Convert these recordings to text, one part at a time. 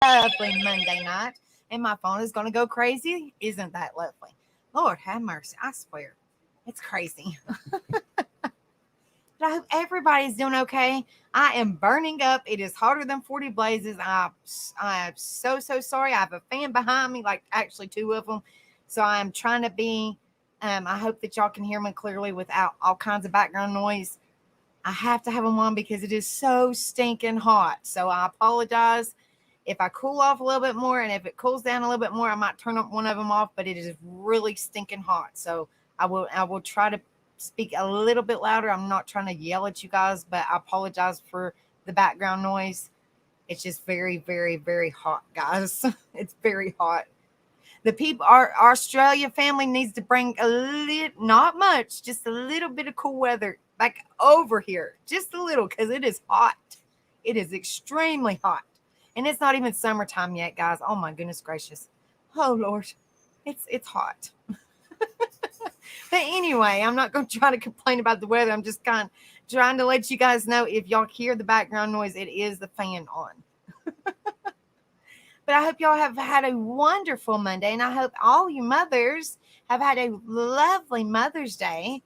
lovely Monday night, and my phone is going to go crazy. Isn't that lovely? Lord have mercy. I swear. It's crazy. But I hope everybody's doing okay. I am burning up. It is hotter than 40 blazes. I'm so sorry. I have a fan behind me, like actually two of them. So I'm trying to be, I hope that y'all can hear me clearly without all kinds of background noise. I have to have them on because it is so stinking hot. So I apologize if I cool off a little bit more, and if it cools down a little bit more, I might turn up one of them off. But it is really stinking hot. So I will try to speak a little bit louder. I'm not trying to yell at you guys, but I apologize for the background noise. It's just very hot, guys. It's very hot. The people, our Australia family needs to bring a little, not much, just a little bit of cool weather, like over here, just a little, because it is hot. It is extremely hot, and it's not even summertime yet, guys. Oh my goodness gracious! Oh Lord, it's hot. But anyway, I'm not going to try to complain about the weather. I'm just kind of trying to let you guys know, if y'all hear the background noise, it is the fan on. But I hope y'all have had a wonderful Monday, and I hope all you mothers have had a lovely Mother's Day.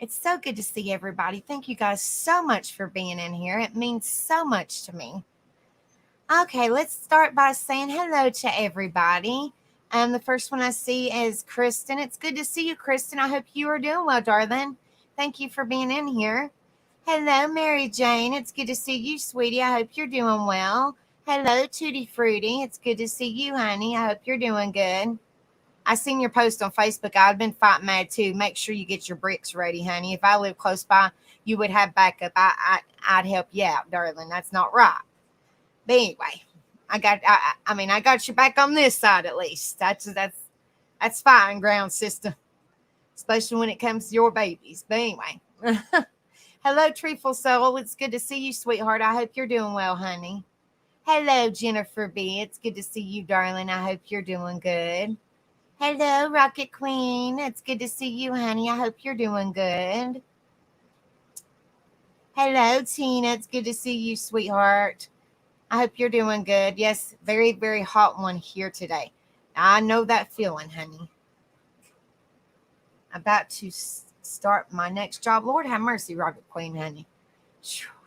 It's so good to see everybody. Thank you guys so much for being in here. It means so much to me. Okay, let's start by saying hello to everybody. The first one I see is Kristen. It's good to see you, Kristen. I hope you are doing well, darling. Thank you for being in here. Hello, Mary Jane. It's good to see you, sweetie. I hope you're doing well. Hello, Tutti Frutti. It's good to see you, honey. I hope you're doing good. I seen your post on Facebook. I've been fighting mad too. Make sure you get your bricks ready, honey. If I live close by, you would have backup. I'd help you out, darling. That's not right. But anyway, I got your back on this side at least. That's fine, ground sister. Especially when it comes to your babies. But anyway. Hello, Treeful Soul. It's good to see you, sweetheart. I hope you're doing well, honey. Hello, Jennifer B. It's good to see you, darling. I hope you're doing good. Hello, Rocket Queen. It's good to see you, honey. I hope you're doing good. Hello, Tina. It's good to see you, sweetheart. I hope you're doing good. Yes, very hot one here today. I know that feeling, honey. About to start my next job. Lord have mercy, Rocket Queen, honey.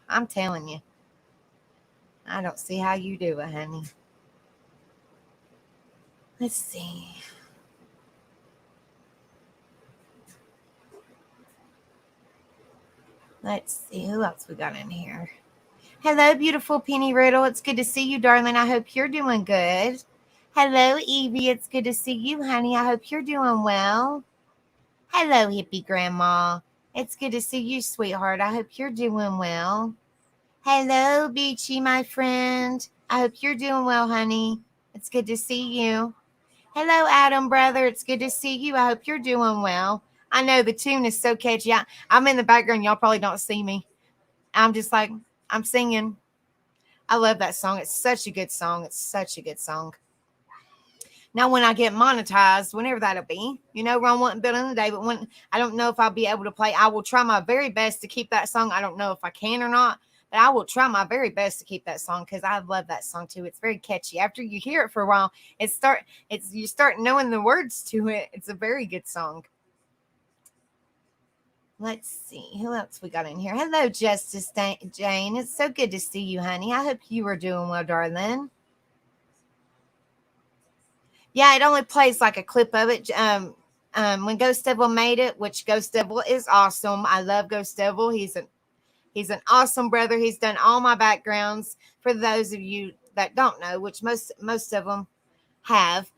I'm telling you. I don't see how you do it, honey. Let's see. Let's see who else we got in here. Hello, beautiful Penny Riddle. It's good to see you, darling. I hope you're doing good. Hello, Evie. It's good to see you, honey. I hope you're doing well. Hello, hippie grandma. It's good to see you, sweetheart. I hope you're doing well. Hello, Beachy, my friend. I hope you're doing well, honey. It's good to see you. Hello, Adam, brother. It's good to see you. I hope you're doing well. I know the tune is so catchy. I'm in the background. Y'all probably don't see me. I'm just like, I'm singing. I love that song. It's such a good song. It's such a good song. Now, when I get monetized, whenever that'll be, Ron wasn't built in the day, but when I don't know if I'll be able to play, I will try my very best to keep that song. I don't know if I can or not, but I will try my very best to keep that song because I love that song too. It's very catchy. After you hear it for a while, you start knowing the words to it. It's a very good song. Let's see who else we got in here. Hello, Justice Jane. It's so good to see you, honey. I hope you are doing well, darling. Yeah, it only plays like a clip of it. When Ghost Devil made it, which Ghost Devil is awesome. I love Ghost Devil. He's an awesome brother. He's done all my backgrounds. For those of you that don't know, which most of them have,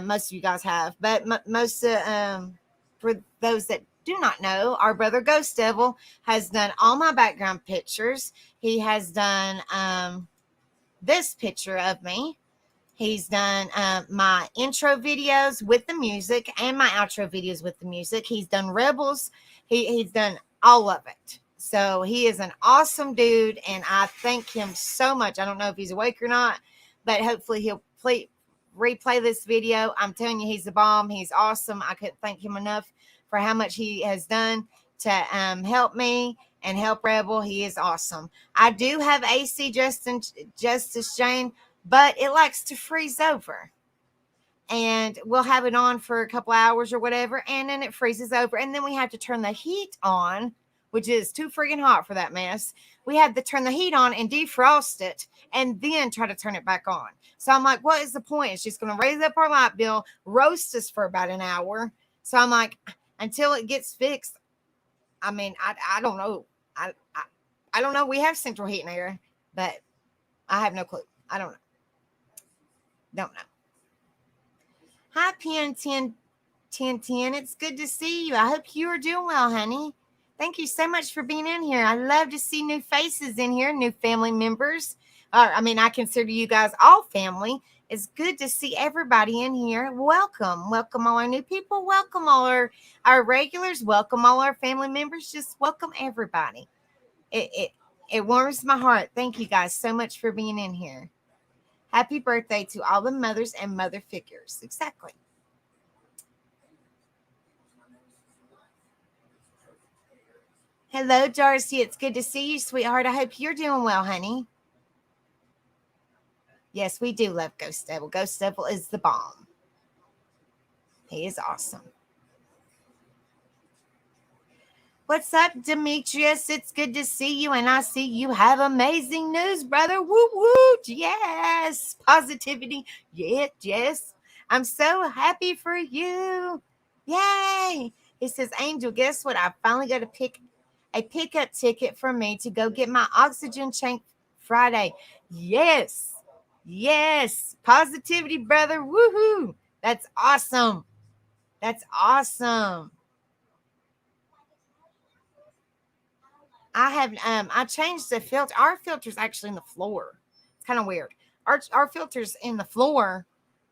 most of you guys have, but for those that do not know, our brother Ghost Devil has done all my background pictures. He has done this picture of me. He's done my intro videos with the music and my outro videos with the music. He's done Rebels. He's done all of it. So he is an awesome dude, and I thank him so much. I don't know if he's awake or not, but hopefully he'll replay this video. I'm telling you, he's the bomb. He's awesome. I couldn't thank him enough for how much he has done to help me and help Rebel. He is awesome. I do have AC Justice Jane, but it likes to freeze over. And we'll have it on for a couple hours or whatever, and then it freezes over, and then we have to turn the heat on, which is too freaking hot for that mess. We have to turn the heat on and defrost it, and then try to turn it back on. So I'm like, what is the point? It's just going to raise up our light bill, roast us for about an hour. So I'm like, until it gets fixed. I mean, I don't know. I don't know. We have central heat and air, but I have no clue. I don't know. Don't know. Hi, PN1010. It's good to see you. I hope you are doing well, honey. Thank you so much for being in here. I love to see new faces in here, new family members. I consider you guys all family. It's good to see everybody in here. Welcome. Welcome all our new people. Welcome all our regulars. Welcome all our family members. Just welcome everybody. It warms my heart. Thank you guys so much for being in here. Happy birthday to all the mothers and mother figures. Exactly. Hello, Darcy. It's good to see you, sweetheart. I hope you're doing well, honey. Yes, we do love Ghost Devil. Ghost Devil is the bomb. He is awesome. What's up, Demetrius? It's good to see you, and I see you have amazing news, brother. Woo woo! Yes, positivity. Yes. I'm so happy for you. Yay! It says, Angel, guess what? I finally got a pickup ticket for me to go get my oxygen tank Friday. Yes. Positivity, brother. Woohoo! That's awesome. I changed the filter. Our filter's actually in the floor. It's kind of weird. Our filter's in the floor,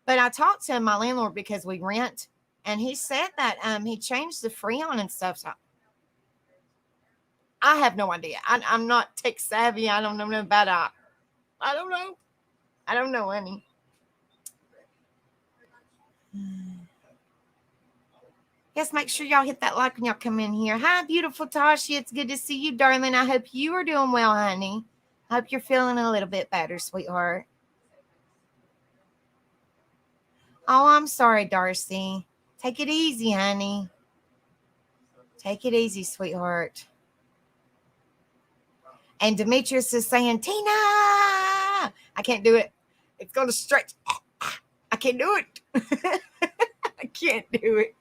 but I talked to my landlord because we rent, and he said that he changed the freon and stuff. So I have no idea. I'm not tech savvy. I don't know nothing about it. I don't know any. Yes, make sure y'all hit that like when y'all come in here. Hi, beautiful Tasha. It's good to see you, darling. I hope you are doing well, honey. I hope you're feeling a little bit better, sweetheart. Oh, I'm sorry, Darcy. Take it easy, honey. Take it easy, sweetheart. And Demetrius is saying, Tina, I can't do it. It's going to stretch. I can't do it. I can't do it.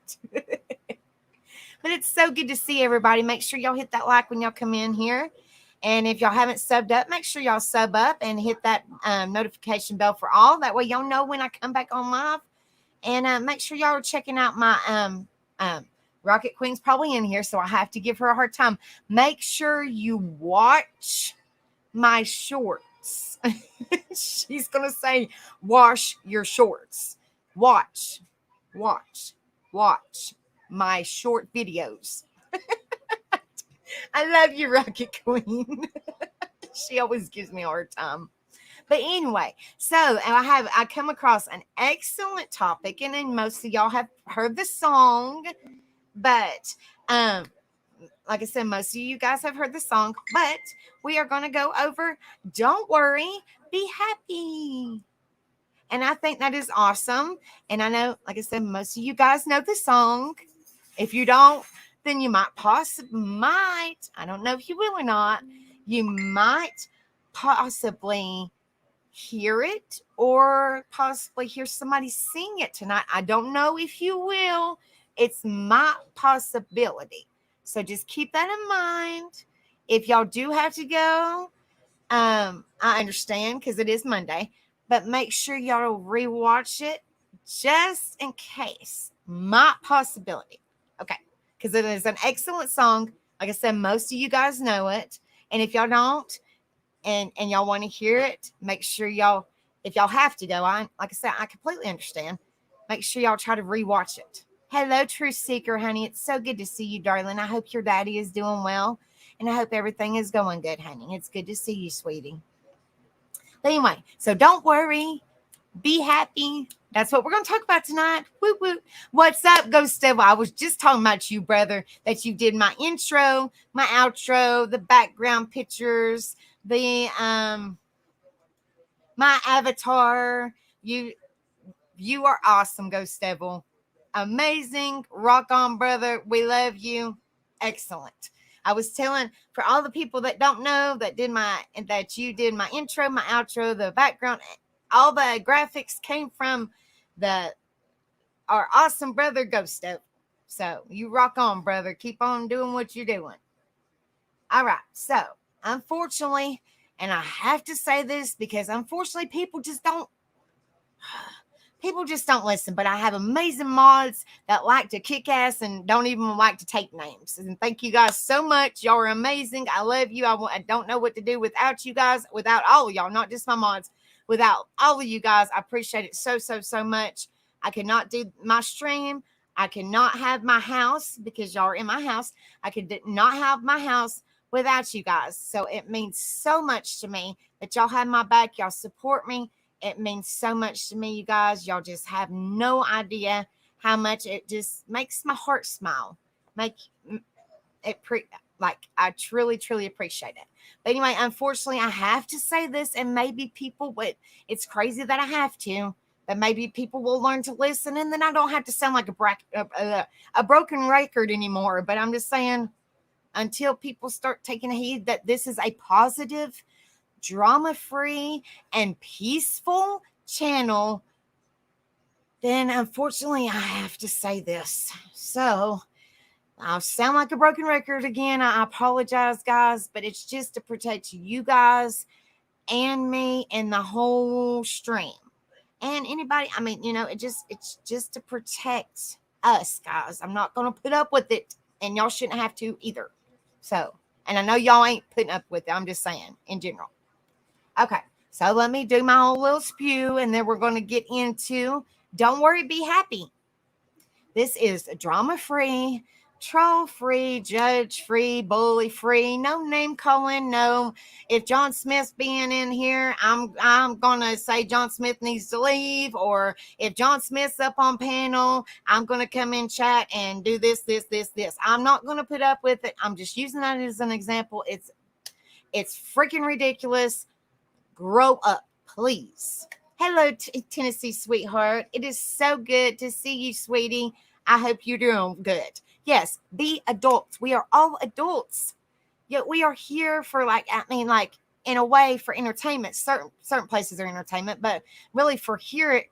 But it's so good to see everybody. Make sure y'all hit that like when y'all come in here. And if y'all haven't subbed up, make sure y'all sub up and hit that notification bell for all. That way y'all know when I come back on live. And make sure y'all are checking out my Rocket Queen's probably in here, so I have to give her a hard time. Make sure you watch my shorts. She's going to say, wash your shorts. Watch my short videos. I love you, Rocket Queen. She always gives me a hard time. But anyway, so I come across an excellent topic, and then most of y'all have heard the song, but like I said, most of you guys have heard the song, but we are going to go over Don't Worry, Be Happy. And I think that is awesome. And I know, like I said, most of you guys know the song. If you don't, then you might I don't know if you will or not, you might possibly hear it or possibly hear somebody sing it tonight. I don't know if you will. It's my possibility. So just keep that in mind. If y'all do have to go, I understand because it is Monday, but make sure y'all rewatch it just in case. My possibility. Okay. Because it is an excellent song. Like I said, most of you guys know it. And if y'all don't, and y'all want to hear it, make sure y'all, if y'all have to go, like I said, I completely understand. Make sure y'all try to rewatch it. Hello, True Seeker, honey. It's so good to see you, darling. I hope your daddy is doing well, and I hope everything is going good, honey. It's good to see you, sweetie. But anyway, so don't worry, Be happy. That's what we're going to talk about tonight. Woo woo. What's up, Ghost Devil? I was just talking about you, brother, that you did my intro, my outro, the background pictures, the my avatar. You are awesome, Ghost Devil. Amazing. Rock on, brother. We love you. Excellent. I was telling for all the people that don't know that you did my intro, my outro, the background, all the graphics came from the our awesome brother Ghost Devil. So you rock on, brother. Keep on doing what you're doing. All right. So unfortunately, and I have to say this because unfortunately people just don't listen, but I have amazing mods that like to kick ass and don't even like to take names. And thank you guys so much. Y'all are amazing. I love you. I don't know what to do without you guys, without all of y'all, not just my mods, without all of you guys. I appreciate it so much. I cannot do my stream. I cannot have my house because y'all are in my house. I could not have my house without you guys. So it means so much to me that y'all have my back. Y'all support me. It means so much to me, you guys. Y'all just have no idea how much it just makes my heart smile. Make it I truly appreciate it. But anyway, unfortunately, I have to say this, and maybe people would. It's crazy that I have to. But maybe people will learn to listen, and then I don't have to sound like a broken record anymore. But I'm just saying, until people start taking heed that this is a positive, drama-free, and peaceful channel, then unfortunately I have to say this. So I'll sound like a broken record again. I apologize, guys, but it's just to protect you guys and me and the whole stream. And anybody, I mean, it's just to protect us, guys. I'm not going to put up with it, and y'all shouldn't have to either. So, and I know y'all ain't putting up with it. I'm just saying in general. Okay, so let me do my whole little spew, and then we're going to get into Don't Worry, Be Happy. This is drama-free, troll-free, judge-free, bully-free, no name calling, no. If John Smith's being in here, I'm going to say John Smith needs to leave, or if John Smith's up on panel, I'm going to come in chat and do this. I'm not going to put up with it. I'm just using that as an example. It's freaking ridiculous. Grow up, please. Hello, Tennessee sweetheart. It is so good to see you, sweetie. I hope you're doing good. Yes, be adults. We are all adults. Yet we are here for in a way for entertainment. Certain places are entertainment, but really for here,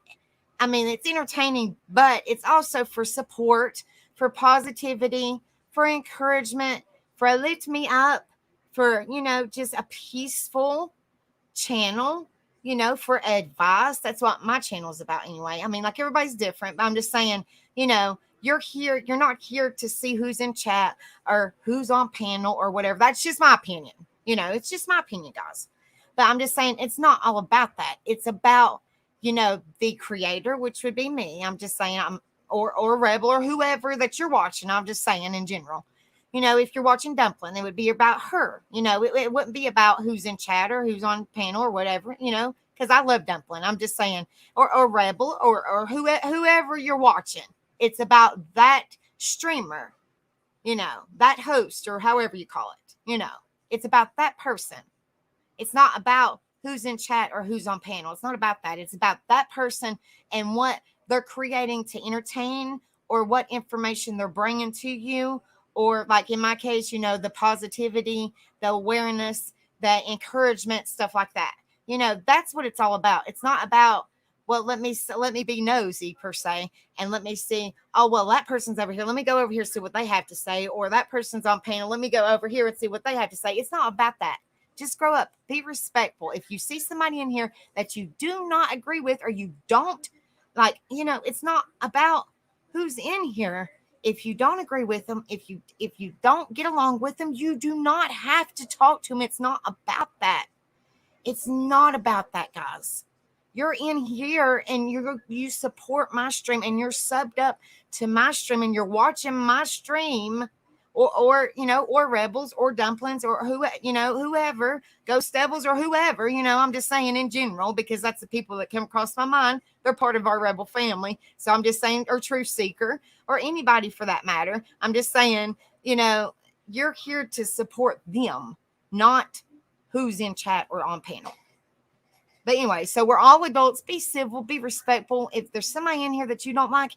it's entertaining, but it's also for support, for positivity, for encouragement, for lift me up, for, just a peaceful channel, for advice. That's what my channel is about anyway. Everybody's different, but I'm just saying, you're not here to see who's in chat or who's on panel or whatever. That's just my opinion. It's just my opinion, guys. But I'm just saying it's not all about that. It's about, the creator, which would be me. I'm just saying or Rebel or whoever that you're watching. I'm just saying in general. If you're watching Dumpling, it would be about her. It wouldn't be about who's in chat or who's on panel or whatever, because I love Dumpling. I'm just saying, or Rebel or whoever you're watching. It's about that streamer, that host or however you call it. It's about that person. It's not about who's in chat or who's on panel. It's not about that. It's about that person and what they're creating to entertain or what information they're bringing to you. Or like in my case, the positivity, the awareness, the encouragement, stuff like that. That's what it's all about. It's not about, well, let me be nosy per se. And let me see, oh, well, that person's over here. Let me go over here, see what they have to say. Or that person's on panel. Let me go over here and see what they have to say. It's not about that. Just grow up. Be respectful. If you see somebody in here that you do not agree with or you don't it's not about who's in here. If you don't agree with them, if you don't get along with them, you do not have to talk to them. It's not about that. It's not about that, guys. You're in here and you support my stream and you're subbed up to my stream and you're watching my stream or rebels or dumplings or whoever, ghost devils or whoever. I'm just saying in general, because that's the people that come across my mind. They're part of our rebel family. So I'm just saying, or truth seeker, or anybody for that matter. I'm just saying, you're here to support them, not who's in chat or on panel. But anyway, so we're all adults. Be civil, be respectful. If there's somebody in here that you don't like,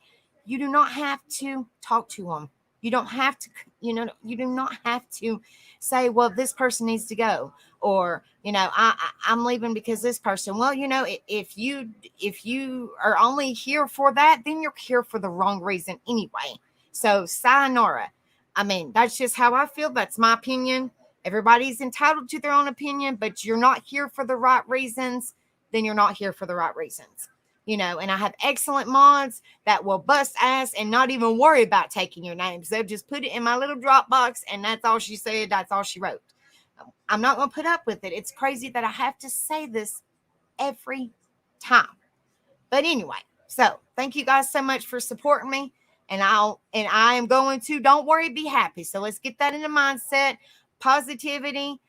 you do not have to talk to them. You don't have to, you do not have to say, well, this person needs to go, or, I'm leaving because this person. Well, if you are only here for that, then you're here for the wrong reason anyway. So sayonara. I mean, that's just how I feel. That's my opinion. Everybody's entitled to their own opinion, but you're not here for the right reasons, then you're not here for the right reasons. And I have excellent mods that will bust ass and not even worry about taking your names. They'll just put it in my little Dropbox, and that's all she said. That's all she wrote. I'm not going to put up with it. It's crazy that I have to say this every time. But anyway, so thank you guys so much for supporting me. And I am going to, don't worry, be happy. So let's get that in the mindset. Positivity,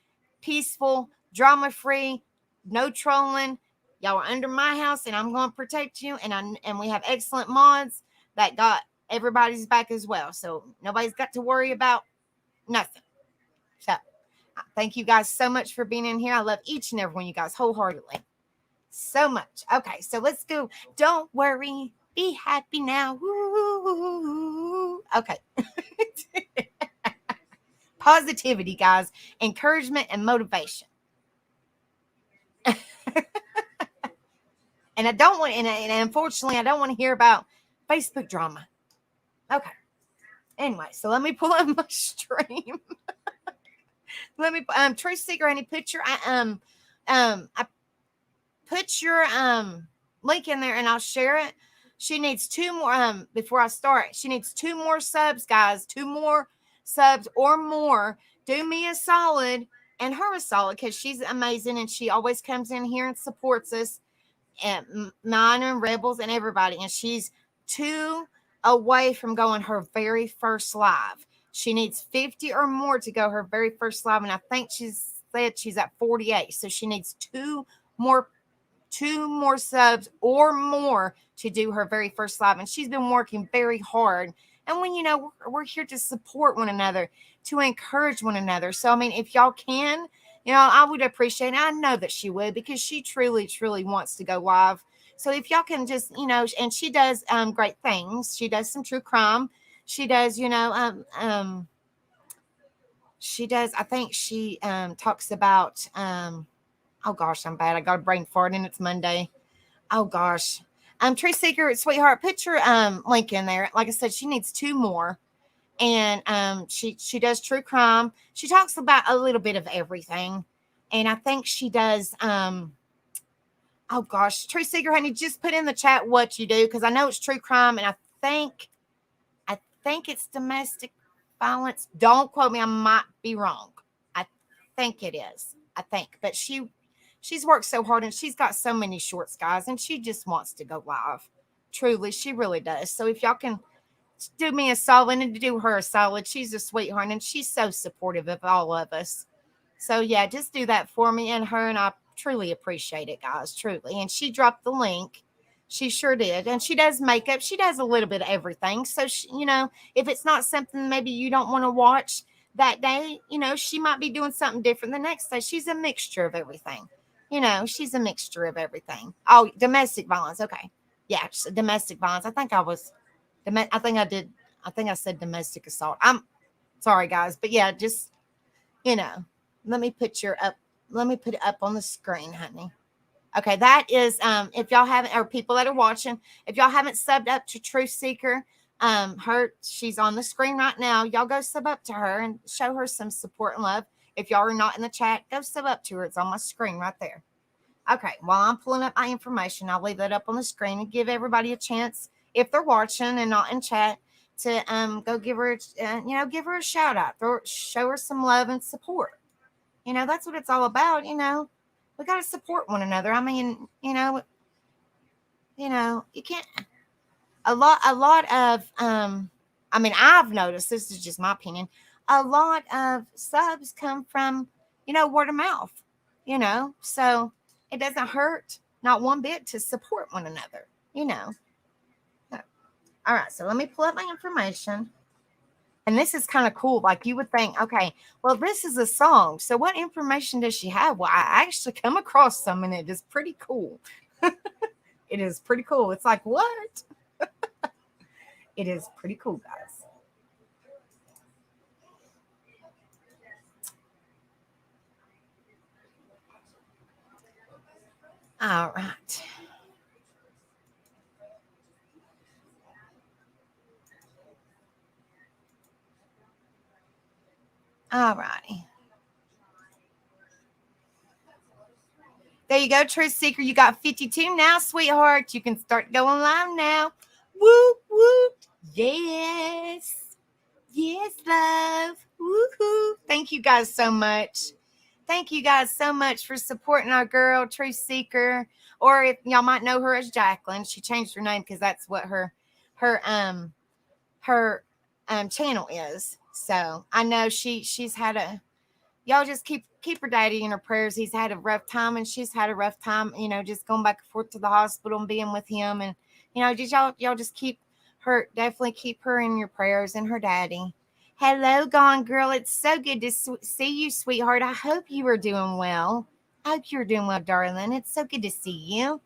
peaceful, drama-free, no trolling. Y'all are under my house, and I'm going to protect you. And we have excellent mods that got everybody's back as well. So nobody's got to worry about nothing. So thank you guys so much for being in here. I love each and every one of you guys wholeheartedly. So much. Okay, so let's go. Don't worry. Be happy now. Woo. Okay. Positivity, guys. Encouragement and motivation. And I don't want, and unfortunately, I don't want to hear about Facebook drama. Okay. Anyway, so let me pull up my stream. Let me, Truth Seeker, honey, put your, I put your link in there and I'll share it. She needs 2 more, before I start, she needs 2 more subs, guys, 2 more subs or more. Do me a solid and her a solid, because she's amazing and she always comes in here and supports us, and mine and Rebels and everybody. And she's 2 away from going her very first live. She needs 50 or more to go her very first live, and I think she's said she's at 48. So she needs 2 more subs or more to do her very first live. And she's been working very hard. And when, we're here to support one another, to encourage one another. So, I mean, if y'all can, I would appreciate it. I know that she would, because she truly, truly wants to go live. So if y'all can just, and she does great things. She does some true crime. She does, she does, I think she talks about, oh gosh, I'm bad. I got a brain fart and it's Monday. Oh gosh. Truth Seeker, sweetheart, put your link in there. Like I said, she needs 2 more. And she does true crime. She talks about a little bit of everything. And I think she does oh gosh, Truth Seeker, honey, just put in the chat what you do, because I know it's true crime, and I think it's domestic violence. Don't quote me, I might be wrong. I think it is. But she's worked so hard, and she's got so many shorts, guys, and she just wants to go live. Truly, she really does. So if y'all can do me a solid and do her a solid, she's a sweetheart, and she's so supportive of all of us. So yeah, just do that for me and her, and I truly appreciate it, guys, truly. And she dropped the link. She sure did. And she does makeup. She does a little bit of everything. So, if it's not something maybe you don't want to watch that day, she might be doing something different the next day. She's a mixture of everything. She's a mixture of everything. Oh, domestic violence. Okay. Yeah, domestic violence. I think I said domestic assault. I'm sorry, guys. But yeah, just, let me put it up on the screen, honey. Okay, that is, if y'all haven't, or people that are watching, if y'all haven't subbed up to Truth Seeker, she's on the screen right now. Y'all go sub up to her and show her some support and love. If y'all are not in the chat, go sub up to her. It's on my screen right there. Okay, while I'm pulling up my information, I'll leave that up on the screen and give everybody a chance, if they're watching and not in chat, to go give her, give her a shout out, show her some love and support. That's what it's all about. We got to support one another. I mean, you can't, a lot of, I mean, I've noticed, this is just my opinion, a lot of subs come from, word of mouth, so it doesn't hurt not one bit to support one another, you know. All right, so let me pull up my information. And this is kind of cool. Like you would think, okay, well, this is a song. So what information does she have? Well, I actually come across some and it is pretty cool. It is pretty cool. It's like, what? It is pretty cool, guys. All right. All righty. There you go, Truth Seeker. You got 52 now, sweetheart. You can start going live now. Whoop, whoop. Yes. Yes, love. Woohoo. Thank you guys so much. Thank you guys so much for supporting our girl, Truth Seeker. Or if y'all might know her as Jacqueline. She changed her name because that's what her her channel is. So I know she's had a, y'all just keep her daddy in her prayers. He's had a rough time and she's had a rough time, just going back and forth to the hospital and being with him. And just y'all just definitely keep her in your prayers and her daddy. Hello, Gone Girl. It's so good to see you, sweetheart. I hope you are doing well. I hope you're doing well, darling. It's so good to see you.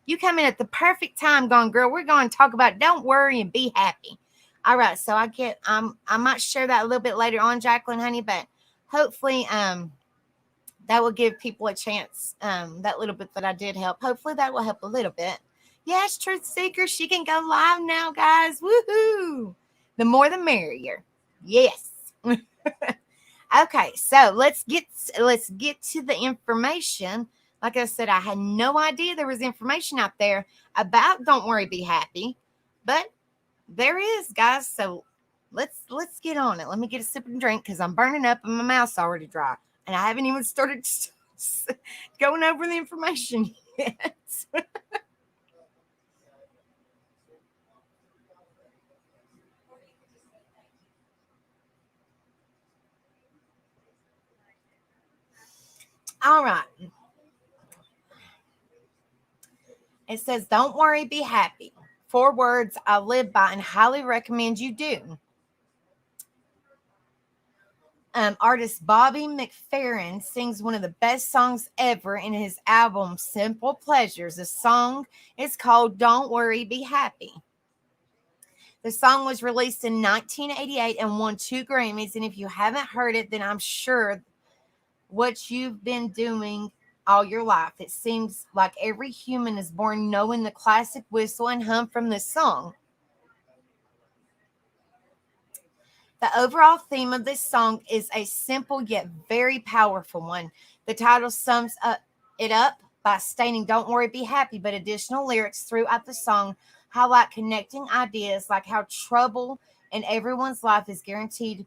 You come in at the perfect time, Gone Girl. We're going to talk about don't worry and be happy. All right, so I might share that a little bit later on, Jacqueline, honey, but hopefully that will give people a chance. That little bit that I did help. Hopefully that will help a little bit. Yes, Truth Seeker, she can go live now, guys. Woohoo! The more the merrier. Yes. Okay, so let's get to the information. Like I said, I had no idea there was information out there about don't worry, be happy, but there is, guys. So let's get on it. Let me get a sip and drink because I'm burning up and my mouth's already dry, and I haven't even started going over the information yet. All right. It says, don't worry, be happy. 4 words I live by and highly recommend you do. Artist Bobby McFerrin sings one of the best songs ever in his album, Simple Pleasures. The song is called Don't Worry, Be Happy. The song was released in 1988 and won 2 Grammys. And if you haven't heard it, then I'm sure what you've been doing all your life. It seems like every human is born knowing the classic whistle and hum from this song. The overall theme of this song is a simple yet very powerful one. The title sums it up by stating, don't worry, be happy, but additional lyrics throughout the song highlight connecting ideas like how trouble in everyone's life is guaranteed,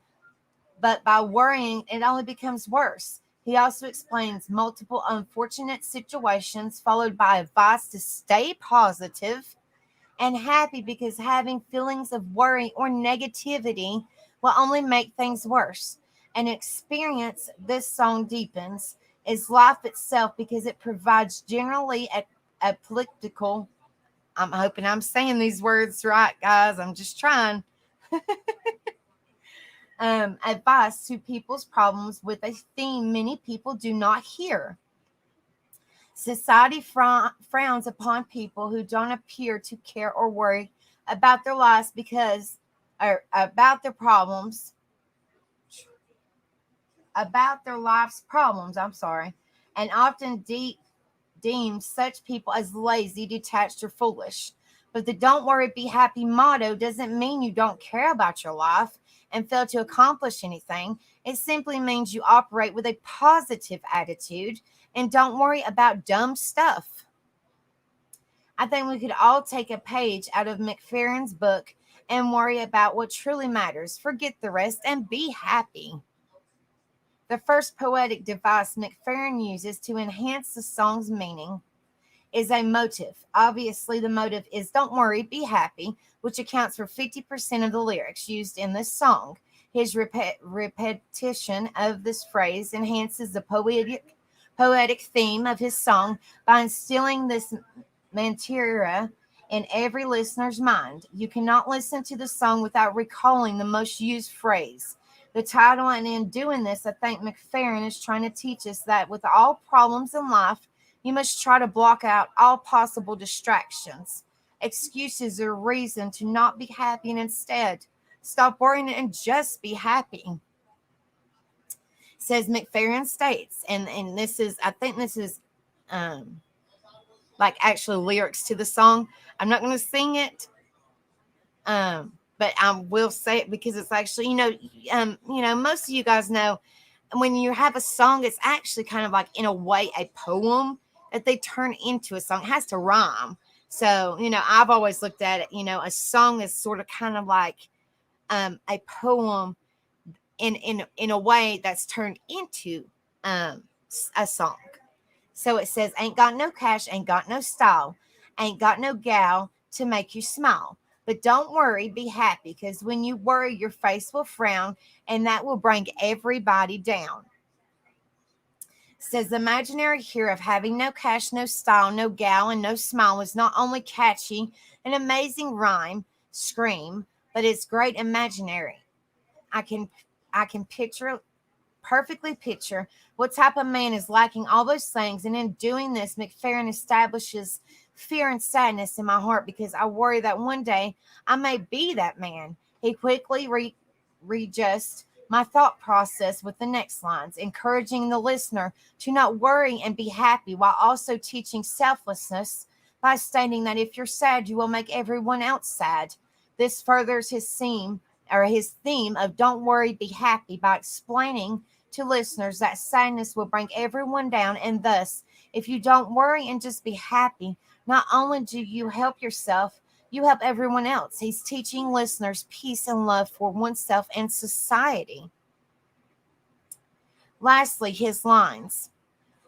but by worrying, it only becomes worse. He also explains multiple unfortunate situations, followed by advice to stay positive and happy because having feelings of worry or negativity will only make things worse. An experience this song deepens is life itself because it provides generally applicable. I'm hoping I'm saying these words right, guys. I'm just trying. Advice to people's problems with a theme many people do not hear. Society frowns upon people who don't appear to care or worry about their lives or about their problems, about their life's problems, and often deem such people as lazy, detached, or foolish. But the don't worry, be happy motto doesn't mean you don't care about your life and fail to accomplish anything. It simply means you operate with a positive attitude and don't worry about dumb stuff. I think we could all take a page out of McFerrin's book and worry about what truly matters. Forget the rest and be happy. The first poetic device McFerrin uses to enhance the song's meaning is a motive. Obviously, the motive is don't worry, be happy, which accounts for 50% of the lyrics used in this song. His repetition of this phrase enhances the poetic theme of his song by instilling this mantra in every listener's mind. You cannot listen to the song without recalling the most used phrase. The title, and in doing this, I think McFerrin is trying to teach us that with all problems in life, you must try to block out all possible distractions, excuses, or reason to not be happy, and instead stop worrying and just be happy. Says McFerrin states, and this is, I think this is um, like actual lyrics to the song. I'm not going to sing it, but I will say it because it's actually, most of you guys know when you have a song, it's actually kind of like in a way a poem that they turn into a song. It has to rhyme. So, I've always looked at it, a song is sort of kind of like a poem in a way that's turned into a song. So it says, ain't got no cash, ain't got no style, ain't got no gal to make you smile. But don't worry, be happy, because when you worry, your face will frown, and that will bring everybody down. Says the imaginary hero of having no cash, no style, no gal, and no smile is not only catchy, an amazing rhyme, scream, but it's great imaginary. I can perfectly picture what type of man is lacking all those things. And in doing this, McFerrin establishes fear and sadness in my heart because I worry that one day I may be that man. He quickly readjusts my thought process with the next lines, encouraging the listener to not worry and be happy, while also teaching selflessness by stating that if you're sad, you will make everyone else sad. This furthers his theme of don't worry, be happy, by explaining to listeners that sadness will bring everyone down, and thus, if you don't worry and just be happy, not only do you help yourself, you help everyone else. He's teaching listeners peace and love for oneself and society. Lastly, his lines.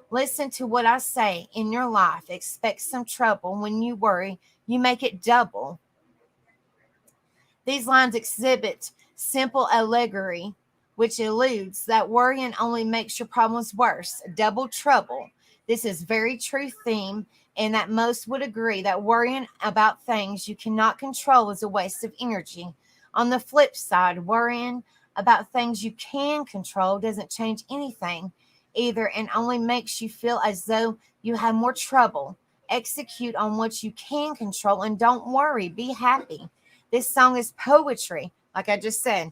Listen to what I say in your life. Expect some trouble. When you worry, you make it double. These lines exhibit simple allegory, which alludes that worrying only makes your problems worse, double trouble. This is very true theme, and that most would agree that worrying about things you cannot control is a waste of energy. On the flip side, worrying about things you can control doesn't change anything either, and only makes you feel as though you have more trouble. Execute on what you can control and don't worry, be happy. This song is poetry, like I just said,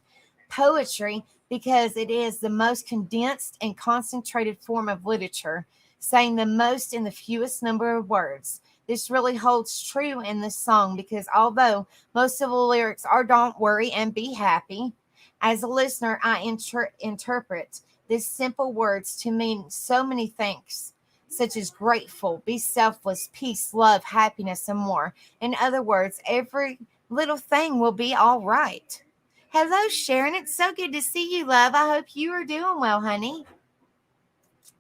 poetry, because it is the most condensed and concentrated form of literature, saying the most in the fewest number of words. This really holds true in this song because although most of the lyrics are don't worry and be happy, as a listener, I interpret these simple words to mean so many things, such as grateful, be selfless, peace, love, happiness, and more. In other words, every little thing will be all right. Hello, Sharon. It's so good to see you, love. I hope you are doing well, honey.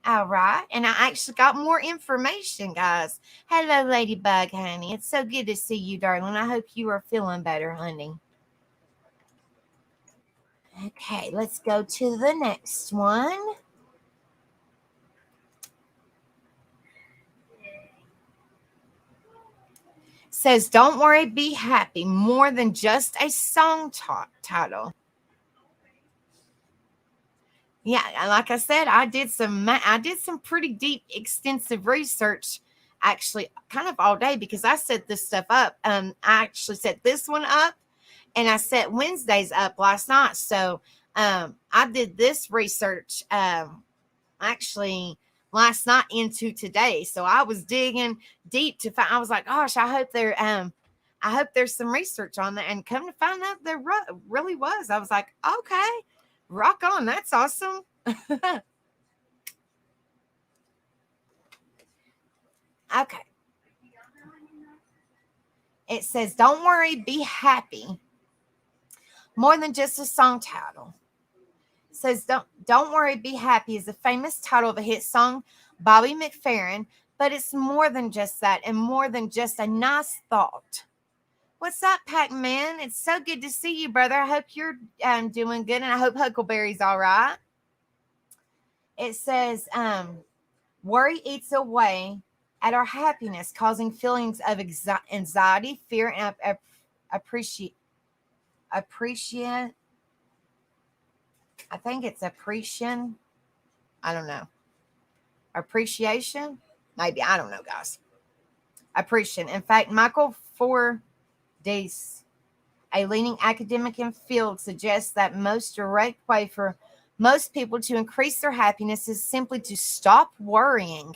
All right. And I actually got more information, guys. Hello, Ladybug, honey. It's so good to see you, darling. I hope you are feeling better, honey. Okay, let's go to the next one. Says, don't worry, be happy. More than just a song title. Yeah, like I said, I did some pretty deep, extensive research, actually, kind of all day because I set this stuff up. I actually set this one up, and I set Wednesdays up last night. So I did this research actually last night into today. So I was digging deep to find. I was like, gosh, I hope there's some research on that, and come to find out there really was. I was like, okay. Rock on. That's awesome. Okay. It says, don't worry, be happy. More than just a song title. It says, don't worry, be happy is the famous title of a hit song, Bobby McFerrin, but it's more than just that and more than just a nice thought. What's up, Pac-Man? It's so good to see you, brother. I hope you're doing good, and I hope Huckleberry's all right. It says, worry eats away at our happiness, causing feelings of anxiety, fear, and appreciate. Appreciate. I think it's appreciation. I don't know. Appreciation? Maybe. I don't know, guys. Appreciation. In fact, Michael Fordyce, a leading academic in field, suggests that most direct way for most people to increase their happiness is simply to stop worrying.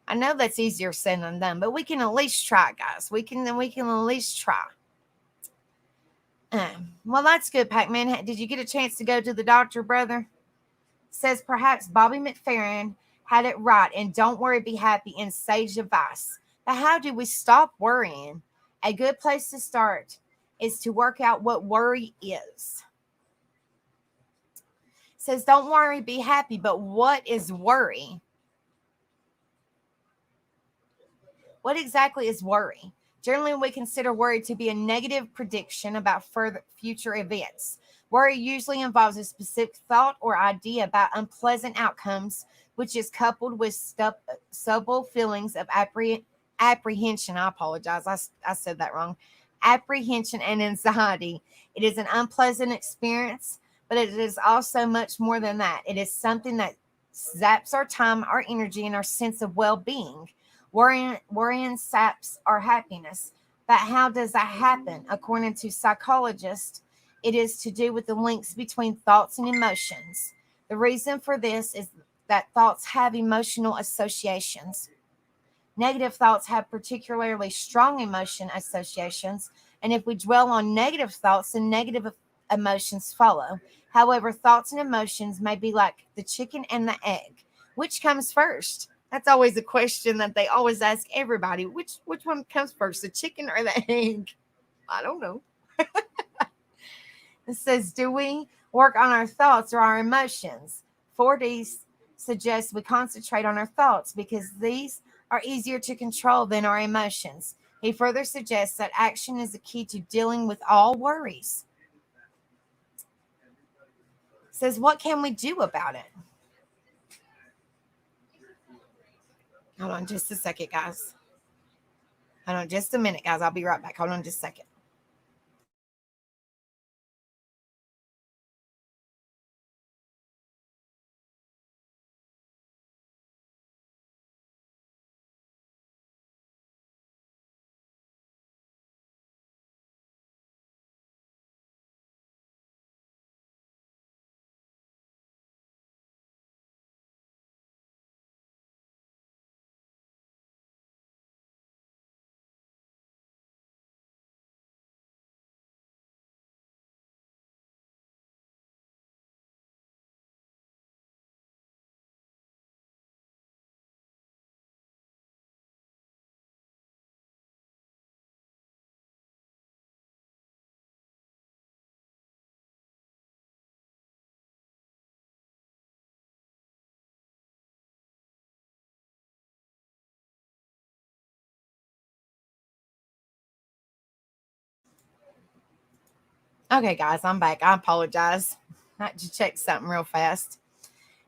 I know that's easier said than done, but we can at least try, guys. We can at least try. Well, that's good, Pac-Man. Did you get a chance to go to the doctor, brother? Says perhaps Bobby McFerrin had it right, and don't worry, be happy, in sage advice. But how do we stop worrying? A good place to start is to work out what worry is. Says don't worry, be happy, but what is worry? What exactly is worry? Generally, we consider worry to be a negative prediction about future events. Worry usually involves a specific thought or idea about unpleasant outcomes, which is coupled with subtle feelings of apprehension. I apologize. I said that wrong. Apprehension and anxiety. It is an unpleasant experience, but it is also much more than that. It is something that zaps our time, our energy, and our sense of well being. Worrying saps our happiness. But how does that happen? According to psychologists, it is to do with the links between thoughts and emotions. The reason for this is that thoughts have emotional associations. Negative thoughts have particularly strong emotion associations, and if we dwell on negative thoughts, then negative emotions follow. However, thoughts and emotions may be like the chicken and the egg. Which comes first? That's always a question that they always ask everybody. Which one comes first, the chicken or the egg? I don't know. It says, do we work on our thoughts or our emotions? Fordyce suggests we concentrate on our thoughts because these are easier to control than our emotions. He further suggests that action is the key to dealing with all worries. Says, what can we do about it? Hold on just a second, guys. Hold on just a minute, guys. I'll be right back. Hold on just a second. Okay, guys, I'm back. I apologize. I had to check something real fast.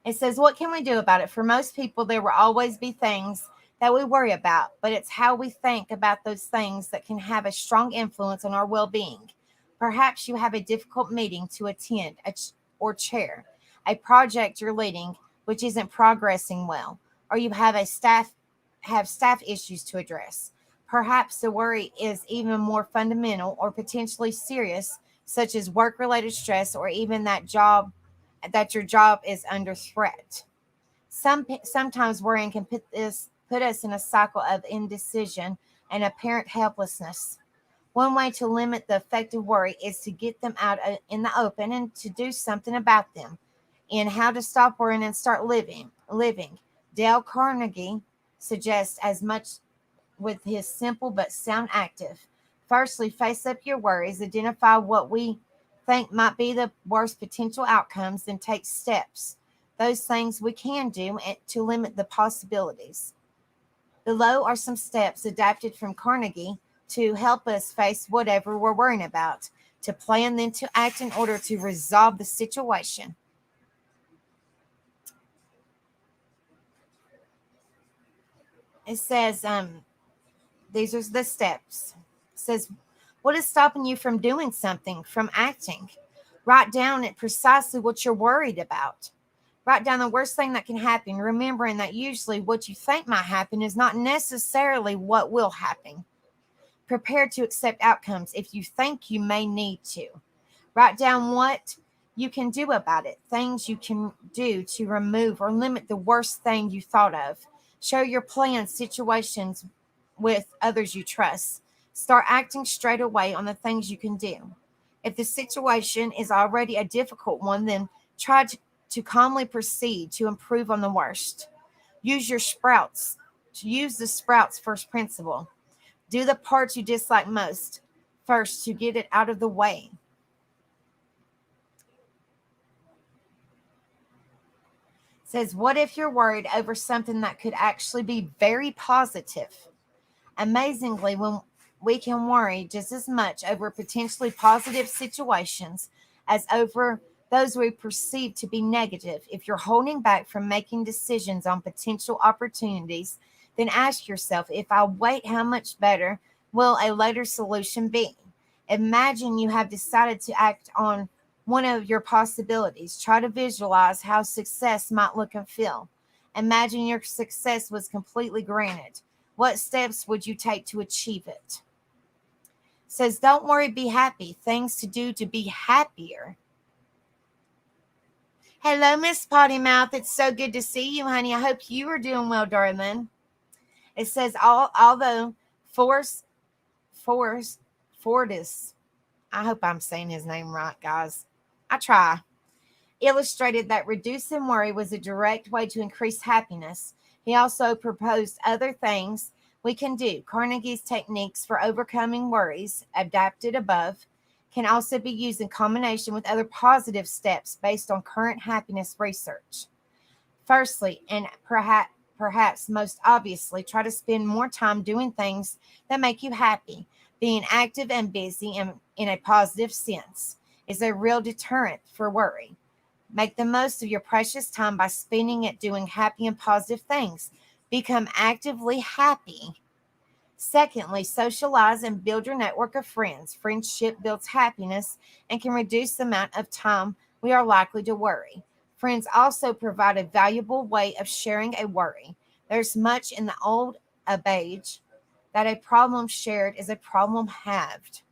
It says, what can we do about it? For most people, there will always be things that we worry about, but it's how we think about those things that can have a strong influence on our well being. Perhaps you have a difficult meeting to attend or chair, a project you're leading which isn't progressing well, or you have staff issues to address. Perhaps the worry is even more fundamental or potentially serious, such as work related stress or even that your job is under threat. Sometimes worrying can put us in a cycle of indecision and apparent helplessness. One way to limit the effect of worry is to get them out in the open and to do something about them. In How to Stop Worrying and Start Living, Dale Carnegie suggests as much with his simple but sound active. Firstly, face up your worries, identify what we think might be the worst potential outcomes, then take steps. Those things we can do to limit the possibilities. Below are some steps adapted from Carnegie to help us face whatever we're worrying about, to plan, then to act in order to resolve the situation. It says, these are the steps. It says, what is stopping you from doing something, from acting? Write down it precisely what you're worried about. Write down the worst thing that can happen, remembering that usually what you think might happen is not necessarily what will happen. Prepare to accept outcomes if you think you may need to. Write down what you can do about it, things you can do to remove or limit the worst thing you thought of. Share your plans, situations with others you trust. Start acting straight away on the things you can do. If the situation is already a difficult one, then try to calmly proceed to improve on the worst. Use your sprouts. Use the sprouts first principle. Do the parts you dislike most first to get it out of the way. It says, what if you're worried over something that could actually be very positive? Amazingly, when we can worry just as much over potentially positive situations as over those we perceive to be negative. If you're holding back from making decisions on potential opportunities, then ask yourself, if I wait, how much better will a later solution be? Imagine you have decided to act on one of your possibilities. Try to visualize how success might look and feel. Imagine your success was completely granted. What steps would you take to achieve it? Says, don't worry, be happy. Things to do to be happier. Hello, Miss Potty Mouth. It's so good to see you, honey. I hope you are doing well, darling. It says, although Fortis, I hope I'm saying his name right, guys. I try. Illustrated that reducing worry was a direct way to increase happiness. He also proposed other things we can do. Carnegie's techniques for overcoming worries, adapted above, can also be used in combination with other positive steps based on current happiness research. Firstly, and perhaps most obviously, try to spend more time doing things that make you happy. Being active and busy in a positive sense is a real deterrent for worry. Make the most of your precious time by spending it doing happy and positive things. Become actively happy. Secondly, socialize and build your network of friends. Friendship builds happiness and can reduce the amount of time we are likely to worry. Friends also provide a valuable way of sharing a worry. There's much in the old adage that a problem shared is a problem halved.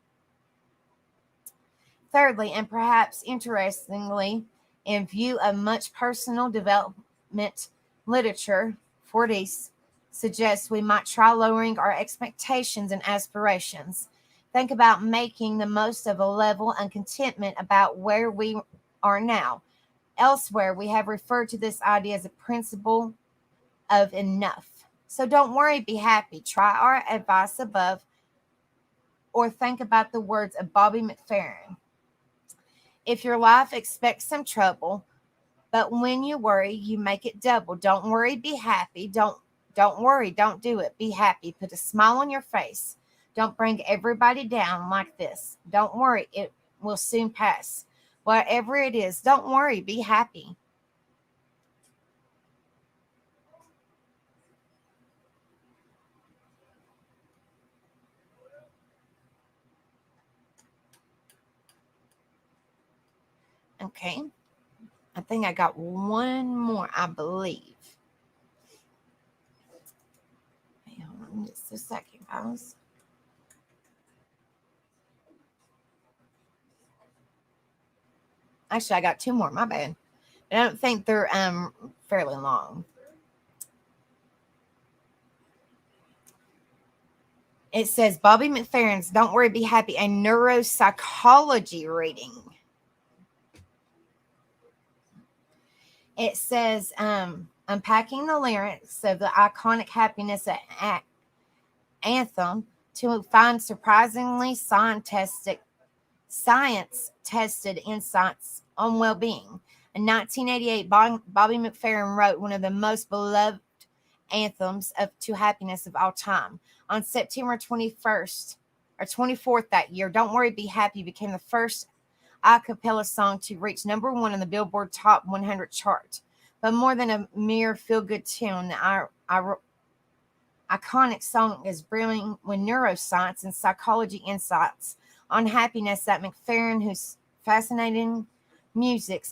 Thirdly, and perhaps interestingly, in view of much personal development literature, Fortis suggests we might try lowering our expectations and aspirations. Think about making the most of a level and contentment about where we are now. Elsewhere, we have referred to this idea as a principle of enough. So don't worry, be happy. Try our advice above or think about the words of Bobby McFerrin. If your life expects some trouble, but when you worry, you make it double. Don't worry, be happy. Don't worry, don't do it. Be happy. Put a smile on your face. Don't bring everybody down like this. Don't worry, it will soon pass. Whatever it is, don't worry, be happy. Okay. I think I got one more, I believe. Hey, hold on just a second, guys. Actually, I got two more. My bad. I don't think they're fairly long. It says Bobby McFerrin's "Don't Worry, Be Happy," a neuropsychology reading. It says unpacking the lyrics of the iconic happiness anthem to find surprisingly science tested insights on well-being. In 1988, Bobby McFerrin wrote one of the most beloved anthems to happiness of all time. On September 21st, or 24th that year. Don't Worry, Be Happy became the first a cappella song to reach number one on the Billboard Top 100 chart. But more than a mere feel good tune, our iconic song is brimming with neuroscience and psychology insights on happiness that McFerrin, whose fascinating music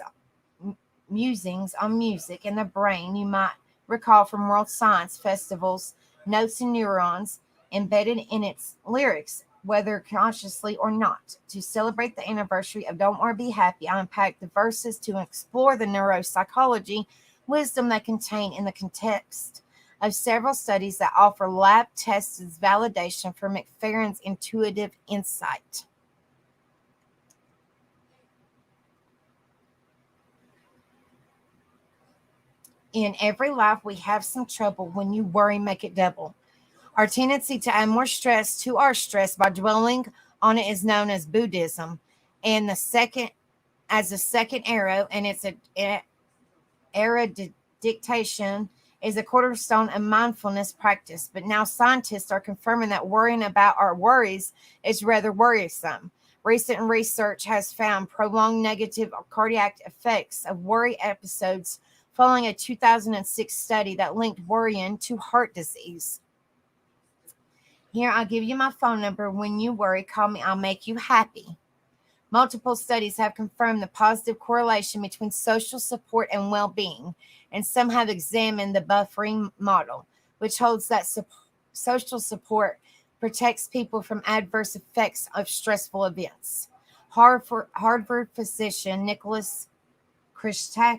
musings on music and the brain you might recall from World Science Festival's Notes and Neurons embedded in its lyrics, whether consciously or not. To celebrate the anniversary of Don't Worry Be Happy, I unpacked the verses to explore the neuropsychology wisdom they contain in the context of several studies that offer lab tested validation for McFerrin's intuitive insight. In every life, we have some trouble. When you worry, make it double. Our tendency to add more stress to our stress by dwelling on it is known as Buddhism, and the second as the second arrow, and it's a era dictation is a cornerstone of mindfulness practice. But now scientists are confirming that worrying about our worries is rather worrisome. Recent research has found prolonged negative cardiac effects of worry episodes following a 2006 study that linked worrying to heart disease. Here, I'll give you my phone number. When you worry, call me. I'll make you happy. Multiple studies have confirmed the positive correlation between social support and well being, and some have examined the buffering model, which holds that social support protects people from adverse effects of stressful events. Harvard physician Nicholas Christakis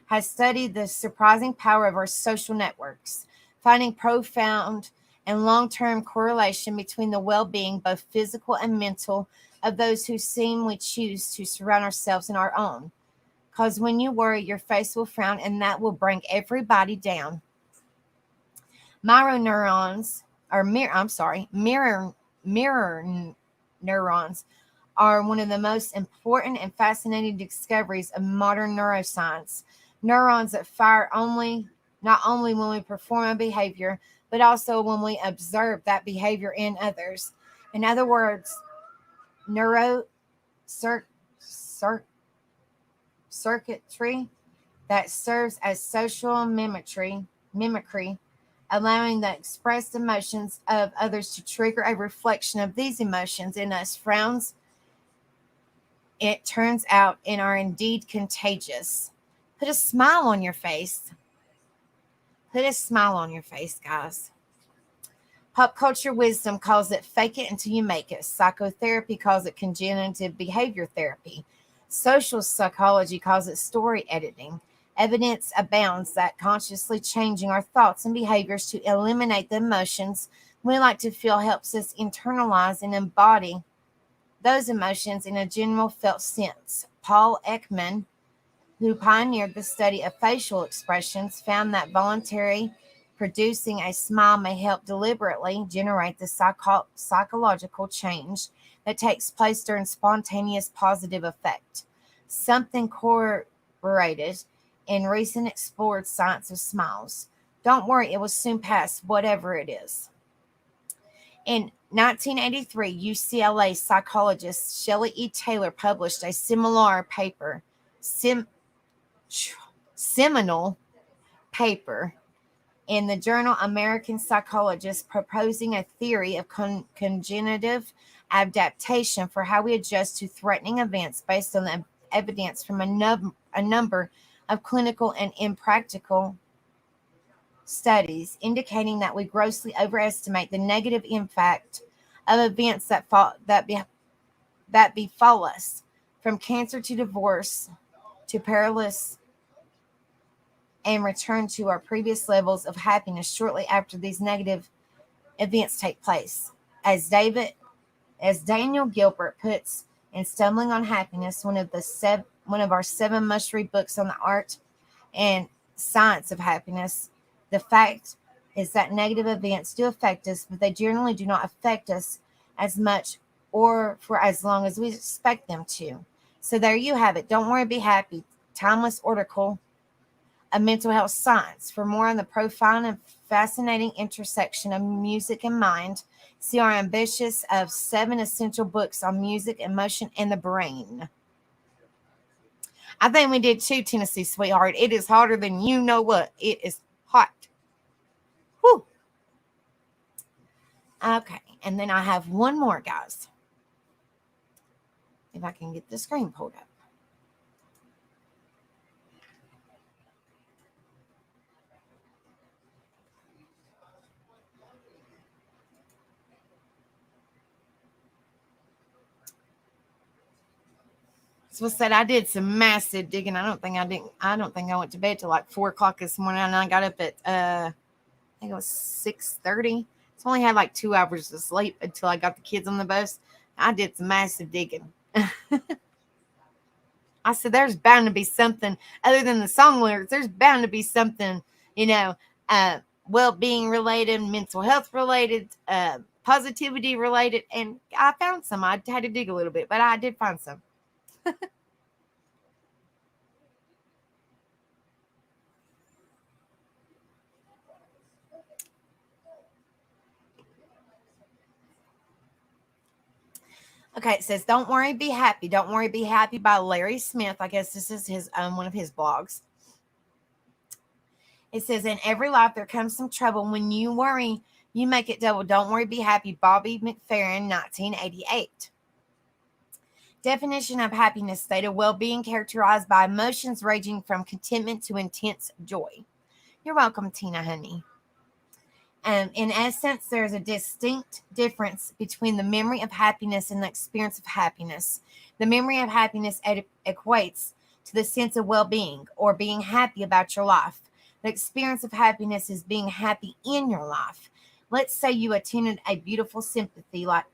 has studied the surprising power of our social networks, finding profound and long-term correlation between the well-being, both physical and mental, of those who seem we choose to surround ourselves in our own. Because when you worry, your face will frown, and that will bring everybody down. Mirror neurons, or mirror neurons, are one of the most important and fascinating discoveries of modern neuroscience. Neurons that fire not only when we perform a behavior, but also when we observe that behavior in others. In other words, neuro circuitry that serves as social mimicry, allowing the expressed emotions of others to trigger a reflection of these emotions in us. Frowns, it turns out, and are indeed contagious. Put a smile on your face. Put a smile on your face, guys. Pop culture wisdom calls it fake it until you make it. Psychotherapy calls it cognitive behavior therapy. Social psychology calls it story editing. Evidence abounds that consciously changing our thoughts and behaviors to eliminate the emotions we like to feel helps us internalize and embody those emotions in a general felt sense. Paul Ekman, who pioneered the study of facial expressions, found that voluntary producing a smile may help deliberately generate the psychological change that takes place during spontaneous positive effect. Something corroborated in recent explored science of smiles. Don't worry, it will soon pass, whatever it is. In 1983, UCLA psychologist Shelley E. Taylor published a similar paper, seminal paper in the journal American Psychologist, proposing a theory of cognitive adaptation for how we adjust to threatening events based on the evidence from a number of clinical and impractical studies indicating that we grossly overestimate the negative impact of events that befall us, from cancer to divorce to paralysis, and return to our previous levels of happiness shortly after these negative events take place. As Daniel Gilbert puts in Stumbling on Happiness, one of our 7 must-read books on the art and science of happiness, the fact is that negative events do affect us, but they generally do not affect us as much or for as long as we expect them to. So there you have it. Don't worry, be happy. Timeless article of mental health science. For more on the profound and fascinating intersection of music and mind, see our ambitious of 7 essential books on music, emotion, and the brain. I think we did 2, Tennessee sweetheart. It is hotter than you know what. It is hot. Whew. Okay, and then I have one more, guys. If I can get the screen pulled up. So I said I did some massive digging. I don't think I went to bed till like 4 o'clock this morning, and I got up at I think it was 6:30. So I only had like 2 hours of sleep until I got the kids on the bus. I did some massive digging. I said, there's bound to be something other than the song lyrics. There's bound to be something, you know, well-being related, mental health related, positivity related. And I found some. I had to dig a little bit, but I did find some. Okay, it says, "Don't worry, be happy. Don't worry, be happy" by Larry Smith. I guess this is his one of his blogs. It says, "In every life there comes some trouble. When you worry, you make it double. Don't worry, be happy." Bobby McFerrin, 1988. Definition of happiness: state of well-being characterized by emotions ranging from contentment to intense joy. You're welcome, Tina, honey. In essence, there is a distinct difference between the memory of happiness and the experience of happiness. The memory of happiness equates to the sense of well-being or being happy about your life. The experience of happiness is being happy in your life. Let's say you attended a beautiful symphony last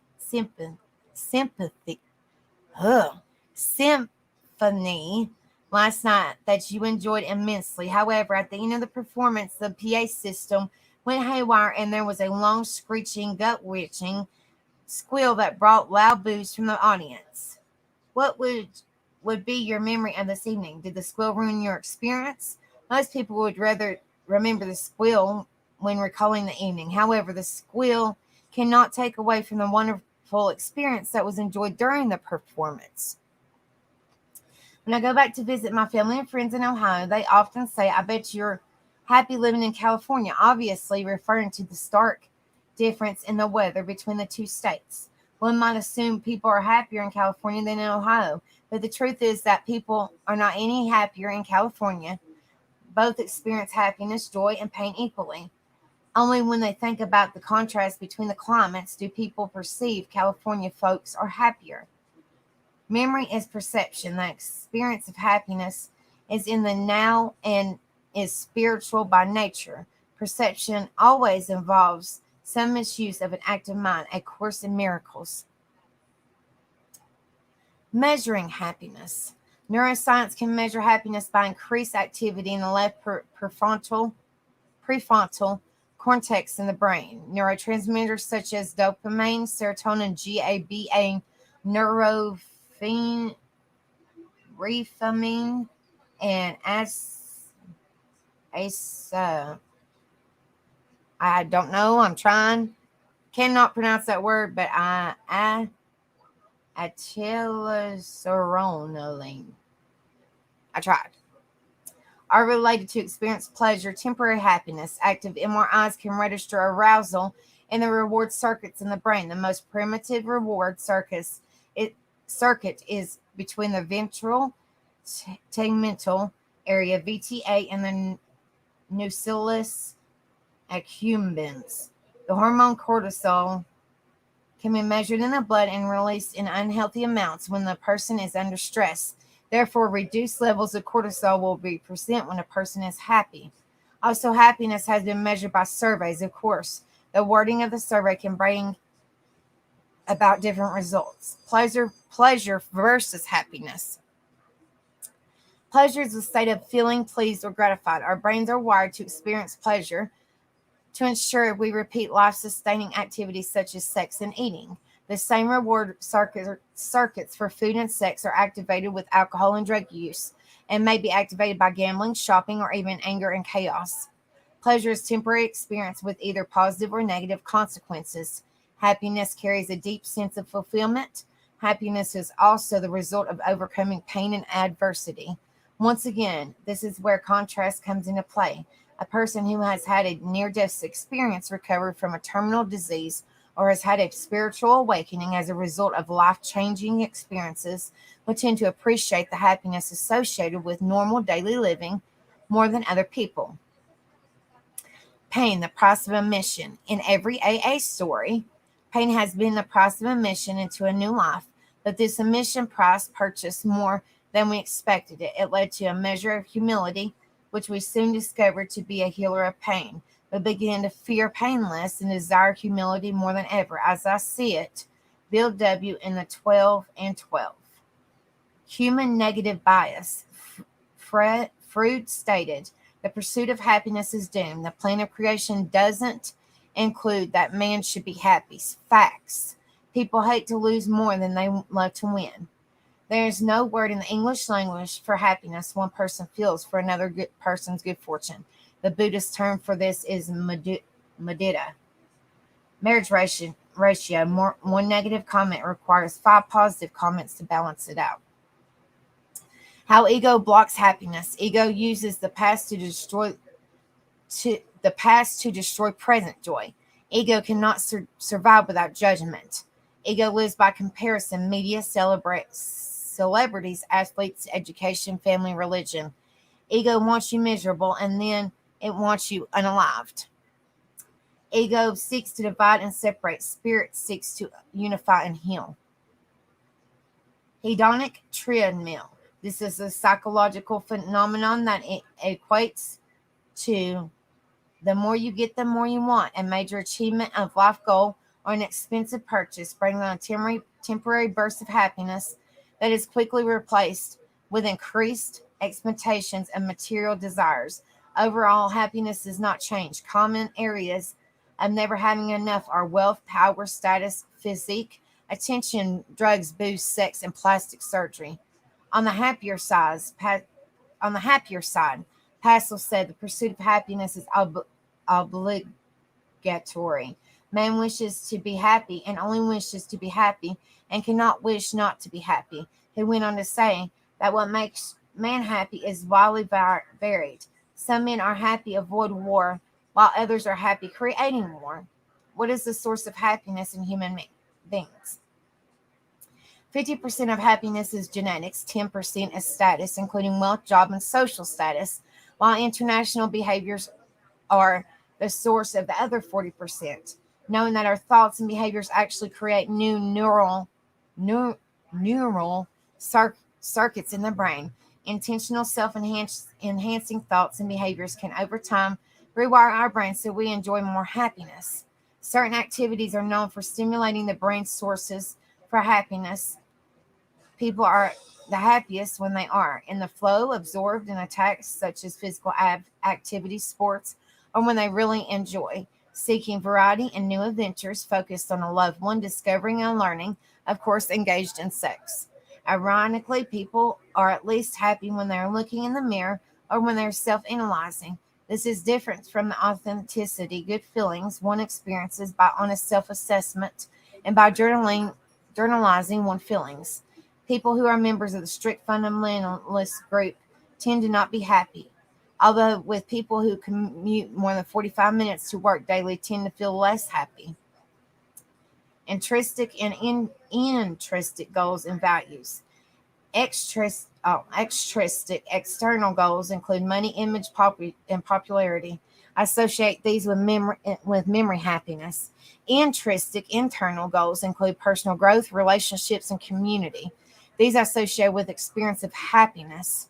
night that you enjoyed immensely. However, at the end of the performance, the PA system went haywire and there was a long, screeching, gut-wrenching squeal that brought loud boos from the audience. What would be your memory of this evening? Did the squeal ruin your experience? Most people would rather remember the squeal when recalling the evening. However, the squeal cannot take away from the wonderful experience that was enjoyed during the performance. When I go back to visit my family and friends in Ohio, they often say, "I bet you're happy living in California," obviously referring to the stark difference in the weather between the two states. One might assume people are happier in California than in Ohio, but the truth is that people are not any happier in California. Both experience happiness, joy, and pain equally. Only when they think about the contrast between the climates do people perceive California folks are happier. Memory is perception. The experience of happiness is in the now and is spiritual by nature. Perception always involves some misuse of an active mind, A Course in Miracles. Measuring happiness. Neuroscience can measure happiness by increased activity in the left prefrontal cortex in the brain. Neurotransmitters such as dopamine, serotonin, GABA, neurofamine, and I don't know. I'm trying. Cannot pronounce that word, but acetylcholine. I tried. Are related to experience pleasure, temporary happiness. Active MRIs can register arousal in the reward circuits in the brain. The most primitive reward circuit is between the ventral tegmental area (VTA) and the nucleus accumbens. The hormone cortisol can be measured in the blood and released in unhealthy amounts when the person is under stress. Therefore, reduced levels of cortisol will be present when a person is happy. Also, happiness has been measured by surveys. Of course, the wording of the survey can bring about different results. Pleasure versus happiness. Pleasure is a state of feeling pleased or gratified. Our brains are wired to experience pleasure to ensure we repeat life-sustaining activities such as sex and eating. The same reward circuits for food and sex are activated with alcohol and drug use. and may be activated by gambling, shopping, or even anger and chaos. Pleasure is temporary experience with either positive or negative consequences. Happiness carries a deep sense of fulfillment. Happiness is also the result of overcoming pain and adversity. Once again, this is where contrast comes into play. A person who has had a near death experience, recovered from a terminal disease, or has had a spiritual awakening as a result of life changing experiences will tend to appreciate the happiness associated with normal daily living more than other people. Pain, the price of admission. In every AA story, pain has been the price of admission into a new life, but this admission price purchased more than we expected it. It led to a measure of humility, which we soon discovered to be a healer of pain. We began to fear pain less and desire humility more than ever. As I see it, Bill W. in the 12 and 12. Human negative bias. Freud stated, the pursuit of happiness is doomed. The plan of creation doesn't include that man should be happy. Facts. People hate to lose more than they love to win. There is no word in the English language for happiness one person feels for another person's good fortune. The Buddhist term for this is mudita. Marriage ratio. One negative comment requires 5 positive comments to balance it out. How ego blocks happiness. Ego uses the past to destroy present joy. Ego cannot survive without judgment. Ego lives by comparison. Media, celebrities, athletes, education, family, religion. Ego wants you miserable, and then it wants you unalived. Ego seeks to divide and separate. Spirit seeks to unify and heal. Hedonic treadmill. This is a psychological phenomenon that equates to the more you get, the more you want. A major achievement of life goal or an expensive purchase, bringing on a temporary burst of happiness that is quickly replaced with increased expectations and material desires. Overall, happiness does not change. Common areas of never having enough are wealth, power, status, physique, attention, drugs, booze, sex, and plastic surgery. On the happier side, Pascal said the pursuit of happiness is obligatory. Man wishes to be happy and only wishes to be happy and cannot wish not to be happy. He went on to say that what makes man happy is widely varied. Some men are happy avoid war, while others are happy creating war. What is the source of happiness in human beings? 50% of happiness is genetics, 10% is status, including wealth, job, and social status, while international behaviors are the source of the other 40%. Knowing that our thoughts and behaviors actually create new neural circuits in the brain. Intentional self-enhancing thoughts and behaviors can over time rewire our brains so we enjoy more happiness. Certain activities are known for stimulating the brain's sources for happiness. People are the happiest when they are in the flow, absorbed in a task such as physical activities, sports, or when they really enjoy seeking variety and new adventures, focused on a loved one, discovering and learning, of course, engaged in sex. Ironically, people are at least happy when they're looking in the mirror or when they're self-analyzing. This is different from the authenticity, good feelings one experiences by honest self-assessment and by journalizing one's feelings. People who are members of the strict fundamentalist group tend to not be happy, although with people who commute more than 45 minutes to work daily tend to feel less happy. Intrinsic and intrinsic goals and values. Extrinsic external goals include money, image, and popularity. I associate these with memory happiness. Intrinsic internal goals include personal growth, relationships, and community. These are associated with experience of happiness.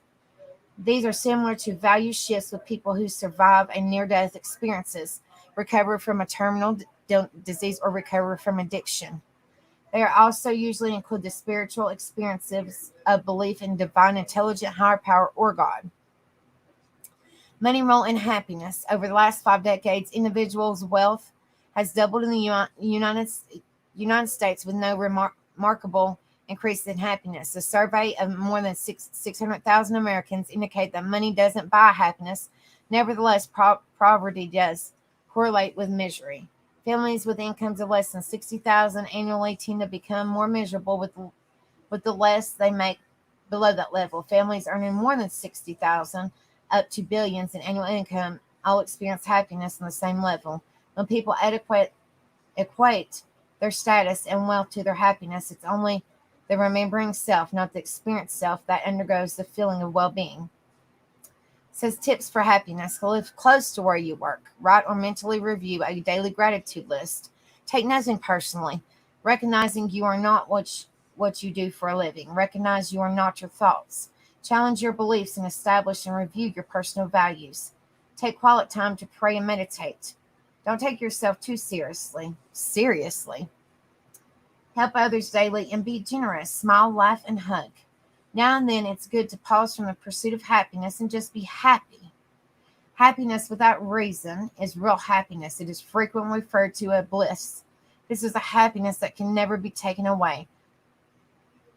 These are similar to value shifts with people who survive a near-death experiences, recover from a terminal disease, or recover from addiction. They are also usually include the spiritual experiences of belief in divine, intelligent, higher power, or God. Money role in happiness. Over the last 5 decades, individuals' wealth has doubled in the United States with no remarkable increase in happiness. A survey of more than 600,000 Americans indicate that money doesn't buy happiness. Nevertheless, poverty does correlate with misery. Families with incomes of less than 60,000 annually tend to become more miserable with the less they make below that level. Families earning more than 60,000 up to billions in annual income all experience happiness on the same level. When people equate their status and wealth to their happiness, it's only the remembering self, not the experienced self, that undergoes the feeling of well-being. It says tips for happiness. Live close to where you work. Write or mentally review a daily gratitude list. Take nothing personally. Recognizing you are not what you do for a living. Recognize you are not your thoughts. Challenge your beliefs and establish and review your personal values. Take quiet time to pray and meditate. Don't take yourself too seriously. Help others daily and be generous. Smile, laugh, and hug. Now and then it's good to pause from the pursuit of happiness and just be happy. Happiness without reason is real happiness. It is frequently referred to as bliss. This is a happiness that can never be taken away.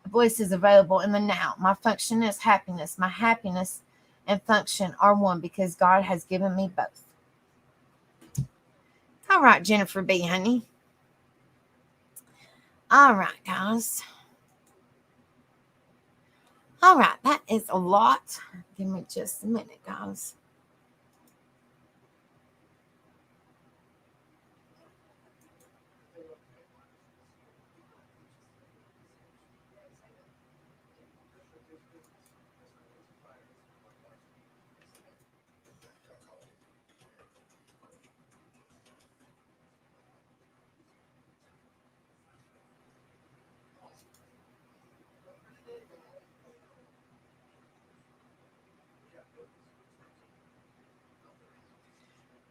Bliss is available in the now. My function is happiness. My happiness and function are one because God has given me both. All right, Jennifer B., honey. All right, guys. All right, that is a lot. Give me just a minute, guys.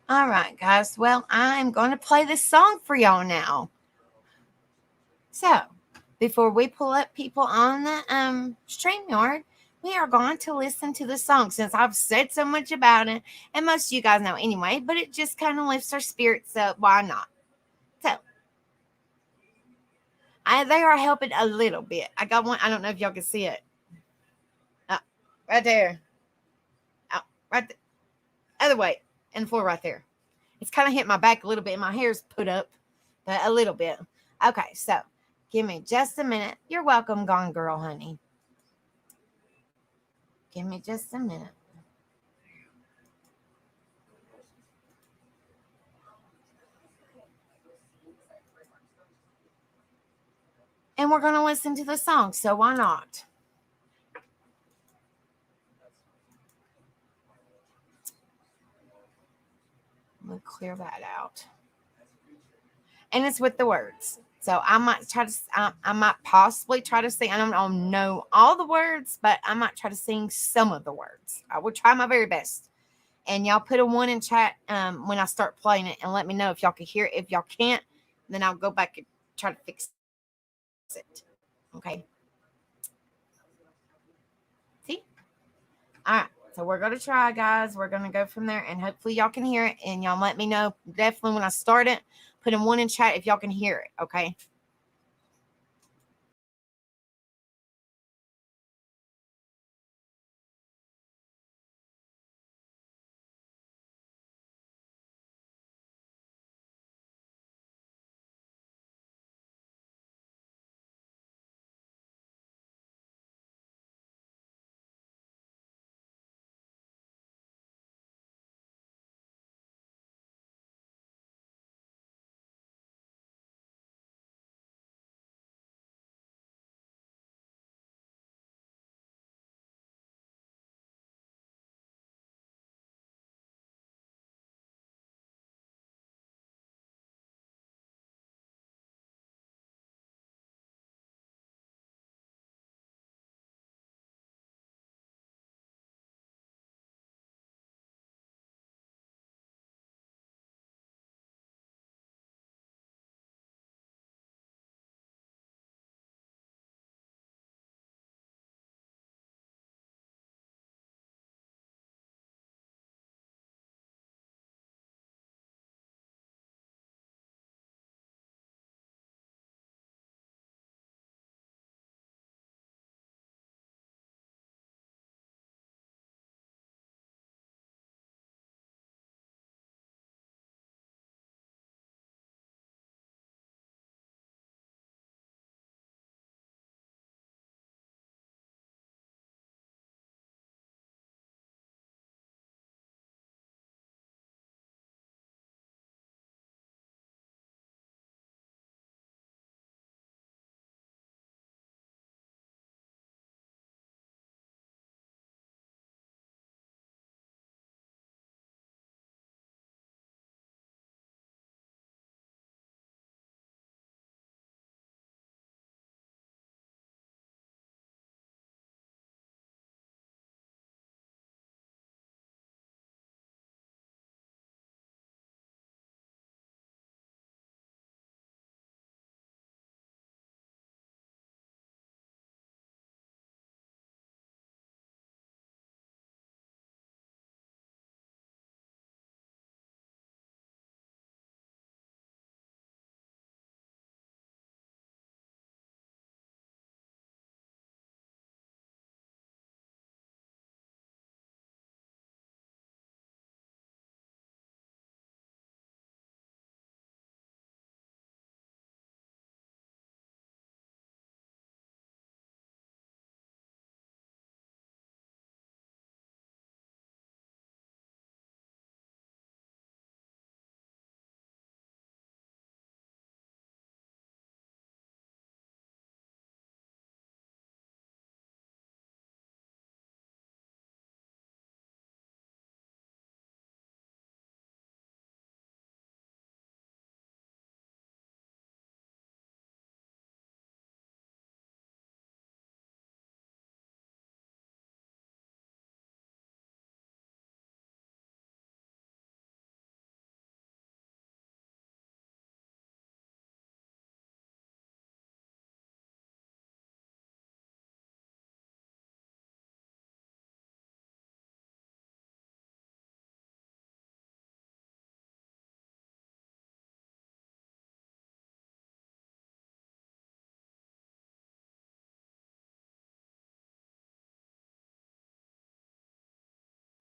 All right, guys. Well, I'm going to play this song for y'all now. So, before we pull up people on the StreamYard, we are going to listen to the song since I've said so much about it, and most of you guys know anyway, but it just kind of lifts our spirits up. Why not? So, they are helping a little bit. I got one. I don't know if y'all can see it. Oh, right there. Oh, right there. Other way. And the floor right there. It's kind of hit my back a little bit. My hair's put up, but a little bit. Okay, so give me just a minute. You're welcome, Gone Girl, honey. Give me just a minute. And we're going to listen to the song, so why not? Let me clear that out. And it's with the words. So I might try to, I might possibly try to sing. I don't know all the words, but I might try to sing some of the words. I will try my very best. And y'all put a 1 in chat when I start playing it and let me know if y'all can hear it. If y'all can't, then I'll go back and try to fix it. Okay. See? All right. So we're going to try, guys. We're going to go from there, and hopefully y'all can hear it. And y'all let me know definitely when I start it. Put a 1 in chat if y'all can hear it. Okay.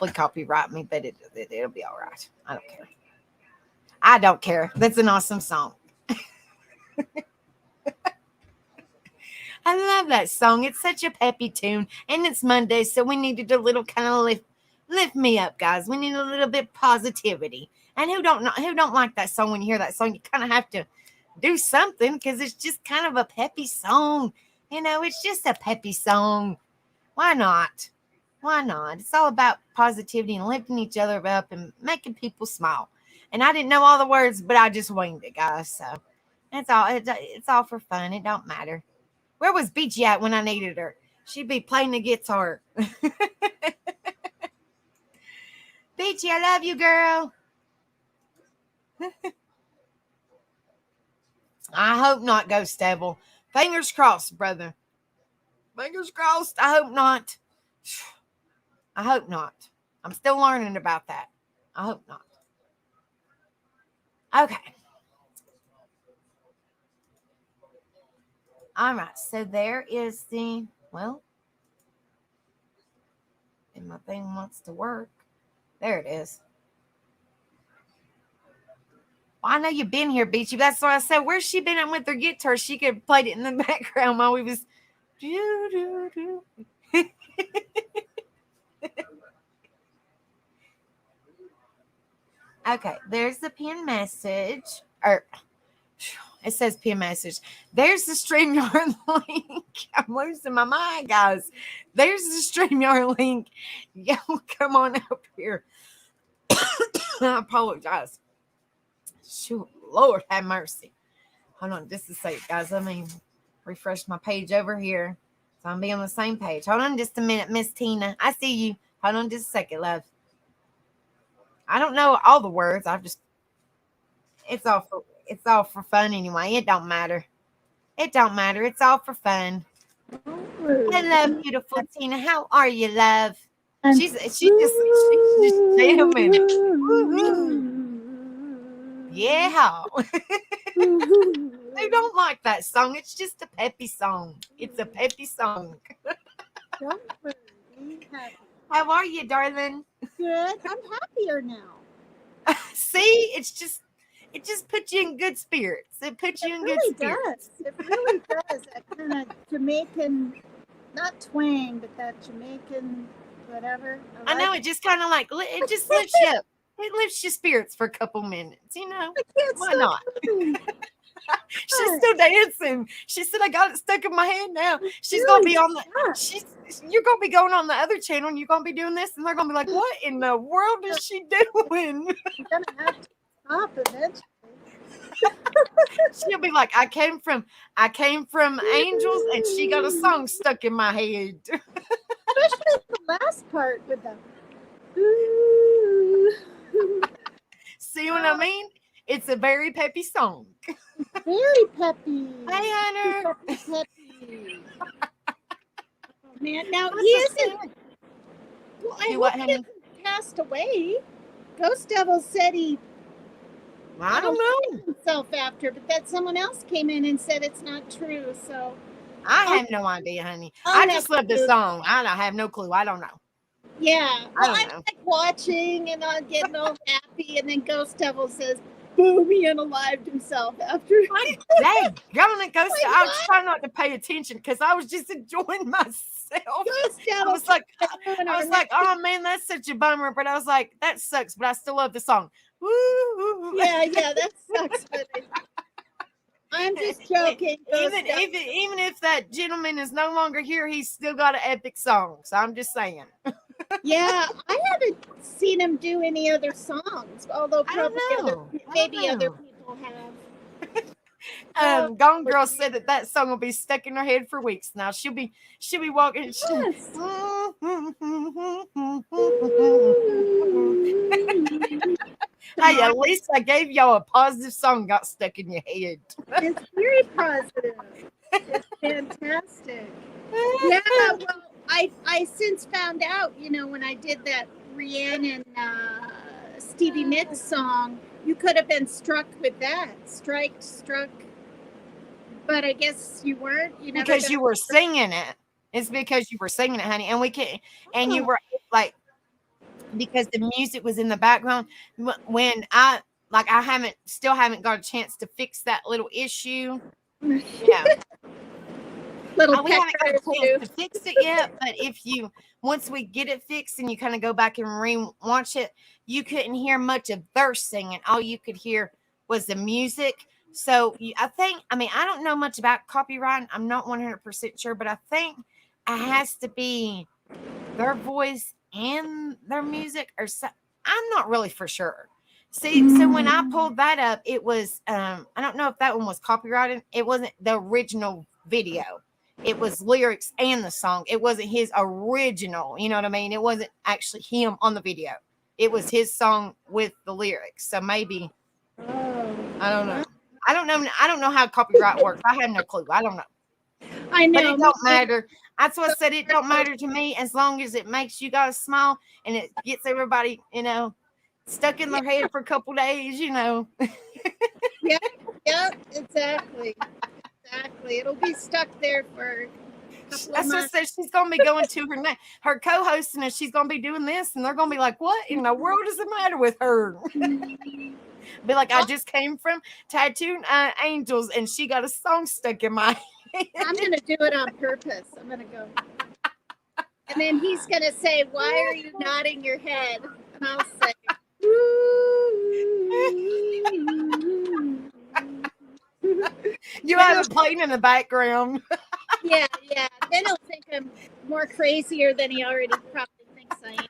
probably copyright me, but it'll be all right. I don't care. I don't care. That's an awesome song. I love that song. It's such a peppy tune, and it's Monday, so we needed a little kind of lift me up, guys. We need a little bit of positivity. And who don't like that song? When you hear that song, you kind of have to do something because it's just kind of a peppy song. It's just a peppy song. Why not? Why not? It's all about positivity and lifting each other up and making people smile. And I didn't know all the words, but I just winged it, guys. So that's all. It's all for fun. It don't matter. Where was Beachy at when I needed her? She'd be playing the guitar. Beachy, I love you, girl. I hope not, Ghost Devil. Fingers crossed, brother. Fingers crossed. I hope not. I hope not. I'm still learning about that. I hope not. Okay. All right. So there is and my thing wants to work. There it is. Well, I know you've been here, Beachy. That's why I said, where's she been at with her guitar? She could have played it in the background while we was. Okay, there's the pin message. It says pin message. There's the StreamYard link. I'm losing my mind, guys. There's the StreamYard link. Y'all come on up here. I apologize. Shoot, Lord have mercy. Hold on just a second, guys. Let me refresh my page over here so I'm be on the same page. Hold on just a minute, Miss Tina. I see you. Hold on just a second, love. I don't know all the words. It's all for fun anyway. It don't matter. It don't matter. It's all for fun. Hello, beautiful Tina. How are you, love? She's just jamming. Yeah. They don't like that song. It's just a peppy song. It's a peppy song. Don't worry. How are you, darling? Good. I'm happier now. See, it just puts you in good spirits. It puts you in good spirits. It really does. That kind of Jamaican, not twang, but that Jamaican whatever. I know, it just kind of like, it just lifts you up. It lifts your spirits for a couple minutes, Why not? She's still dancing. She said, I got it stuck in my head now. She's going to be on you're going to be going on the other channel and you're going to be doing this. And they're going to be like, what in the world is she doing? I'm going to have to stop eventually. She'll be like, I came from angels and she got a song stuck in my head. Especially the last part with the see what I mean? It's a very peppy song. Very peppy. Hey, Hunter. Peppy. Oh, man, now he isn't. Well, I hope he hasn't passed away. Ghost Devil said I don't know himself after, but that someone else came in and said it's not true. So I have no idea, honey. I just love the song. I don't have no clue. I don't know. Yeah, well, I'm like watching and I'm getting all happy, and then Ghost Devil says, boom, he unalived himself after. I was trying not to pay attention because I was just enjoying myself. I was like, oh man, that's such a bummer. But I was like, that sucks, but I still love the song. Woo! Yeah, that sucks. But I'm just joking. Even if that gentleman is no longer here, he's still got an epic song. So I'm just saying. Yeah, I haven't seen him do any other songs, although probably maybe other people have. Gone Girl said that song will be stuck in her head for weeks now. She'll be walking. Yes. Hey, at least I gave y'all a positive song got stuck in your head. It's very positive. It's fantastic. Yeah, well, I since found out, when I did that Rhiannon Stevie Nicks song, you could have been struck with that. Struck. But I guess you weren't. Because you were singing it. It's because you were singing it, honey. And we can't. And you were like, because the music was in the background. When I haven't got a chance to fix that little issue. You know, Little we haven't got pecker a chance issue. to fix it yet, but once we get it fixed and you kind of go back and re-watch it, you couldn't hear much of their singing. All you could hear was the music. So I mean, I don't know much about copyright. I'm not 100% sure, but I think it has to be their voice and their music, or so. I'm not really for sure. See, so when I pulled that up, it was I don't know if that one was copyrighted. It wasn't the original video. It was lyrics and the song. It wasn't his original, you know what I mean? It wasn't actually him on the video. It was his song with the lyrics. So maybe Oh, I don't know. I don't know how copyright works. I have no clue. I don't know. I But know. it don't matter. That's what I said. It don't matter to me as long as it makes you guys smile and it gets everybody, stuck in their head for a couple days, Yeah, yeah, exactly. Exactly. It'll be stuck there for a couple of That's what I months. said. She's gonna be going to her co-hosting, and she's gonna be doing this, and they're gonna be like, "What in the world is the matter with her?" Be like, "I just came from Tattooed Angels, and she got a song stuck in my head." I'm going to do it on purpose. I'm going to go. And then he's going to say, "Why are you nodding your head?" And I'll say, You have it playing in the background. yeah, yeah. Then he'll think I'm more crazier than he already probably thinks I am.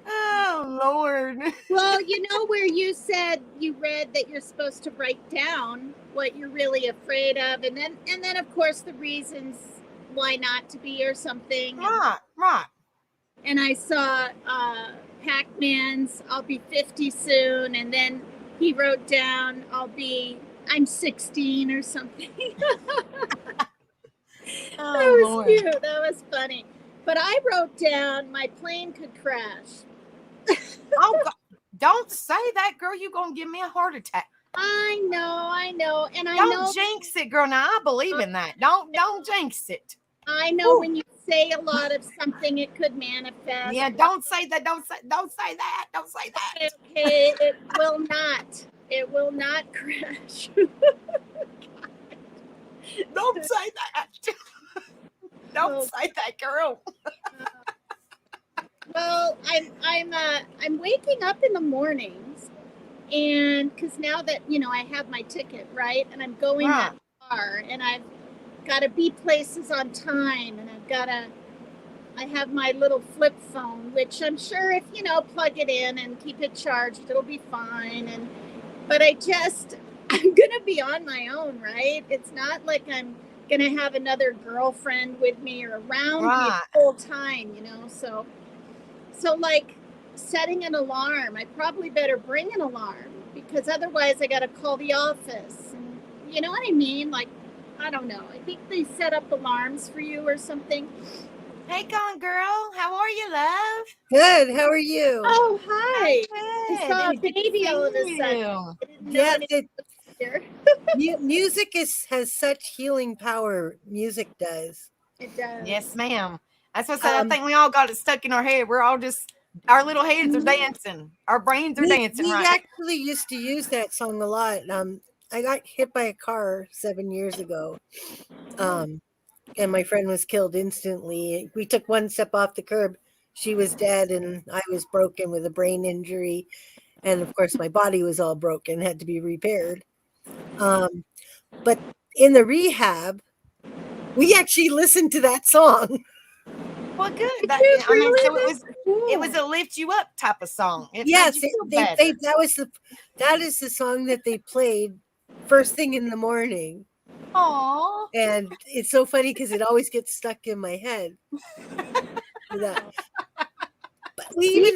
Oh Lord. Well, you know where you said you read that you're supposed to write down what you're really afraid of, and then of course the reasons why not to be or something. Right. And I saw Pac-Man's "I'll be 50 soon," and then he wrote down I'm 16 or something. Oh That was Lord. cute. That was funny. But I wrote down my plane could crash. Oh God. Don't say that, girl. You're gonna give me a heart attack. I know, and I Don't know jinx it, girl. Now I believe in that. Don't jinx it. I know Ooh. when you say a lot of something, it could manifest. Yeah, don't say that. Don't say that. Don't say that. Okay, it will not. It will not crash. Don't say that. Don't say that, girl. Well, I'm waking up in the mornings, and because now that I have my ticket, right, and I'm going that far, and I've got to be places on time, and I have my little flip phone, which I'm sure if plug it in and keep it charged, it'll be fine. But I'm gonna be on my own, right? It's not like I'm gonna have another girlfriend with me or around me the whole time, So like setting an alarm, I probably better bring an alarm because otherwise I gotta call the office. And you know what I mean? Like, I don't know. I think they set up alarms for you or something. Hey, gone girl. How are you, love? Good. How are you? Oh, hi. I'm I saw a good. Good to baby see all of a you. sudden. I didn't know Yeah, anything was here. music has such healing power. Music does. It does. Yes, ma'am. That's what I said. I think we all got it stuck in our head. We're all just our little heads are dancing. Our brains are dancing We right actually used to use that song a lot. I got hit by a car 7 years ago. And my friend was killed instantly. We took one step off the curb. She was dead, and I was broken with a brain injury. And of course, my body was all broken, had to be repaired. But in the rehab, we actually listened to that song. Well, good. Really? So it was a lift you up type of song. It made Yes, you feel they better. played. That is the song that they played first thing in the morning. Aw. And it's so funny because it always gets stuck in my head. But we even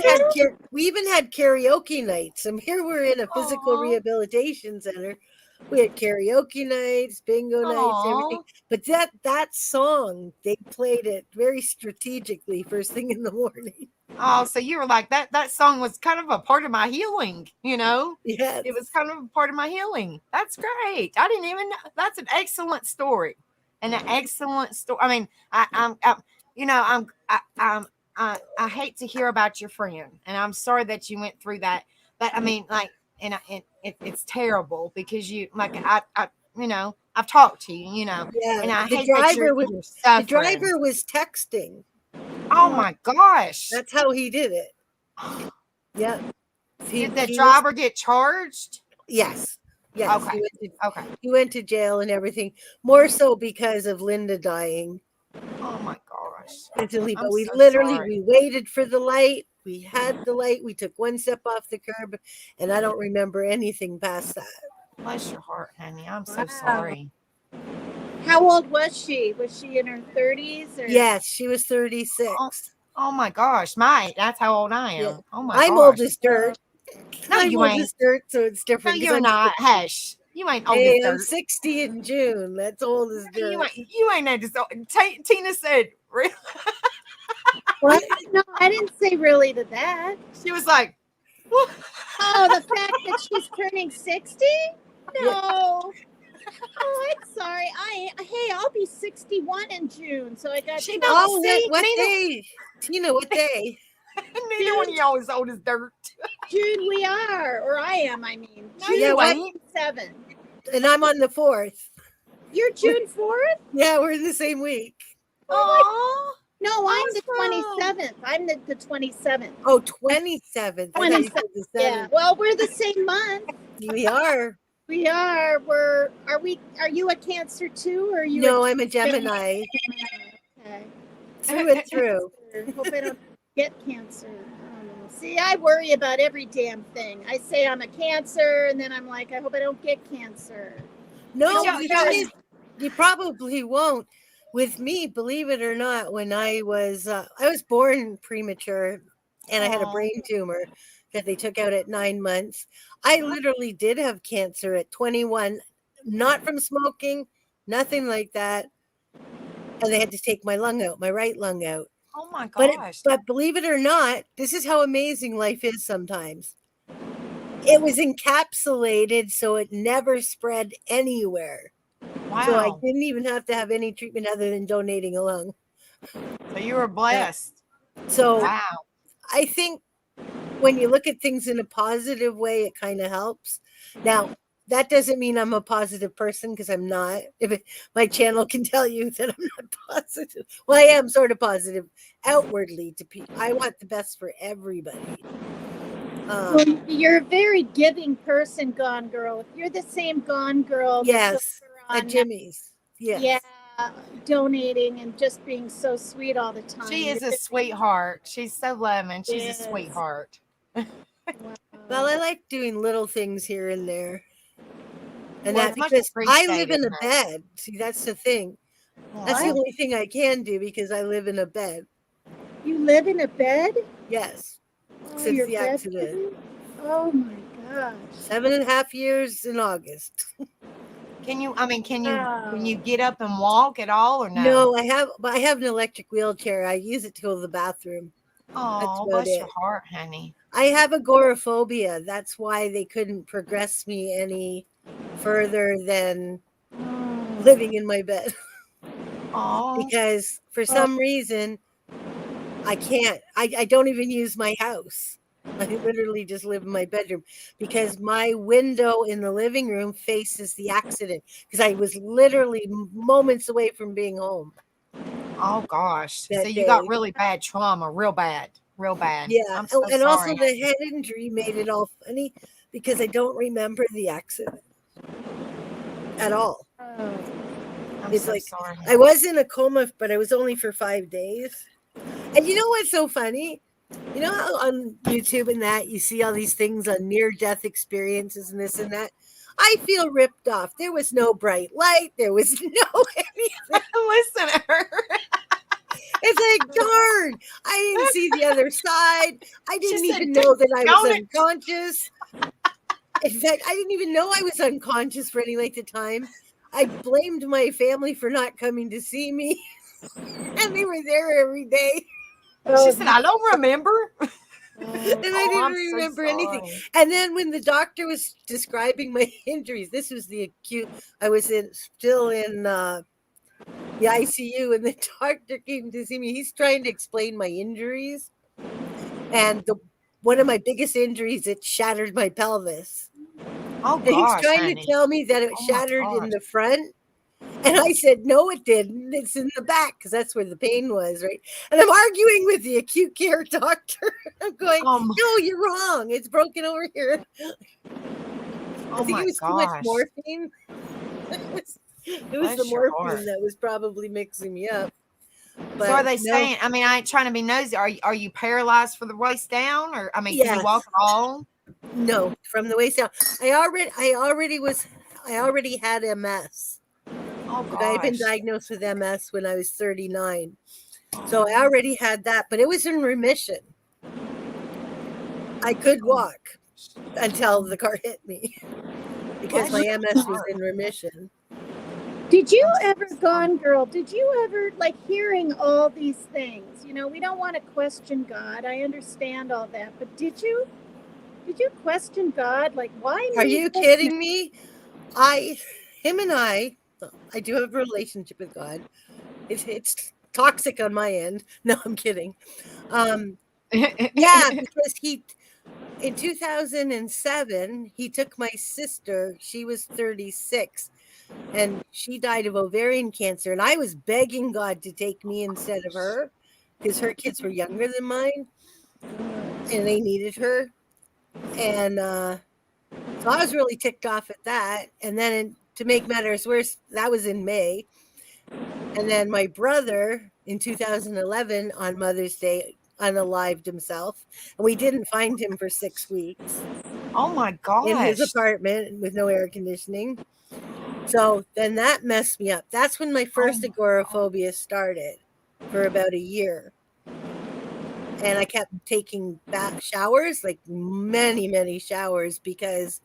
had karaoke nights. And here we're in a physical Aw. rehabilitation center. We had karaoke nights, bingo nights, everything. But that song, they played it very strategically first thing in the morning. Oh, so you were like that song was kind of a part of my healing, Yes. It was kind of a part of my healing. That's great. I didn't even know. That's an excellent story. And an excellent story. I mean, I'm I hate to hear about your friend, and I'm sorry that you went through that. But I mean, like, it's terrible because you, like, I've talked to you, Yeah, and I the hate that driver was you're the suffering. driver was texting. Oh my gosh! That's how he did it. Yeah. Did the He was driver get charged? yes. Yes. Okay, okay. He went to jail and everything. More so because of Linda dying. Oh my gosh! But I'm we so literally sorry. we waited for the light. We had the light. We took one step off the curb, and I don't remember anything past that. Bless your heart, honey. I'm so Wow. sorry. How old was she? Was she in her 30s or? Yes, she was 36. Oh my gosh, mate, that's how old I Yeah. am. Oh my I'm gosh. old as dirt. No, I'm you old ain't. as dirt, so it's No, different because you're I'm not. Hush. You ain't old as hey, I'm dirt. 60 in June. That's old as You dirt. ain't. You ain't as old. Tina said. Really? What? No, I didn't say really to that. She was like, "What?" Oh, the fact that she's turning 60? Yeah. No. Oh, I'm sorry. Hey, I'll be 61 in June, so I got She two. don't Oh, see. what Neither, day? Tina, what day? neither one of y'all is old as dirt. June we are, or I am. I mean, No, June Yeah, you what? ain't. 7. And I'm on the 4th. You're June 4th? Yeah, we're in the same week. Oh, No, I'm the awesome. 27th. I'm the 27th. Oh, 27th. I thought you said the 7th. Yeah. Well, we're the same month. We are. We are. Are you a Cancer too, or are you? No, I'm a Gemini. Okay. Through and through. Hope I don't get cancer. I don't know. See, I worry about every damn thing. I say I'm a Cancer, and then I'm like, I hope I don't get cancer. No, But the thing is, you probably won't. With me, believe it or not, when I was born premature, and I had a Aw. brain tumor that they took out at 9 months. I literally did have cancer at 21, not from smoking, nothing like that. And they had to take my lung out, my right lung out. Oh my But gosh. but believe it or not, this is how amazing life is sometimes. It was encapsulated so it never spread anywhere. So I Wow. didn't even have to have any treatment other than donating a lung. So you were blessed. So Wow. I think when you look at things in a positive way, it kind of helps. Now, that doesn't mean I'm a positive person because I'm not. My channel can tell you that I'm not positive. Well, I am sort of positive outwardly to people. I want the best for everybody. Well, you're a very giving person, Gone Girl. If you're the same Gone Girl, Yes, on, at Jimmy's. Yes. yeah, donating and just being so sweet all the time. She is a sweetheart. She's so loving. She's Yes. a sweetheart. Wow. Well, I like doing little things here and there. And Well, that's it's much because I live appreciated, in a honey. bed. See, that's the thing. That's the What? only thing I can do because I live in a bed. You live in a bed? Yes. Oh, Since you're the accident. bedridden? Oh my gosh. 7.5 years in August. Can you? I mean, can you Wow. get up and walk at all, or no? No, I have an electric wheelchair. I use it to go to the bathroom. That's Oh, about bless it. your heart, honey. I have agoraphobia. That's why they couldn't progress me any further than living in my bed. Oh, Because for some reason I can't. I don't even use my house. I literally just live in my bedroom because my window in the living room faces the accident because I was literally moments away from being home oh gosh. So that you got day. really bad trauma, real bad, real bad. Yeah. I'm so And also sorry. the head injury made it all funny because I don't remember the accident at all. Oh. I'm It's so like sorry. I was in a coma, but I was only for 5 days. And you know what's so funny? You know how on YouTube and that you see all these things on near-death experiences and this and that? I feel ripped off. There was no bright light. There was no anything. Listen to her. It's like, darn, I didn't see the other side. I didn't said, even know that I was "Down it." unconscious. In fact, I didn't even know I was unconscious for any length of time. I blamed my family for not coming to see me. And they were there every day. She said, "I don't remember." And I Oh, didn't I'm so remember anything. sorry. And then when the doctor was describing my injuries, this was the acute. I was still in the ICU, and the doctor came to see me. He's trying to explain my injuries, and one of my biggest injuries, it shattered my pelvis. Oh And he's gosh, trying to honey. tell me that it Oh my shattered in gosh. the front. And I said, no, it didn't. It's in the back because that's where the pain was, right? And I'm arguing with the acute care doctor. I'm going, no, you're wrong. It's broken over here. I think it was too much gosh. morphine. It was the Bless your morphine heart. that was probably mixing me up. So are But they no, saying? I mean, I ain't trying to be nosy. Are you paralyzed for the waist down, or I mean, can you yes, walk at all? no, from the waist down. I already had MS. Oh Like I had been gosh. diagnosed with MS when I was 39. So I already had that, but it was in remission. I could walk until the car hit me because my MS was in remission. Did you ever, Gone Girl, did you ever, like, hearing all these things, you know, we don't want to question God. I understand all that, but did you question God? Like, why Are me? you kidding me? Him and I do have a relationship with God. It's toxic on my end. No, I'm kidding. Yeah, because in 2007, he took my sister. She was 36, and she died of ovarian cancer. And I was begging God to take me instead of her because her kids were younger than mine and they needed her. And so I was really ticked off at that. And then to make matters worse, that was in May. And then my brother in 2011 on Mother's Day unalived himself. And we didn't find him for 6 weeks. Oh my In his gosh. apartment with no air conditioning. So then that messed me up. That's when my first agoraphobia started for about a year. And I kept taking bath showers, like many, many showers, because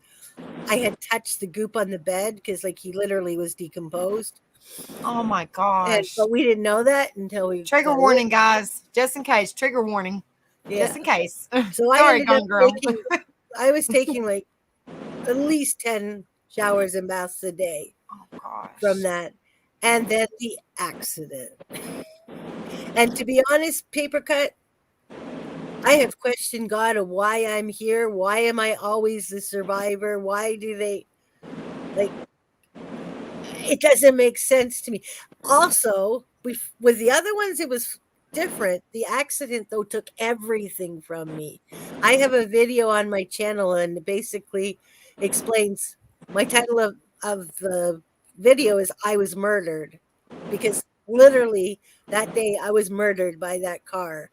I had touched the goop on the bed because like he literally was decomposed. Oh my gosh. But we didn't know that until we Trigger warning, guys. Just in case. Trigger warning. Yeah. Just in case. So I Sorry, ended up Gone Girl. I was taking like at least 10 showers and baths a day from that. And then the accident. And to be honest, Paper Cut, I have questioned God of why I'm here. Why am I always the survivor? Why do they like it doesn't make sense to me. Also, with the other ones, it was different. The accident, though, took everything from me. I have a video on my channel and it basically explains my title of the video is I Was Murdered because literally that day I was murdered by that car.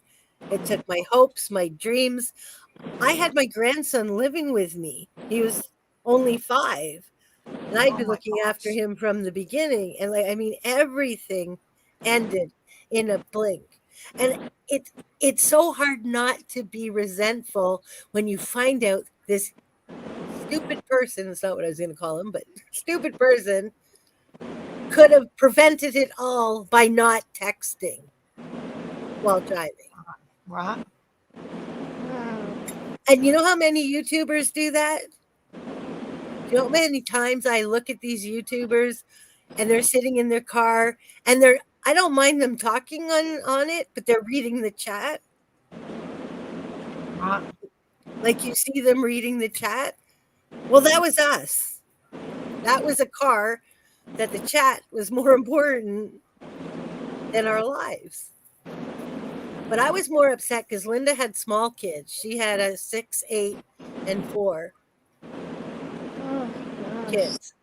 It took my hopes, my dreams. I had my grandson living with me. He was only 5. And I'd been looking after him from the beginning. And like, I mean, everything ended in a blink. And it's so hard not to be resentful when you find out this stupid person, it's not what I was going to call him, but stupid person could have prevented it all by not texting while driving. Right. And you know how many YouTubers do that? You know how many times I look at these YouTubers and they're sitting in their car and I don't mind them talking on it, but they're reading the chat. Like you see them reading the chat. Well, that was us. That was a car that the chat was more important than our lives. But I was more upset because Linda had small kids. She had a 6, 8, and 4 kids.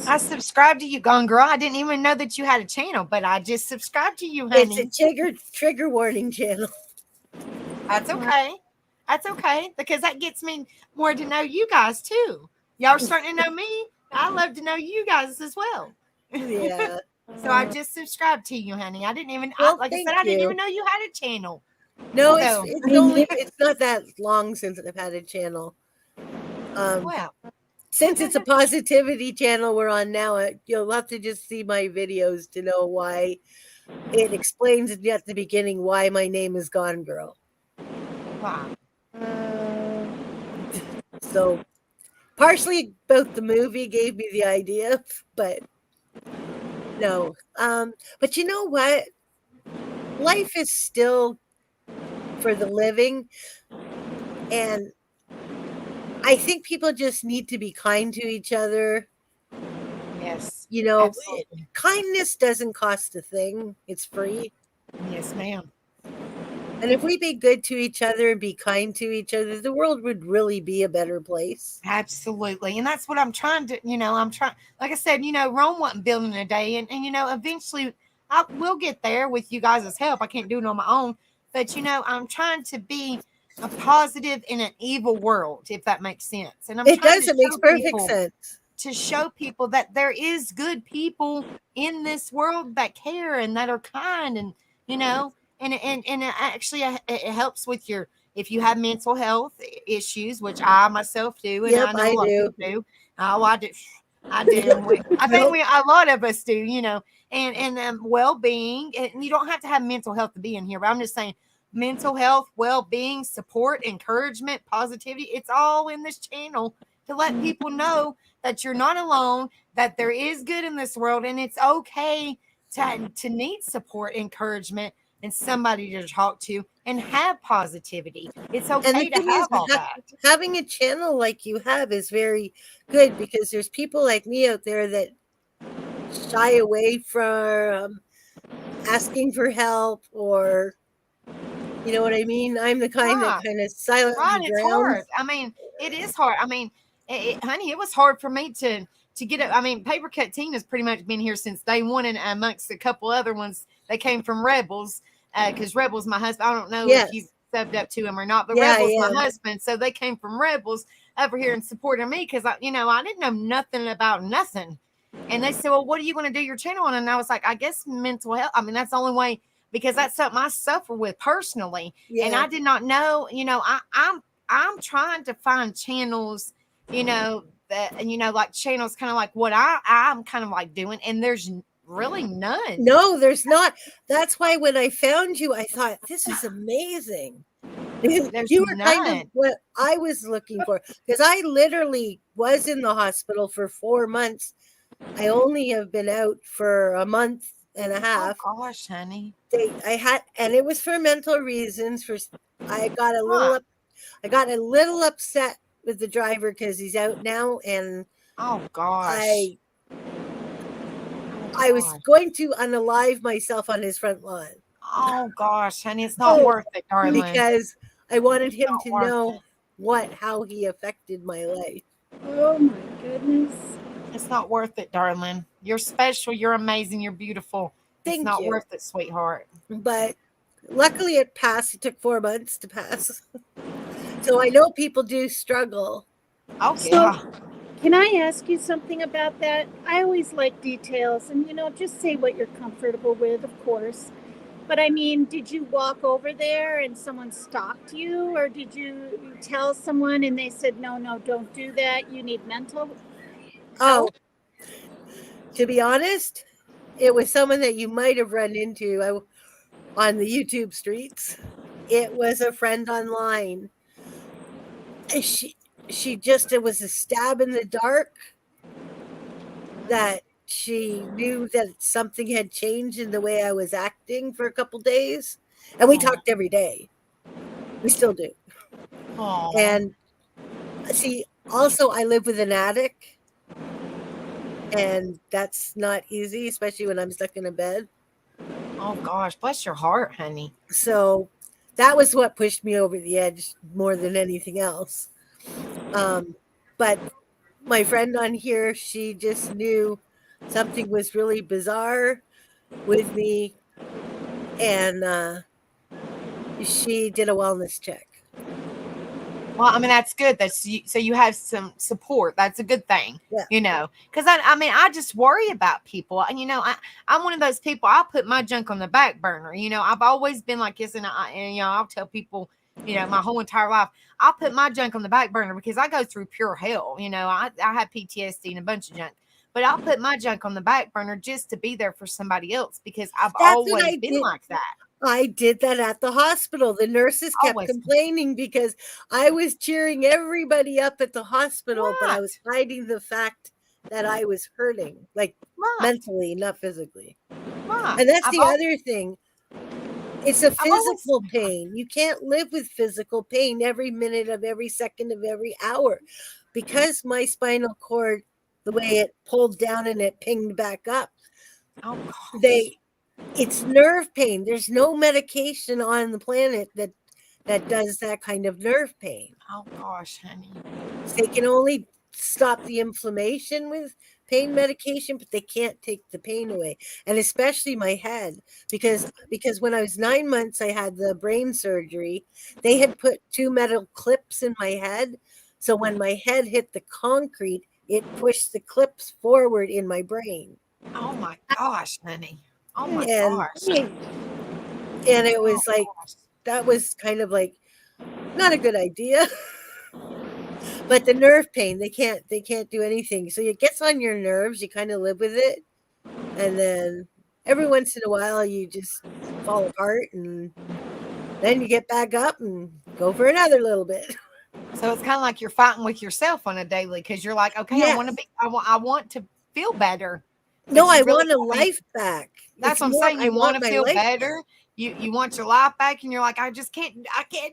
I subscribed to you, Gone Girl. I didn't even know that you had a channel, but I just subscribed to you, honey. It's a trigger warning channel. That's okay. That's okay because that gets me more to know you guys too. Y'all are starting to know me. I love to know you guys as well. Yeah. So I just subscribed to you, honey. I didn't even, like I said, I didn't even know you had a channel. No, it's not that long since I've had a channel. Well, since it's a positivity channel we're on now, you'll have to just see my videos to know why it explains at the beginning why my name is Gone Girl. Wow. So partially both the movie gave me the idea, but No. But you know what? Life is still for the living. And I think people just need to be kind to each other. Yes, You know, absolutely. kindness doesn't cost a thing, it's free. Yes, ma'am. And if we be good to each other and be kind to each other, the world would really be a better place. Absolutely. And that's what I'm trying to, I'm trying, like I said, Rome wasn't built in a day. And eventually I will get there with you guys' help. I can't do it on my own. But, I'm trying to be a positive in an evil world, if that makes sense. And I'm It trying does, to it makes perfect sense. show people that there is good people in this world that care and that are kind, and and actually it helps with your, if you have mental health issues, which I myself do, and Yep, I know a I lot of do. people do. Oh, I do. I do. And I think Nope. a lot of us do, and well-being. And you don't have to have mental health to be in here, but I'm just saying mental health, well-being, support, encouragement, positivity. It's all in this channel to let people know that you're not alone, that there is good in this world, and it's okay to need support, encouragement, and somebody to talk to and have positivity. It's And the okay to thing is, have all that. having a channel like you have is very good, because there's people like me out there that shy away from asking for help, or you know what I mean? I'm the kind that Right. kind of Right, silently it's hard. drowns. I mean, it is hard. I mean, honey, it was hard for me to get it. I mean, Paper Cut Tina's pretty much been here since day one, and amongst a couple other ones that came from Rebels, because Rebels, my husband. I don't know if you Yes. subbed up to him or not, but Yeah, Rebels, I my am. husband. So they came from Rebels over here and supported me because I didn't know nothing about nothing, and they said, "Well, what are you going to do your channel on?" And I was like, "I guess mental health. I mean, that's the only way." Because that's something I suffer with personally, and Yeah. I did not know. I'm trying to find channels, that like channels kind of like what I'm kind of like doing, and there's really none. No, there's not. That's why when I found you, I thought, this is amazing. There's You were kind of none. what I was looking for, because I literally was in the hospital for 4 months. I only have been out for a month and a Oh half. gosh, honey. And it was for mental reasons. I got a little Huh. up, I got a little upset with the driver because he's out now, and Oh gosh. I Oh I was gosh. going to unalive myself on his front lawn. Oh gosh, honey. It's not Oh, worth it, darling. because I wanted It's him not to worth it. know how he affected my life. Oh my goodness. It's not worth it, darling. You're special. You're amazing. You're beautiful. It's Thank not you. worth it, sweetheart. But luckily it passed. It took 4 months to pass. So I know people do struggle. Oh So, yeah. can I ask you something about that? I always like details, and just say what you're comfortable with, of course. But I mean, did you walk over there and someone stalked you, or did you tell someone and they said, no, no, don't do that? You need mental Oh, help? to be honest, it was someone that you might have run into on the YouTube streets. It was a friend online. And she just, it was a stab in the dark that she knew that something had changed in the way I was acting for a couple days. And we talked every day. We still do. Oh. And see, also I live with an addict, and that's not easy, especially when I'm stuck in a bed. Oh gosh, bless your heart, honey. So that was what pushed me over the edge more than anything else. But my friend on here, she just knew something was really bizarre with me, and she did a wellness check. Well, I mean that's good. So you have some support. That's a good thing. Yeah. Because I mean I just worry about people, and I'm one of those people. I put my junk on the back burner. I've always been like this, and I'll tell people, my whole entire life, I'll put my junk on the back burner because I go through pure hell. I have PTSD and a bunch of junk. But I'll put my junk on the back burner just to be there for somebody else because I've That's what always I been did. like that. I did that at the hospital. The nurses kept Always. complaining because I was cheering everybody up at the hospital, but I Right. was hiding the fact that I was hurting, like Right. mentally, not physically. Right. And that's I've the other thing. It's a I've always physical pain. You can't live with physical pain every minute of every second of every hour, because my spinal cord, the way it pulled down and it pinged back up, oh gosh. it's nerve pain. There's no medication on the planet that does that kind of nerve pain. Oh gosh, honey. They can only stop the inflammation with pain medication, but they can't take the pain away. And especially my head, because when I was 9 months, I had the brain surgery. They had put 2 metal clips in my head, so when my head hit the concrete, it pushed the clips forward in my brain. Oh my gosh, honey. Oh my And gosh. and it Oh was like, gosh. that was kind of like not a good idea. But the nerve pain, they can't do anything. So it gets on your nerves, you kind of live with it. And then every once in a while you just fall apart, and then you get back up and go for another little bit. So it's kind of like you're fighting with yourself on a daily because you're like, okay, Yes. I want to feel better, No, but I you really, want a I mean, life back. that's It's what I'm more, saying. I You want want to my feel life back. better. You want your life back, and you're like, I can't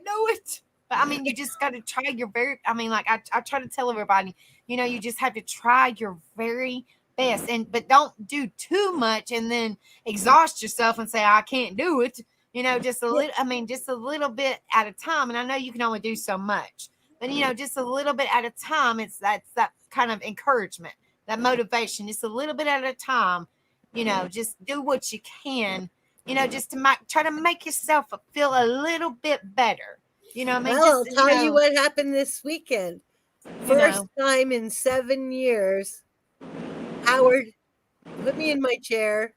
do it. But I mean, you just got to try your very. I mean, like I try to tell everybody, you just have to try your very best, but don't do too much, and then exhaust yourself and say I can't do it. Just a Yeah. little. I mean, just a little bit at a time. And I know you can only do so much, but just a little bit at a time. That's that kind of encouragement, that motivation, just a little bit at a time. Just do what you can, just to try to make yourself feel a little bit better. I mean, Well, just, I'll tell you what happened this weekend. you First know, time in 7 years, Howard put me in my chair.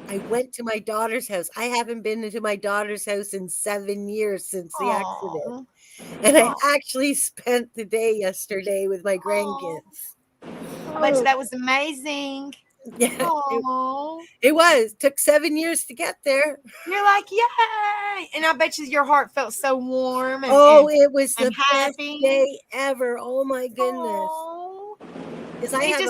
I went to my daughter's house. I haven't been to my daughter's house in 7 years since the accident. oh, And I oh, actually spent the day yesterday with my oh, grandkids. I bet you Oh, that was amazing. Yeah, Oh, it was. Took 7 years to get there. you're like, yay. And I bet you your heart felt so warm and, Oh, and, it was and the best happy. day ever. Oh my goodness. Oh, Because I see, have a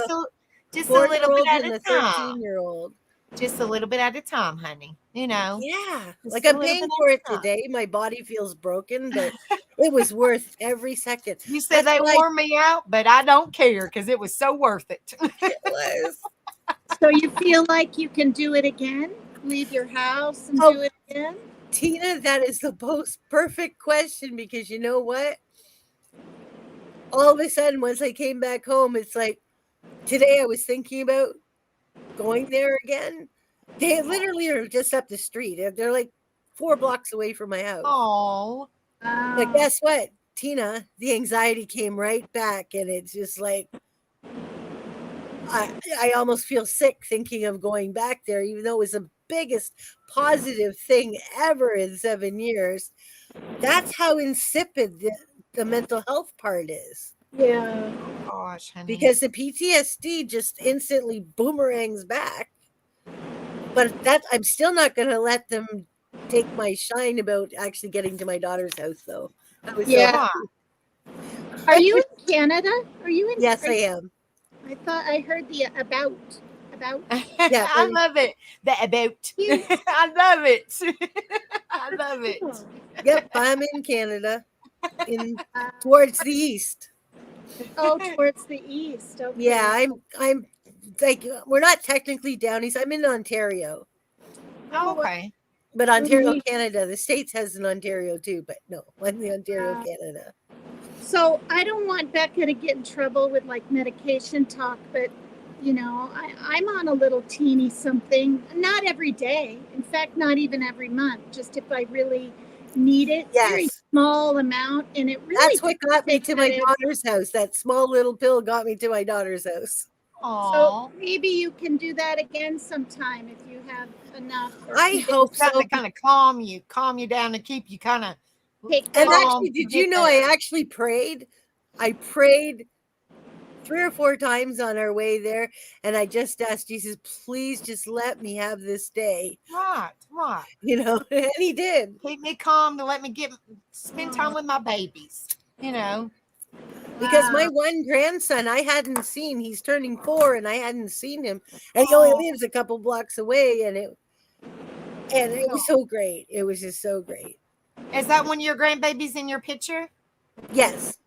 just a little bit 4-year-old at and a a time. 13-year-old. Just a little bit at a time, honey. Yeah, like Just a I'm little bit paying for at it a time. today. My body feels broken, but it was worth every second. You said That's they why wore me out, but I don't care because it was so worth it. it was. so you feel like you can do it again? Leave your house and Oh, do it again? Tina, that is the most perfect question, because you know what? All of a sudden, once I came back home, it's like today I was thinking about going there again. They literally are just up the street. They're like 4 blocks away from my house. Oh, But Wow. guess what, Tina? The anxiety came right back, and it's just like I almost feel sick thinking of going back there, even though it was the biggest positive thing ever in 7 years. That's how insipid the mental health part is, Yeah. gosh, honey. because the PTSD just instantly boomerangs back. But that I'm still not going to let them take my shine about actually getting to my daughter's house, though. I was so Yeah. Right. Are you in Canada? Are you in? Yes, I am. I thought I heard the about. Yeah, I love it. The about. You. I love it. I love it. Oh, yep, I'm in Canada, in uh, towards the east. oh, towards the east. Okay. Yeah, I'm like, we're not technically down east. I'm in Ontario, Oh, Oh, okay. but what do Ontario, you- Canada. The States has an Ontario too, but no, I'm the Ontario, Canada. So I don't want Becca to get in trouble with like medication talk, but I'm on a little teeny something. Not every day. In fact, not even every month. Just if I really need it. Very Yes, small amount, and it really that's what got me takes to my that in. daughter's house. That small little pill got me to my daughter's house. So Oh, maybe you can do that again sometime if you have enough. Or I keep it hope something so. to kind of calm you down to keep you kind of Take And that. actually, calm to did you get know there. I actually prayed? I prayed 3 or 4 times on our way there, and I just asked Jesus, please just let me have this day, Right, right. and he did. Keep me calm to let me spend time with my babies. Because my Wow. one grandson I hadn't seen, he's turning 4 and I hadn't seen him. And he only Oh, lives a couple blocks away. And it no. was so great. It was just so great. Is that one of your grandbabies in your picture? Yes.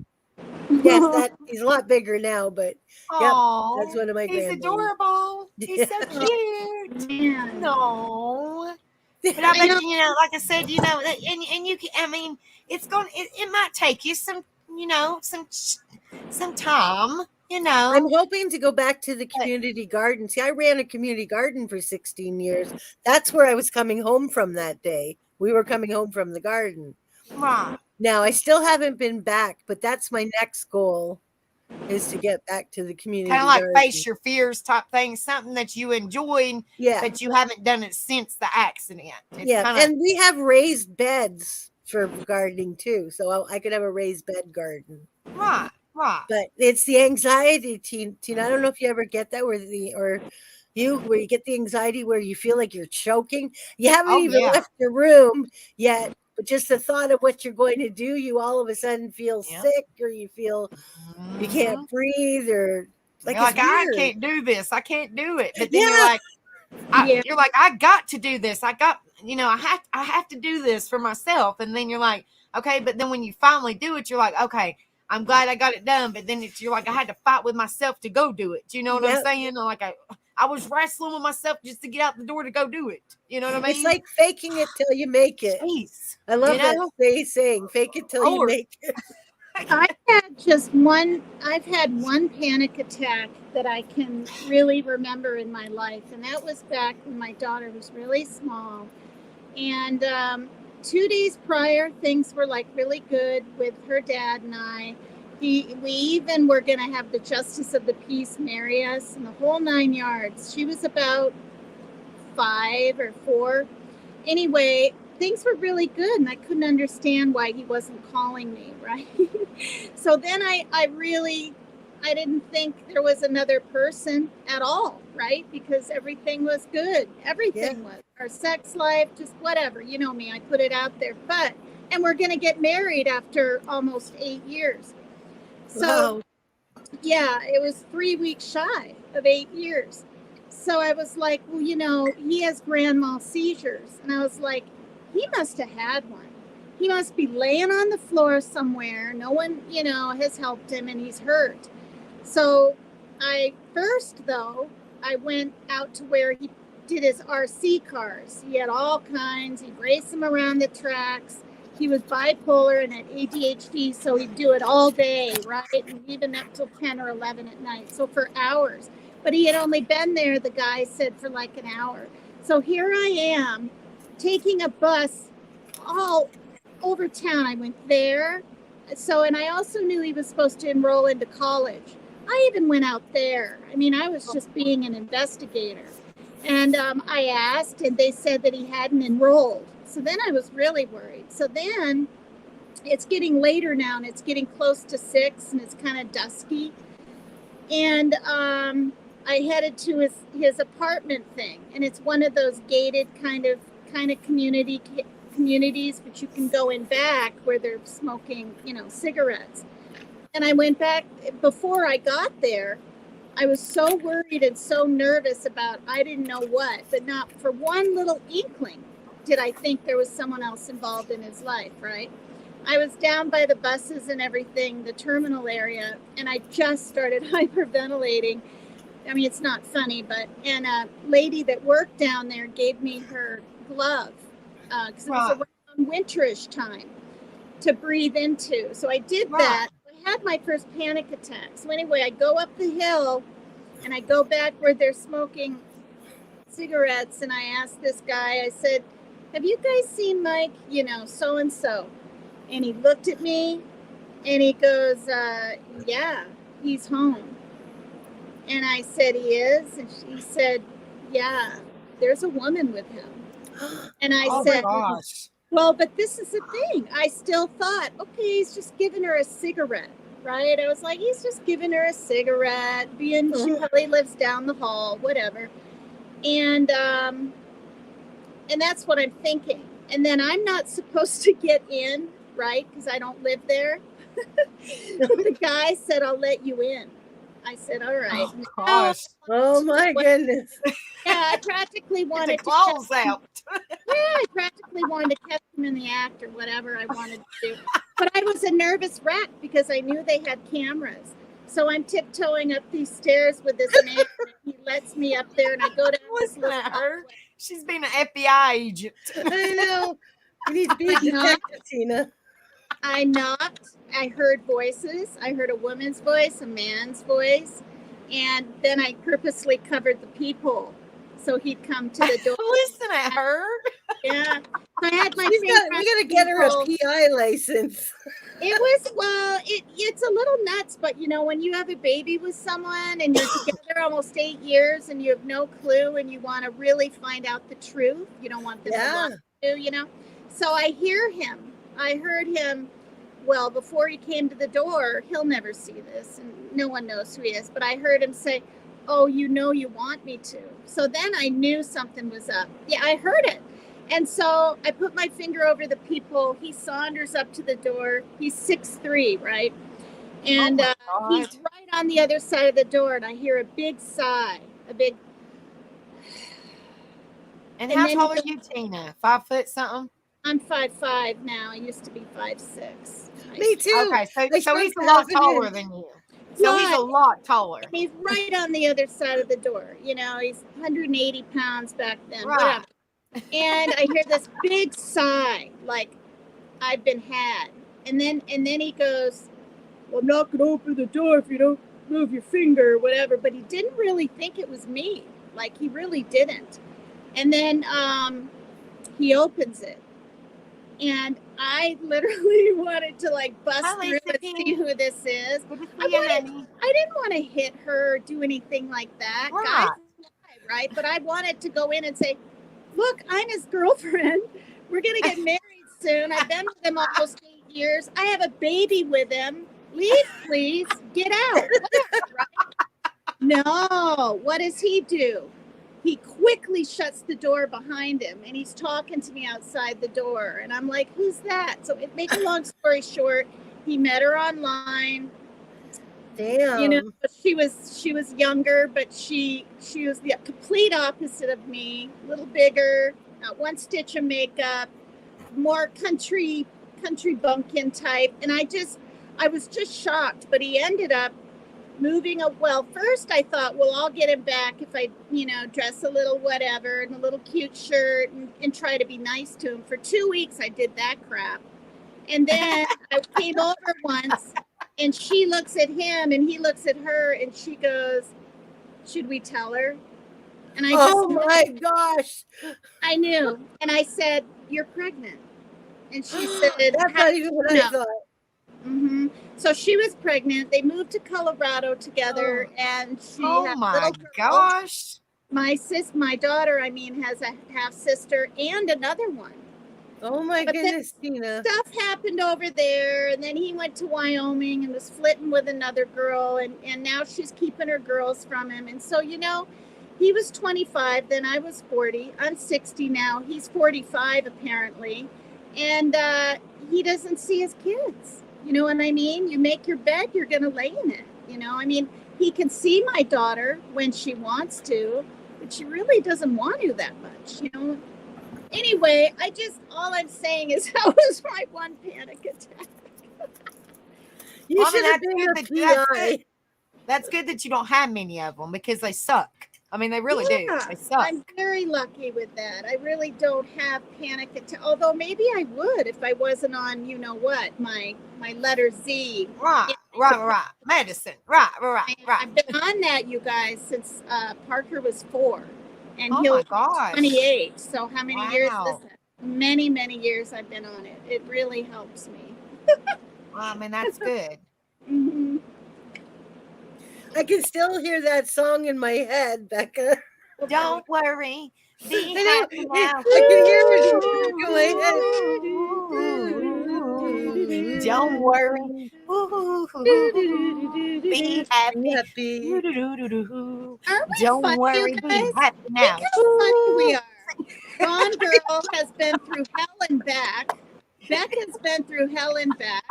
Yes, that he's a lot bigger now, but yep, that's Oh, one of my he's grandbabies. adorable. He's so cute. Man. No. But I I bet know. you, like I said, and you can. I mean, it might take you some, some time. I'm hoping to go back to the But community garden. See, I ran a community garden for 16 years. That's where I was coming home from that day. We were coming home from the garden. right, Now, I still haven't been back, but that's my next goal is to get back to the kind of community like garden. face your fears type thing, something that you enjoyed, Yeah. but you haven't done it since the accident. It's Yeah. kind of And we have raised beds for gardening too. So I could have a raised bed garden. right, right. But it's the anxiety, Tina. I don't know if you ever get that where you get the anxiety where you feel like you're choking. You haven't Oh even yeah, left the room yet, but just the thought of what you're going to do, you all of a sudden feel yeah. sick or you feel you Mhm. can't breathe or like You're it's like, I weird. can't do this. I can't do it. But then Yeah. Yeah. you're like, I got to do this. I have to do this for myself. And then you're like, okay. But then when you finally do it, you're like, okay, I'm glad I got it done. But then you're like, I had to fight with myself to go do it. Do you know what I'm Yep. saying? Like I was wrestling with myself just to get out the door to go do it. You know what I It's mean? like faking it till you make it. Jeez, I love that saying, fake it till you or make it. I've had one panic attack that I can really remember in my life. And that was back when my daughter was really small. And 2 days prior, things were like really good with her dad and I. We even were going to have the justice of the peace marry us and the whole 9 yards. She was about 5 or 4. Anyway, things were really good, and I couldn't understand why he wasn't calling me, right? So then I didn't think there was another person at all, right? Because everything was good. Everything was. Our sex life, just whatever. You know me, I put it out there. And we're going to get married after almost 8 years. So, Wow. yeah, it was 3 weeks shy of 8 years. So I was like, well, he has grand mal seizures. And I was like, he must have had one. He must be laying on the floor somewhere. No one, has helped him and he's hurt. So I went out to where he did his RC cars. He had all kinds. He'd race them around the tracks. He was bipolar and had ADHD, so he'd do it all day, right? And even up till 10 or 11 at night. So for hours. But he had only been there, the guy said, for like an hour. So here I am taking a bus all over town. I went there. And I also knew he was supposed to enroll into college. I even went out there. I mean, I was just being an investigator. And I asked, and they said that he hadn't enrolled. So then I was really worried. So then it's getting later now, and it's getting close to 6, and it's kind of dusky. And I headed to his apartment thing, and it's one of those gated kind of communities, but you can go in back where they're smoking, cigarettes. And I went back. Before I got there, I was so worried and so nervous about I didn't know what, but not for one little inkling did I think there was someone else involved in his life, right? I was down by the buses and everything, the terminal area, and I just started hyperventilating. I mean, it's not funny, and a lady that worked down there gave me her glove because it was around winterish time to breathe into. So I did that. I had my first panic attack. So anyway, I go up the hill and I go back where they're smoking cigarettes, and I asked this guy, I said, have you guys seen Mike, so-and-so? And he looked at me and he goes, yeah, he's home. And I said, he is? And he said, yeah, there's a woman with him. And I said, gosh. well, but this is the thing. I still thought, okay, he's just giving her a cigarette, right? I was like, he's just giving her a cigarette, she probably lives down the hall, whatever. And that's what I'm thinking. And then I'm not supposed to get in, right? Because I don't live there. The guy said, "I'll let you in." I said, "All right." Oh gosh. Oh my goodness. Yeah, I practically Get the wanted to claws catch him. out. Yeah, I practically wanted to catch him in the act or whatever I wanted to do. But I was a nervous wreck because I knew they had cameras. So I'm tiptoeing up these stairs with this man, and he lets me up there, and I go down this Listen little at her. hallway. She's been an FBI agent. I know. You need to be a I know. detective, Tina. I knocked. I heard voices. I heard a woman's voice, a man's voice, and then I purposely covered the peephole so he'd come to the door. Listen at her. Yeah, I had my We finger. gotta get her a peephole. PI license. It was, well, it's a little nuts, but you know, when you have a baby with someone and you're together almost 8 years and you have no clue and you want to really find out the truth, you don't want them to lie to you, you know. So I hear him. I heard him. Well, before he came to the door, he'll never see this, and no one knows who he is. But I heard him say, "Oh, you know, you want me to." So then I knew something was up. Yeah, I heard it. And so I put my finger over the peephole. He saunters up to the door. He's 6'3", right? And Oh he's right on the other side of the door. And I hear a big sigh, a big. And And how then tall he are you, Tina? 5 foot something? I'm 5'5" now. I used to be 5'6". Me too. Okay, so I he's shrunk a lot 1,000 taller inches. than you. So he's a Right. lot taller. And he's right on the other side of the door. You know, he's 180 pounds back then, Right. whatever. And I hear this big sigh, like I've been had. And then he goes, "Well, I'm not gonna open the door if you don't move your finger or whatever." But he didn't really think it was me. Like he really didn't. And then he opens it. And I literally wanted to like bust Hi, through Lisa and P. see who this is. Good to I see you, wanted- honey. I didn't want to hit her or do anything like that. Right. Guys lie, right? But I wanted to go in and say, "Look, I'm his girlfriend. We're going to get married soon. I've been with him almost 8 years. I have a baby with him. Leave, please. Get out." Whatever, right? No. What does he do? He quickly shuts the door behind him, and he's talking to me outside the door. And I'm like, "Who's that?" So, make a long story short, he met her online. Damn. You know, she was younger, but she was the complete opposite of me. A little bigger, not one stitch of makeup, more country bumpkin type. And I was just shocked. But he ended up moving up. Well, first I thought, well, I'll get him back if I, you know, dress a little whatever and a little cute shirt and try to be nice to him. For 2 weeks I did that crap. And then I came over once, and she looks at him and he looks at her, and she goes, "Should we tell her?" And I Oh my gosh. I knew. And I said, "You're pregnant." And she said, That's not even what I No. thought. Mm-hmm. So she was pregnant. They moved to Colorado together, and she Oh had a my little girl. gosh. My daughter, I mean, has a half sister and another one. Oh my But then goodness, Tina. Stuff happened over there, and then he went to Wyoming and was flitting with another girl, and now she's keeping her girls from him. And so, you know, he was 25, then I was 40. I'm 60 now. He's 45 apparently. And he doesn't see his kids. You know what I mean? You make your bed, you're going to lay in it. You know, I mean, he can see my daughter when she wants to, but she really doesn't want to that much, you know. Anyway, all I'm saying is that was my one panic attack. You Well, I mean, should have that's been good a that- that's PI. good. That's good that you don't have many of them because they suck. I mean, they really do. They suck. I'm very lucky with that. I really don't have panic attack. Although maybe I would if I wasn't on, you know what, my letter Z. Right. Medicine. Right. I've been on that, you guys, since Parker was 4. And Oh he'll my be gosh. 28. So how many years is Wow. that? Many, many years I've been on it. It really helps me. Well, I mean, that's good. Mm-hmm. I can still hear that song in my head, Becca. Don't worry. Be I know. happy now. I can hear it in my head. Don't worry. Be happy. Happy. Aren't we Don't funny, worry. you Be guys? happy now. Look how funny we are. Ron Girl has been through hell and back. Becca's been through hell and back.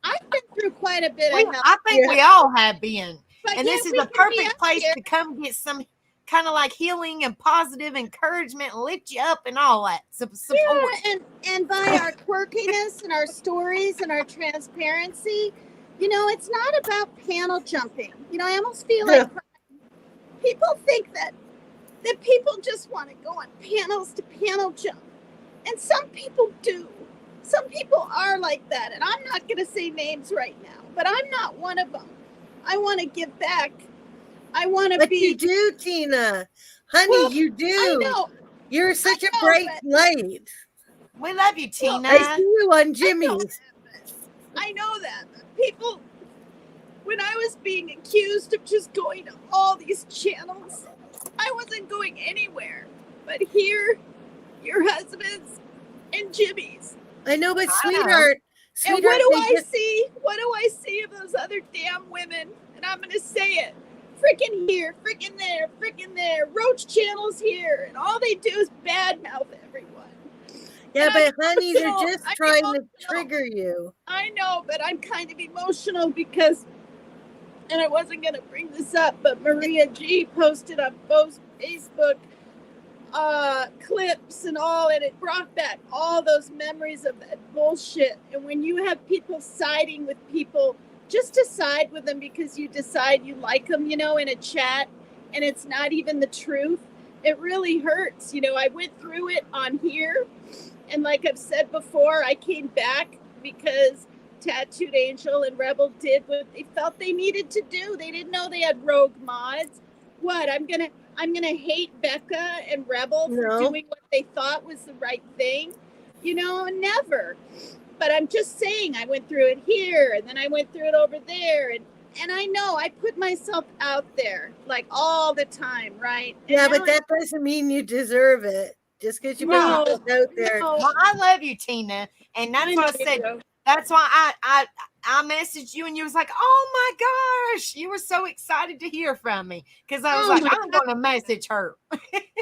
I've been through quite a bit of hell. I think we all have been. But And yet this is we a can be perfect up place here. to come get some kind of like healing and positive encouragement and lift you up and all that support. Yeah, and by our quirkiness and our stories and our transparency, you know, it's not about panel jumping. You know, I almost feel like people think that people just want to go on panels to panel jump. And some people do. Some people are like that. And I'm not going to say names right now, but I'm not one of them. I want to give back. I want to But be. you do, Tina. Honey, Well, you do. I know. You're such a know, bright but- light. We love you, Tina. I see you on Jimmy's. I know that. People, when I was being accused of just going to all these channels, I wasn't going anywhere. But here, your husband's and Jimmy's. I know, but I know. sweetheart, And what do they I just- see? What do I see of those other damn women? And I'm going to say it. Freaking here, freaking there, roach channels here. And all they do is badmouth everyone. Yeah, And but honey, they're know, just I trying know. to trigger you. I know, but I'm kind of emotional because, and I wasn't going to bring this up, but Maria G posted on both Facebook clips and all, and it brought back all those memories of that bullshit. And when you have people siding with people just to side with them because you decide you like them, you know, in a chat, and it's not even the truth, it really hurts. You know, I went through it on here, and like I've said before, I came back because Tattooed Angel and Rebel did what they felt they needed to do. They didn't know they had rogue mods. What, I'm gonna hate Becca and Rebel for doing what they thought was the right thing? You know, never. But I'm just saying, I went through it here, and then I went through it over there, and I know I put myself out there like all the time, right? And Yeah, but that doesn't mean you deserve it. Just because you put yourself out there. No. Well, I love you, Tina, and that's what I said. That's why I messaged you, and you was like, "Oh my gosh!" You were so excited to hear from me because I was like, "I'm going to message her."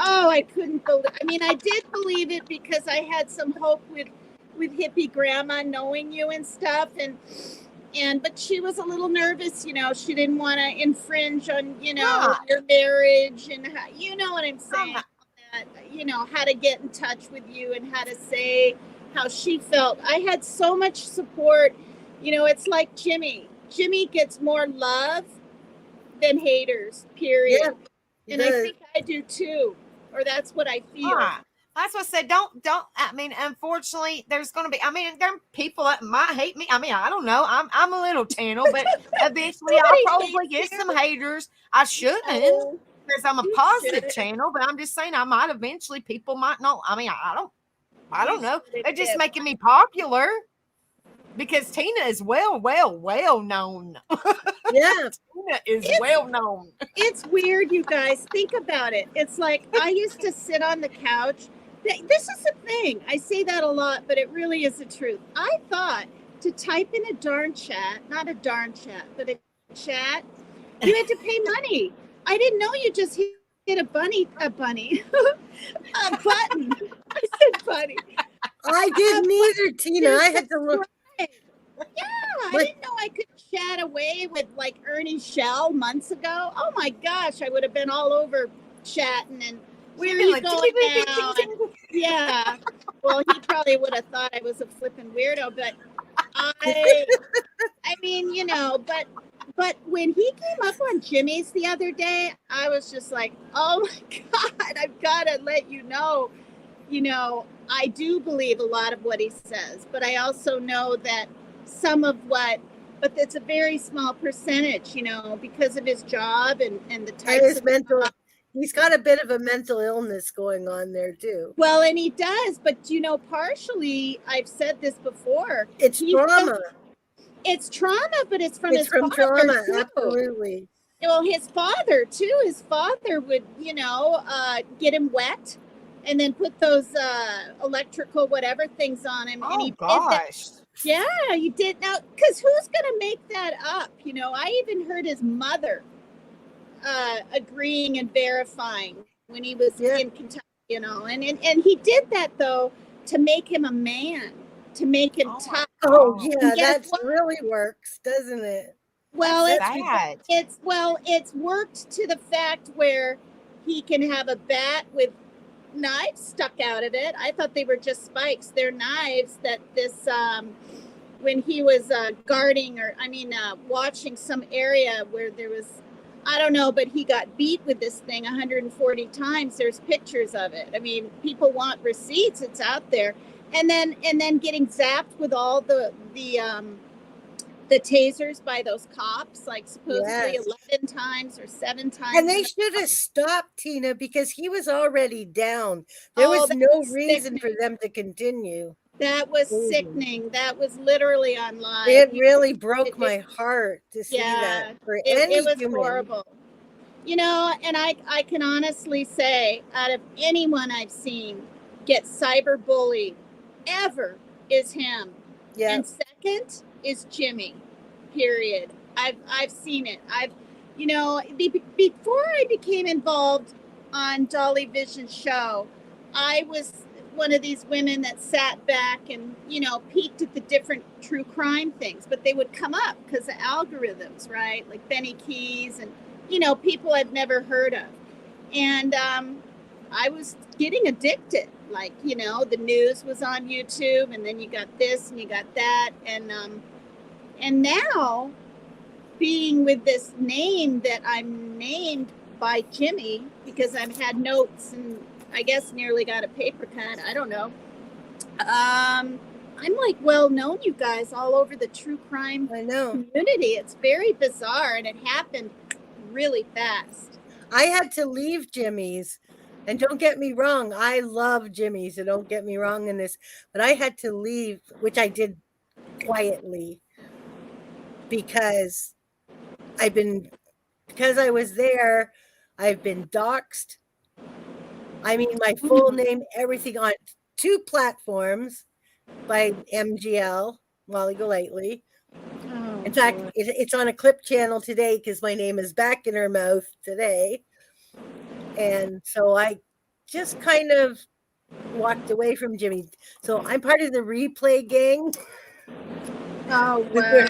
Oh, I couldn't believe. I mean, I did believe it because I had some hope with hippie grandma knowing you and stuff, and but she was a little nervous. You know, she didn't want to infringe on your marriage, and how, you know what I'm saying. You know, how to get in touch with you and how to say how she felt. I had so much support. You know, it's like Jimmy. Jimmy gets more love than haters, period. Yeah, and I think I do too. Or that's what I feel. That's what I said. Don't. I mean, unfortunately, there's going to be. I mean, there are people that might hate me. I mean, I don't know. I'm a little channel, but eventually I'll probably get some haters. I shouldn't. Because I'm a positive channel, but I'm just saying I might eventually. People might not. I mean, I don't know. They're just making me popular because Tina is well known. Yeah, Tina is well known. It's weird, you guys. Think about it. It's like I used to sit on the couch. This is the thing. I say that a lot, but it really is the truth. I thought to type in a darn chat, not a darn chat, but a chat, you had to pay money. I didn't know you just hit a button. A button. I said bunny. I didn't either, Tina. I had to look. Yeah, I didn't know I could chat away with like Ernie Shell months ago. Oh my gosh, I would have been all over chatting and where are you going now? Yeah. Well, he probably would have thought I was a flipping weirdo, but I mean, you know, but when he came up on Jimmy's the other day, I was just like, oh my God, I've got to let you know, I do believe a lot of what he says, but I also know that some of but it's a very small percentage, because of his job and the types of mental. He's got a bit of a mental illness going on there too. Well, and he does, but partially, I've said this before. It's trauma. It's trauma, but it's from his father trauma, too. Absolutely. Well, his father too. His father would, get him wet, and then put those electrical whatever things on him. Oh, and gosh. Yeah, you did. Now, because who's going to make that up? I even heard his mother agreeing and verifying when he was in Kentucky, and he did that, though, to make him a man. to make him Oh, tough. Oh, oh, yeah, Guess that what? really works, doesn't it? Well, that's it's That's be- sad. it's worked to the fact where he can have a bat with knives stuck out of it. I thought they were just spikes. They're knives that this when he was guarding or watching some area where there was, I don't know, but he got beat with this thing 140 times. There's pictures of it. I mean, people want receipts. It's out there. And then getting zapped with all the tasers by those cops, like supposedly yes. 11 times or 7 times. And they should have stopped Tina because he was already down. There Oh, was that no was reason for sickening. them to continue. That was Losing. sickening. That was literally on live. It really broke It, my heart to see that yeah, for it any was human. horrible. You know, and I can honestly say, out of anyone I've seen get cyberbullied ever is him. Yeah. And second is Jimmy. Period. I've seen it. Before I became involved on Dolly Vision's show, I was one of these women that sat back and peeked at the different true crime things, but they would come up because of algorithms, right? Like Benny Keys and people I've never heard of, and I was getting addicted. Like the news was on YouTube, and then you got this and you got that, and now being with this name that I'm named by Jimmy because I've had notes and I guess nearly got a paper cut. I don't know. I'm like well known, you guys, all over the true crime I know. community. It's very bizarre, and it happened really fast. I had to leave Jimmy's. And don't get me wrong, I love Jimmy's. So don't get me wrong in this. But I had to leave, which I did quietly because because I was there, I've been doxxed. I mean, my full name, everything on 2 platforms by MGL, Molly Golightly. Oh, In fact, it's on a clip channel today because my name is back in her mouth today. And so I just kind of walked away from Jimmy. So I'm part of the replay gang. oh wow.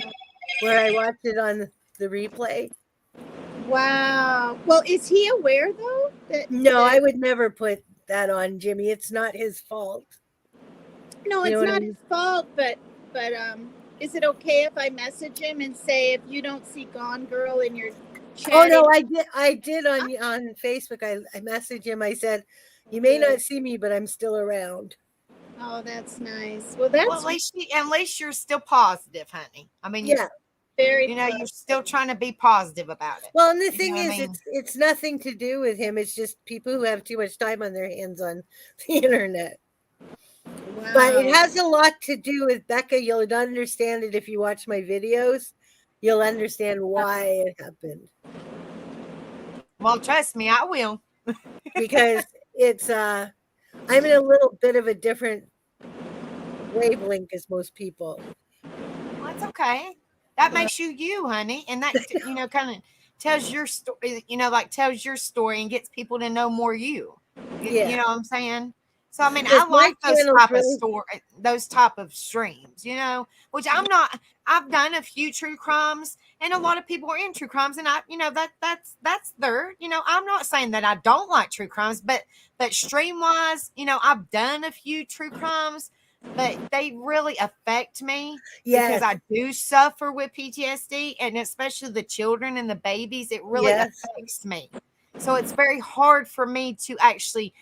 Where I watched it on the replay. Wow. Well, is he aware though? No, I would never put that on Jimmy. It's not his fault. No, it's not his fault, but is it okay if I message him and say, if you don't see Gone Girl in your chat? Oh no, I did on Facebook. I messaged him. I said, you may not see me, but I'm still around. Oh, that's nice. Well, that's at least you're still positive, honey. I mean, yeah, very. You're still trying to be positive about it. Well, and the thing is, it's nothing to do with him. It's just people who have too much time on their hands on the internet. Wow. But it has a lot to do with Becca. You'll understand it if you watch my videos. You'll understand why it happened. Well, trust me, I will. Because it's I'm in a little bit of a different wavelength as most people. Well, that's okay. That makes you, honey, and that kind of tells your story. Tells your story and gets people to know more you. Yeah. You know what I'm saying? So I mean, I like those type of streams, which I'm not. I've done a few true crimes, and a lot of people are in true crimes, and that's their. I'm not saying that I don't like true crimes, but stream wise, I've done a few true crimes, but they really affect me because I do suffer with PTSD, and especially the children and the babies. It really affects me. So it's very hard for me to actually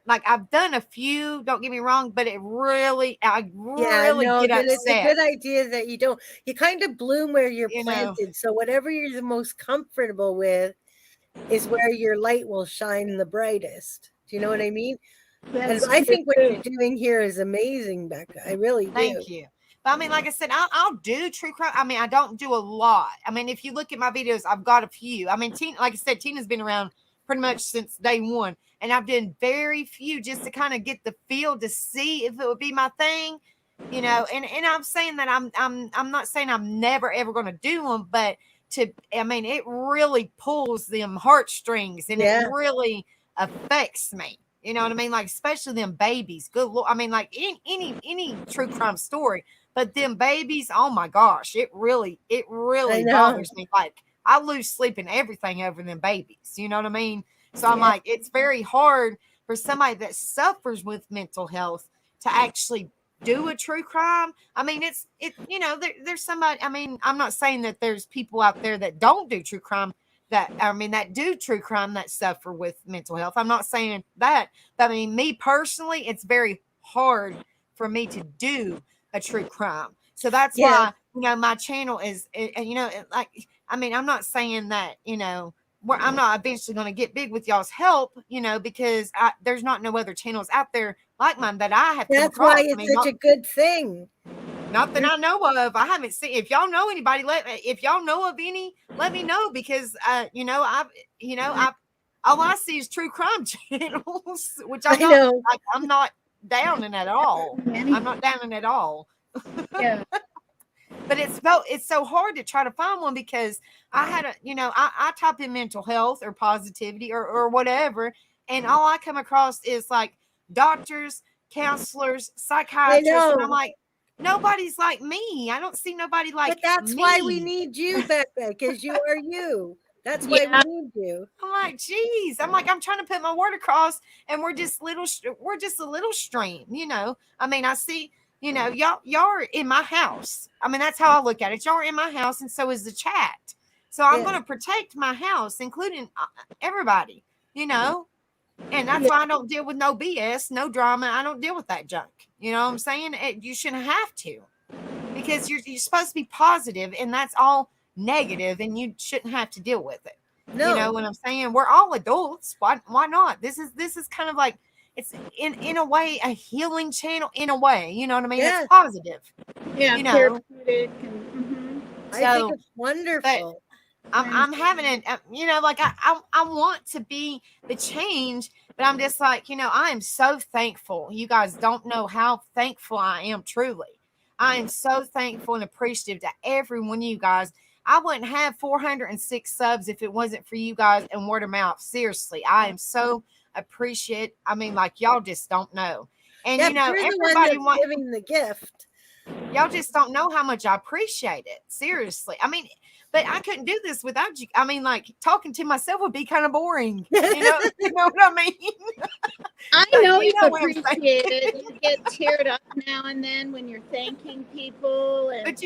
I've done a few, don't get me wrong, but I really get upset. It's a good idea that you kind of bloom where you're planted. So whatever you're the most comfortable with is where your light will shine the brightest. Do you know what I mean? And I think what you're doing here is amazing, Becca. I really do. Thank you. But I mean, like I said, I'll do true crime. I mean, I don't do a lot. I mean, if you look at my videos, I've got a few. I mean, like I said, Tina's been around pretty much since day one. And I've done very few just to kind of get the feel to see if it would be my thing, and I'm saying that I'm not saying I'm never ever going to do them, but it really pulls them heartstrings and it really affects me. You know what I mean? Like, especially them babies. Good Lord. I mean, like any true crime story, but them babies, oh my gosh, it I really know. bothers me. Like, I lose sleep and everything over them babies. You know what I mean? So I'm Yeah. like, it's very hard for somebody that suffers with mental health to actually do a true crime. I mean, there's somebody. I mean, I'm not saying that there's people out there that don't do true crime, that do true crime that suffer with mental health. I'm not saying that. But I mean, me personally, it's very hard for me to do a true crime. So that's Yeah. why, my channel is, like, I mean, I'm not saying that, where I'm not eventually going to get big with y'all's help, because there's not no other channels out there like mine that I have come That's why across. I it's mean, such a good thing. not that I know of. I haven't seen. If y'all know anybody, if y'all know of any, let me know, because I've all I see is true crime channels, which I know. I'm not down in at all. I'm not down in at all. Yeah. But it's so hard to try to find one, because I had I type in mental health or positivity or whatever, and all I come across is like doctors, counselors, I psychiatrists, and I'm know. like, nobody's like me. I don't see nobody like But that's why we me. need you, Becca, because you are you. That's why Yeah. we need you. I'm like, geez. I'm trying to put my word across, and we're just a little stream, I mean, I see, y'all are in my house. I mean, that's how I look at it. Y'all are in my house, and so is the chat. So I'm Yeah. going to protect my house, including everybody, and that's Yeah. why I don't deal with no BS, no drama. I don't deal with that junk. You know what I'm saying? You shouldn't have to, because you're supposed to be positive, and that's all negative, and you shouldn't have to deal with it. You know No. what I'm saying? We're all adults. Why not? This is kind of like, it's in a way a healing channel, in a way. You know what I mean? Yeah. It's positive. Yeah. You know. Therapeutic and I think So it's wonderful. I'm having it, like I want to be the change, but I'm just like, I am so thankful. You guys don't know how thankful I am, truly. I am so thankful and appreciative to every one of you guys. I wouldn't have 406 subs if it wasn't for you guys and word of mouth. Seriously, I am so appreciate. I mean, like, y'all just don't know. And Yeah, but you're the one everybody that's giving the gift. y'all just don't know how much I appreciate it. Seriously. I mean, but I couldn't do this without you. I mean, like, talking to myself would be kind of boring. You know what I mean? I But know you you know what I'm saying. appreciate it. You get teared up now and then when you're thanking people, and But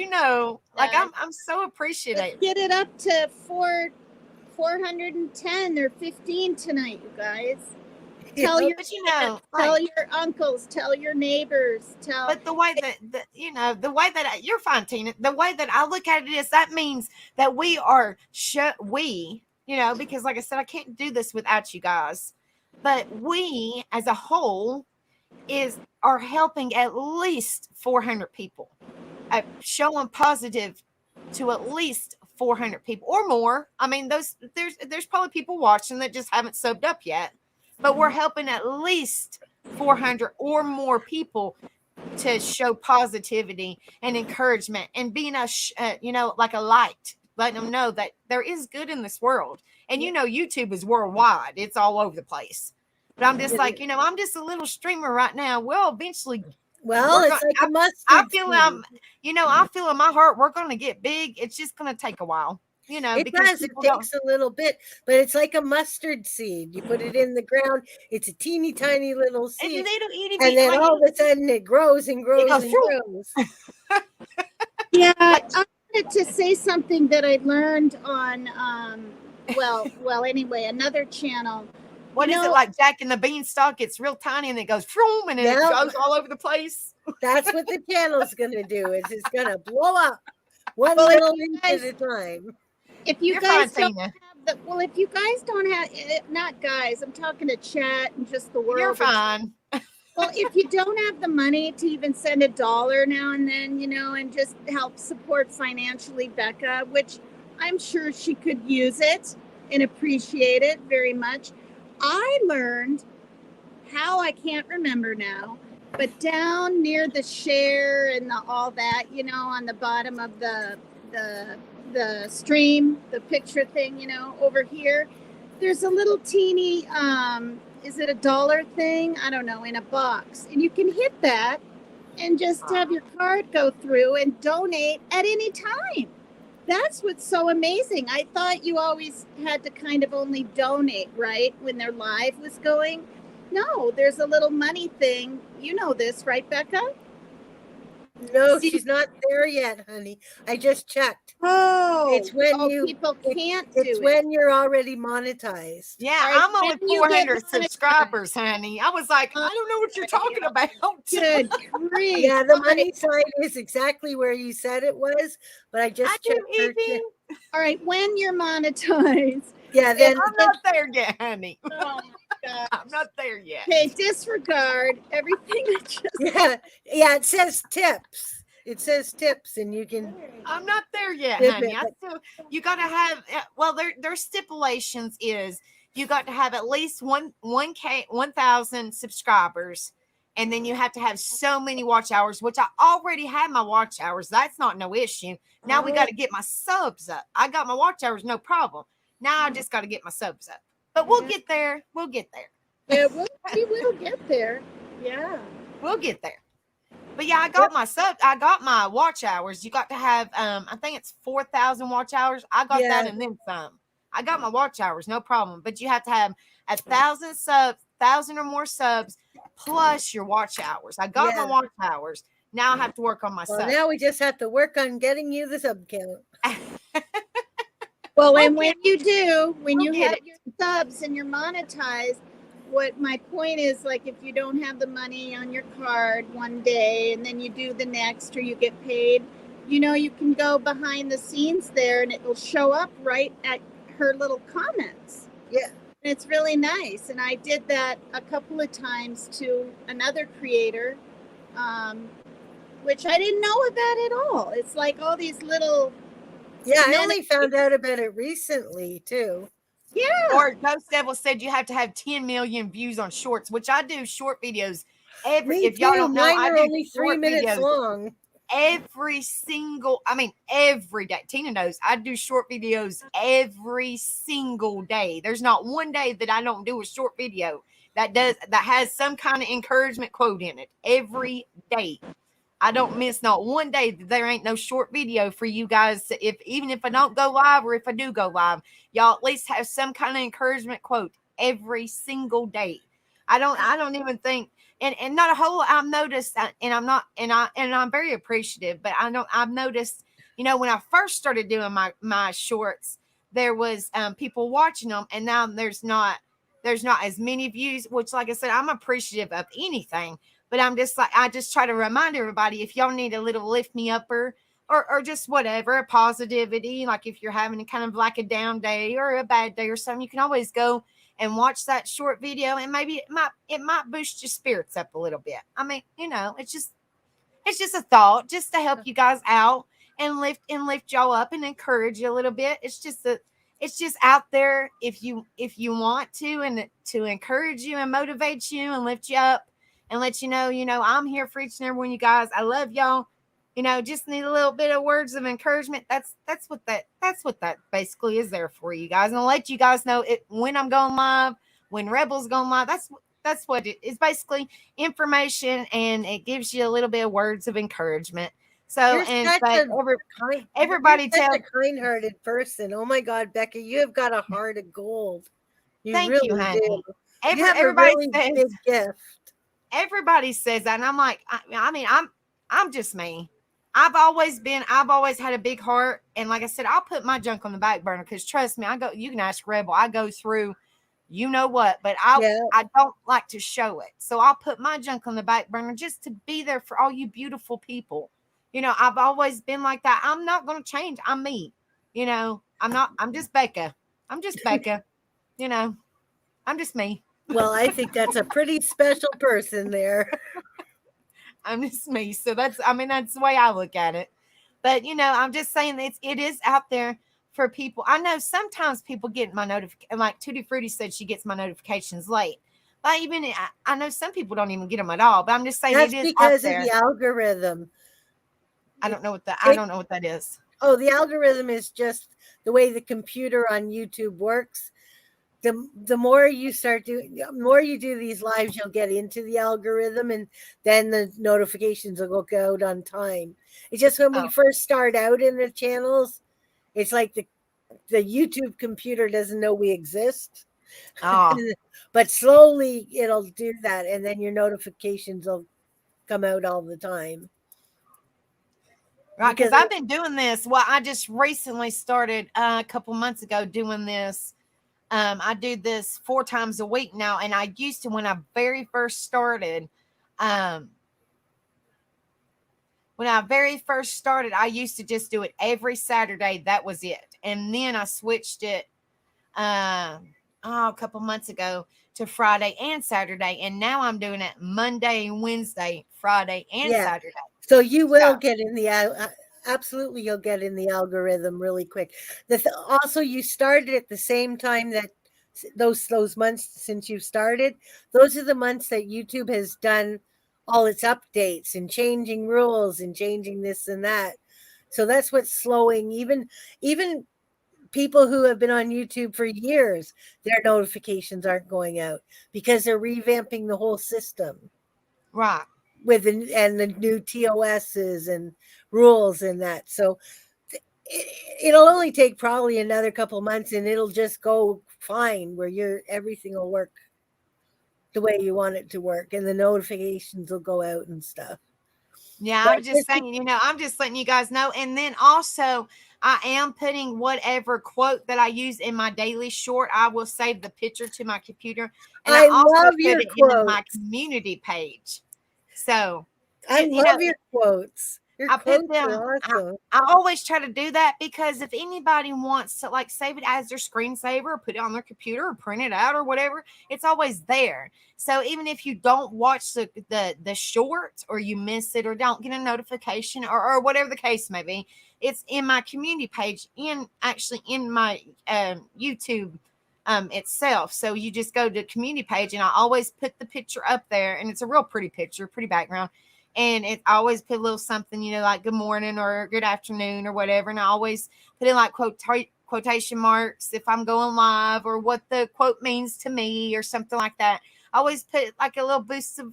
like, I'm so let's appreciative. get it up to 410 or 15 tonight, you guys. Tell your But tell like, your uncles, tell your neighbors, tell. but the way the way that you're fine, Tina. The way that I look at it is, that means that we are because, like I said, I can't do this without you guys. But we, as a whole, are helping at least 400 people, showing positive to at least 400 people or more. I mean, there's probably people watching that just haven't subbed up yet, but we're helping at least 400 or more people to show positivity and encouragement, and being like a light, letting them know that there is good in this world. And YouTube is worldwide; it's all over the place. But I'm just like, I'm just a little streamer right now. Well, eventually, Well, it's like a I mustard feel seed. I feel in my heart we're going to get big. It's just going to take a while, It because does. It people don't. takes a little bit, but it's like a mustard seed. You put it in the ground. It's a teeny tiny little It's seed, little itty and bitty, then like, all of a sudden it grows and grows goes, and "Phew." grows. Yeah, Like, I wanted to say something that I learned on anyway, another channel. what is it, like Jack and the Beanstalk? It's real tiny, and it goes vroom, and it Yep. goes all over the place. That's what the channel's going to do. Is it's going to blow up one Well, if little you inch guys- at a time. If you You're guys fine, don't Tina. have if you guys don't have, not guys, I'm talking to chat and just the world. You're fine. Well, if you don't have the money to even send $1 now and then, and just help support financially Becca, which I'm sure she could use it and appreciate it very much. I learned how, I can't remember now, but down near the share and all that, on the bottom of the stream, the picture thing, over here, there's a little teeny is it $1 thing? I don't know, in a box. And you can hit that and just have your card go through and donate at any time. That's what's so amazing. I thought you always had to kind of only donate, right, when their live was going. No, there's a little money thing. You know this, right, Becca? No, See- she's not there yet, honey. I just checked. Oh, It's when people can't it's do when you're already monetized. Yeah, All right, I'm only when you get 400 subscribers, honey. I was like, I don't know what you're talking about. Good grief. Yeah, the money side is exactly where you said it was, but I I just do, checked her. Evie. All right, when you're monetized. Yeah, then I'm not there yet, honey. Oh my God. I'm not there yet. Okay, disregard everything I just yeah, it says tips. It says tips, and you can. I'm not there yet, Wait a honey. minute. You got to have. Well, their stipulations is you got to have at least 1,000 subscribers, and then you have to have so many watch hours, which I already have my watch hours. That's not no issue. Now we got to get my subs up. I got my watch hours, no problem. Now I just got to get my subs up. But we'll get there. We'll get there. Yeah, we will get there. Yeah. We'll get there. But yeah, I got my I got my watch hours. You got to have I think it's 4,000 watch hours. I got that and then some. I got my watch hours, no problem. But you have to have 1,000 subs, 1,000 or more subs, plus your watch hours. I got my watch hours. Now I have to work on my subs. Now we just have to work on getting you the sub count. Well, and when you do, when you get have your subs and you're monetized, what my point is, like, if you don't have the money on your card one day and then you do the next, or you get paid, you know, you can go behind the scenes there and it will show up right at her little comments. Yeah. And it's really nice. And I did that a couple of times to another creator, which I didn't know about at all. It's like all these little. Yeah, I only found out about it recently too. Yeah. Or Ghost Devil said you have to have 10 million views on shorts, which I do short videos if y'all don't know, mine I are do only 3 minutes long. Every day. Tina knows I do short videos every single day. There's not one day that I don't do a short video that has some kind of encouragement quote in it. Every day. I don't miss not one day that there ain't no short video for you guys. Even if I don't go live or if I do go live, y'all at least have some kind of encouragement quote every single day. I don't even think, and not a whole. I've noticed, and I'm very appreciative. But I've noticed, when I first started doing my shorts, there was people watching them, and now there's not as many views. Which, like I said, I'm appreciative of anything. But I'm just like, I just try to remind everybody, if y'all need a little lift me upper or just whatever, a positivity, like if you're having kind of like a down day or a bad day or something, you can always go and watch that short video, and maybe it might boost your spirits up a little bit. I mean, it's just a thought just to help you guys out and lift y'all up and encourage you a little bit. It's just out there if you want to, and to encourage you and motivate you and lift you up. And let you know, I'm here for each and every one of you guys. I love y'all. Just need a little bit of words of encouragement. That's what that basically is there for you guys. And I'll let you guys know when I'm going live, when Rebel's going live. That's what it is. Basically information, and it gives you a little bit of words of encouragement. So, everybody tell a kind-hearted person. Oh my God, Becca, you have got a heart of gold. Thank really you, honey. do. You have Everybody a really says, big gift. Everybody says that, and I'm like, I'm just me. I've always had a big heart, and like I said, I'll put my junk on the back burner because trust me, you can ask Rebel. I go through, what, but I don't like to show it, so I'll put my junk on the back burner just to be there for all you beautiful people. I've always been like that. I'm not going to change. I'm me. I'm just Becca. I'm just Becca. I'm just me. Well, I think that's a pretty special person there. I'm just me. So that's the way I look at it. But, I'm just saying it is out there for people. I know sometimes people get my notification, like Tutti Frutti said she gets my notifications late. But I know some people don't even get them at all. But I'm just saying that's it is because out there. Of the algorithm. I don't know what that is. Oh, the algorithm is just the way the computer on YouTube works. the more you start doing, the more you do these lives, you'll get into the algorithm, and then the notifications will go out on time. It's just when we Oh, first start out in the channels, it's like the YouTube computer doesn't know we exist. oh, But slowly it'll do that, and then your notifications will come out all the time. right. Because I've been doing this. Well, I just recently started a couple months ago doing this. I do this 4 times a week now, and I used to when I very first started. Um, when I very first started, I used to just do it every Saturday. That was it, and then I switched it a couple months ago to Friday and Saturday, and now I'm doing it Monday, Wednesday, Friday, and Yeah. Saturday. So you So will get in the absolutely, you'll get in the algorithm really quick. Also, you started at the same time that those months since you started. Those are the months that YouTube has done all its updates and changing rules and changing this and that. So that's what's slowing even people who have been on YouTube for years. Their notifications aren't going out because they're revamping the whole system right. with and the new TOSs and rules and that. So it'll only take probably another couple months, and it'll just go fine where everything will work the way you want it to work, and the notifications will go out and stuff. Yeah, But I'm just saying, I'm just letting you guys know. And then also, I am putting whatever quote that I use in my daily short. I will save the picture to my computer, and I I also love put your it in my quotes. community page. So, I you know, love your quotes. Your I put quotes them. are awesome. I always try to do that because if anybody wants to like save it as their screensaver, or put it on their computer, or print it out, or whatever, it's always there. So even if you don't watch the short, or you miss it, or don't get a notification, or whatever the case may be, it's in my community page, actually in my YouTube itself. So you just go to the community page, and I always put the picture up there, and it's a real pretty picture, pretty background. And it I always put a little something, like good morning or good afternoon or whatever. And I always put in like quotation marks if I'm going live, or what the quote means to me, or something like that. I always put like a little boost of,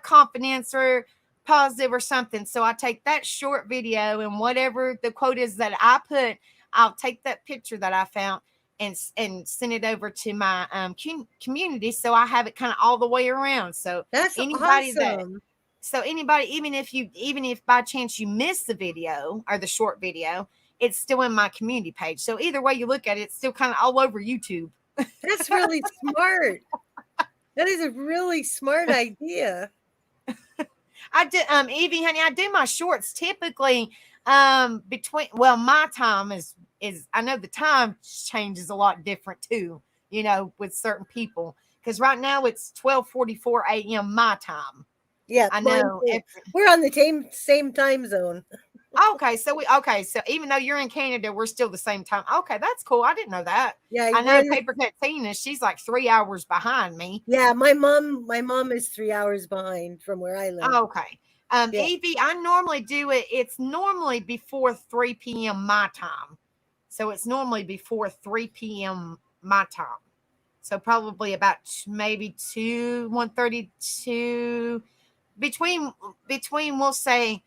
confidence or positive or something. So I take that short video, and whatever the quote is that I put, I'll take that picture that I found and send it over to my community. So I have it kind of all the way around. So That's anybody that awesome. so anybody, even if by chance you miss the video or the short video, it's still in my community page. So either way you look at it, it's still kind of all over YouTube. That's really smart. That is a really smart idea. I do, Evie, honey, I do my shorts typically between. Well, my time is I know the time changes a lot different too. With certain people, because right now it's 12:44 a.m. my time. Yeah, I know. We're on the same time zone. Okay, so even though you're in Canada, we're still the same time. Okay, that's cool. I didn't know that. Yeah, I know Paper Cut Tina, she's like 3 hours behind me. Yeah, my mom is 3 hours behind from where I live. Okay. Yeah. Evie, I normally do it. It's normally before 3 p.m. my time. So it's normally before 3 p.m. my time. So probably about maybe 1:32 between we'll say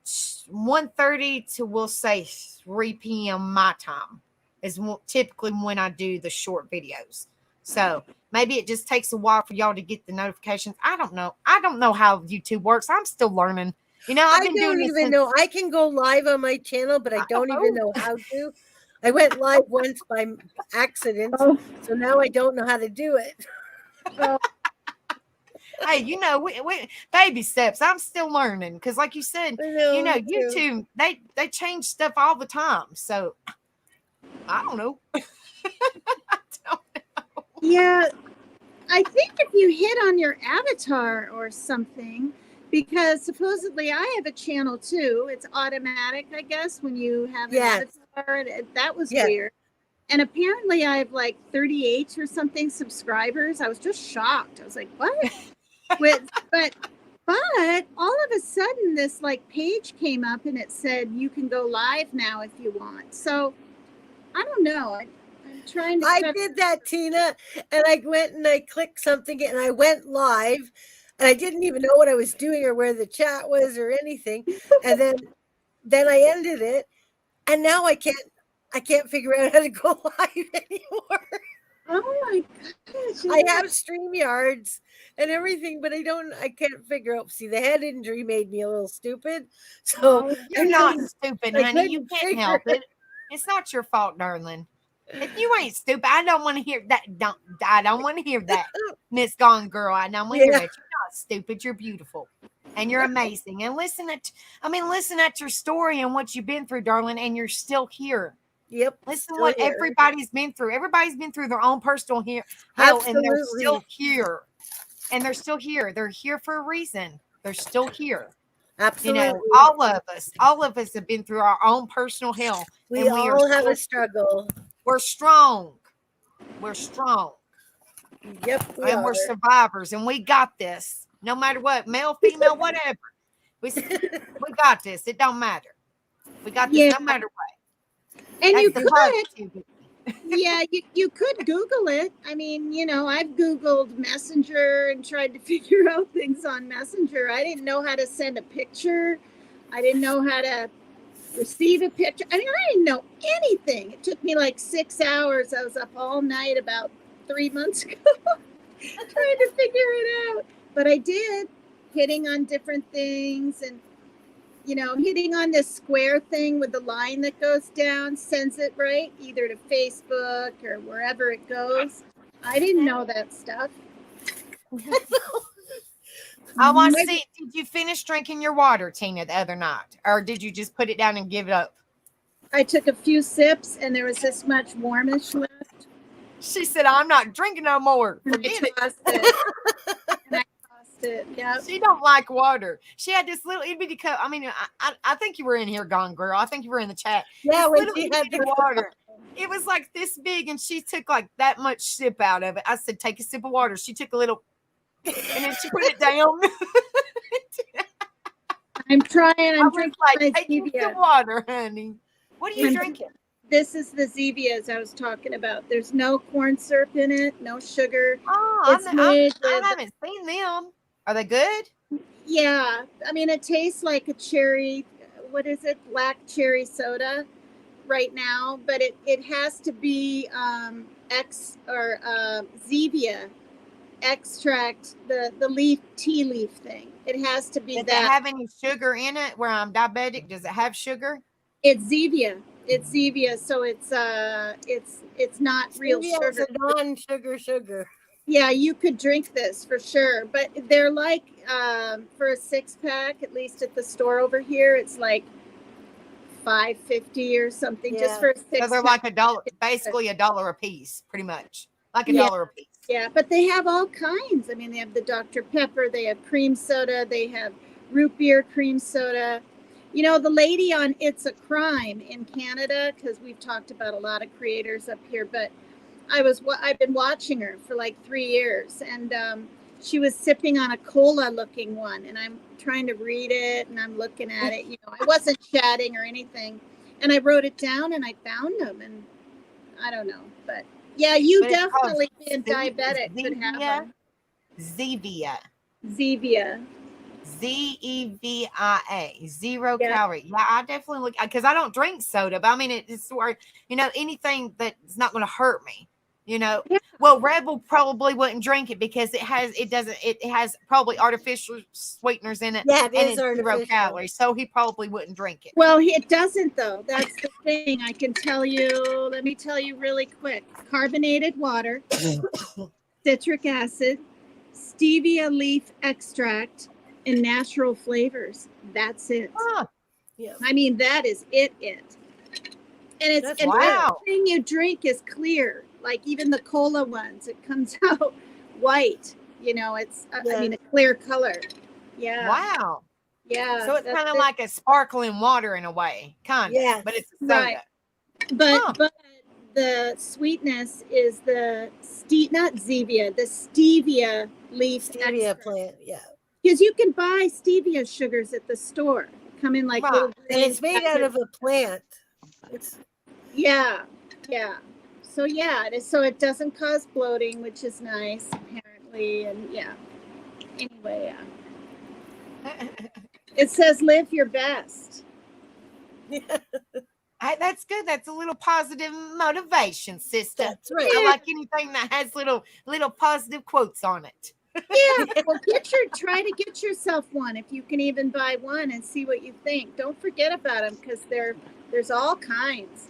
1:30 to we'll say 3 p.m. my time is typically when I do the short videos. So maybe it just takes a while for y'all to get the notifications. I don't know. I don't know how YouTube works. I'm still learning. I've been doing this. I don't even know. I can go live on my channel, but I don't even know how to. I went live once by accident, so now I don't know how to do it. Hey, we baby steps. I'm still learning because, like you said, YouTube they change stuff all the time. So I don't know. I don't know. Yeah, I think if you hit on your avatar or something, because supposedly I have a channel too. It's automatic, I guess, when you have an avatar. That was weird. And apparently I have like 38 or something subscribers. I was just shocked. I was like, what? but all of a sudden this like page came up and it said you can go live now if you want. So I don't know. I'm trying to. I did that, Tina, and I went and I clicked something and I went live, and I didn't even know what I was doing or where the chat was or anything. And then I ended it, and now I can't figure out how to go live anymore. Oh my gosh! I have StreamYards and everything, but I can't figure out. See, the head injury made me a little stupid, so You're not stupid, I honey. You couldn't can't figure help it. It's not your fault, darling. If you ain't stupid, I don't want to hear that. I don't want to hear that, Miss Gone Girl. I don't want to hear that. You're not stupid. You're beautiful, and you're amazing. And listen at your story and what you've been through, darling, and you're still here. Yep. Listen to what everybody's been through. Everybody's been through their own personal hell, and they're still here. And they're still here. They're here for a reason. They're still here. Absolutely. You know, all of us have been through our own personal hell. We all have a struggle. We're strong. We're strong. Yep. We're survivors, and we got this. No matter what, male, female, whatever. We got this. It don't matter. We got this no matter what. And That's you the could, positivity. yeah, you could Google it. I mean, I've Googled Messenger and tried to figure out things on Messenger. I didn't know how to send a picture. I didn't know how to receive a picture. I mean, I didn't know anything. It took me like 6 hours. I was up all night about 3 months ago trying to figure it out. But I did, hitting on different things and hitting on this square thing with the line that goes down, sends it right, either to Facebook or wherever it goes. I didn't know that stuff. I want to see, did you finish drinking your water, Tina, the other night? Or did you just put it down and give it up? I took a few sips and there was this much warmish left. She said, I'm not drinking no more. Forget it. Yeah. She don't like water. She had this little itty bitty cup. I mean, I think you were in here, Gone Girl. I think you were in the chat. Yeah, when she had the water. It was like this big, and she took like that much sip out of it. I said, take a sip of water. She took a little, and then she put it down. I'm trying. I'm drinking like, take a sip of water, honey. What are you drinking? This is the Zevias I was talking about. There's no corn syrup in it, no sugar. Oh, I haven't seen them. Are they good? Yeah. I mean, it tastes like a cherry, what is it? Black cherry soda right now, but it has to be Zevia extract, the tea leaf thing. It has to be. Does it have any sugar in it where I'm diabetic? Does it have sugar? It's Zevia. It's Zevia, so it's not real sugar. It's a non-sugar. Yeah, you could drink this for sure, but they're like for a 6-pack, at least at the store over here, it's like $5.50 or something just for a 6-pack. So they're like $1, basically $1 a piece, pretty much, like $1 a piece. Yeah, but they have all kinds. I mean, they have the Dr. Pepper, they have cream soda, they have root beer cream soda. The lady on It's a Crime in Canada, because we've talked about a lot of creators up here, but I've been watching her for like 3 years, and she was sipping on a cola looking one, and I'm trying to read it and I'm looking at it. I wasn't chatting or anything, and I wrote it down and I found them, and I don't know, but yeah, definitely being diabetic could have them. Zevia. Zevia. Zevia, 0 calorie. Yeah, I definitely look, because I don't drink soda, but I mean, it's where, anything that's not going to hurt me. Well, Rebel probably wouldn't drink it because it has probably artificial sweeteners in it. Yeah, it's 0 calories, so he probably wouldn't drink it. Well, it doesn't though. That's the thing. I can tell you. Let me tell you really quick. Carbonated water, citric acid, stevia leaf extract, and natural flavors. That's it. Yeah. I mean, that is it. And everything you drink is clear. Like even the cola ones, it comes out white. It's a clear color. Yeah. Wow. Yeah. So it's kind of like a sparkling water in a way, kind of. Yeah. But it's a soda. Right. But the sweetness is not Zevia, the stevia leaf stevia plant. Yeah. Because you can buy stevia sugars at the store. Come in like little. And it's made out of a plant. Yeah. So yeah, so it doesn't cause bloating, which is nice apparently. And yeah. Anyway, it says live your best. That's good. That's a little positive motivation, sister. That's right. I like anything that has little positive quotes on it. Yeah, well, try to get yourself one if you can even buy one and see what you think. Don't forget about them because there's all kinds.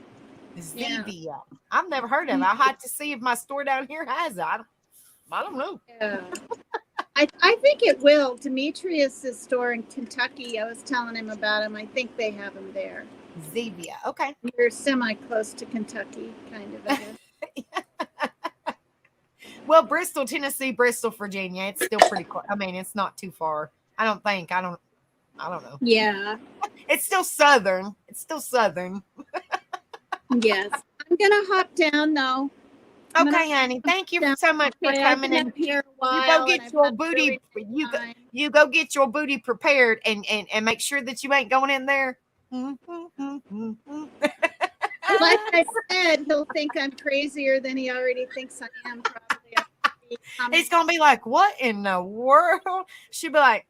Zevia. I've never heard of it. I had to see if my store down here has it. I don't know. Yeah. I think it will. Demetrius's store in Kentucky, I was telling him about him. I think they have them there. Zevia. Okay. You're semi close to Kentucky, kind of, I guess. Well, Bristol, Tennessee, Bristol, Virginia. It's still pretty close. I mean, it's not too far. I don't know. Yeah. It's still southern. Yes. I'm gonna hop down though. Okay, honey. Thank you so much for coming in. Here a while, You go get your booty. You go get your booty prepared and make sure that you ain't going in there. Like I said, he'll think I'm crazier than he already thinks I am. Probably. He's gonna be like, "What in the world?" She'll be like,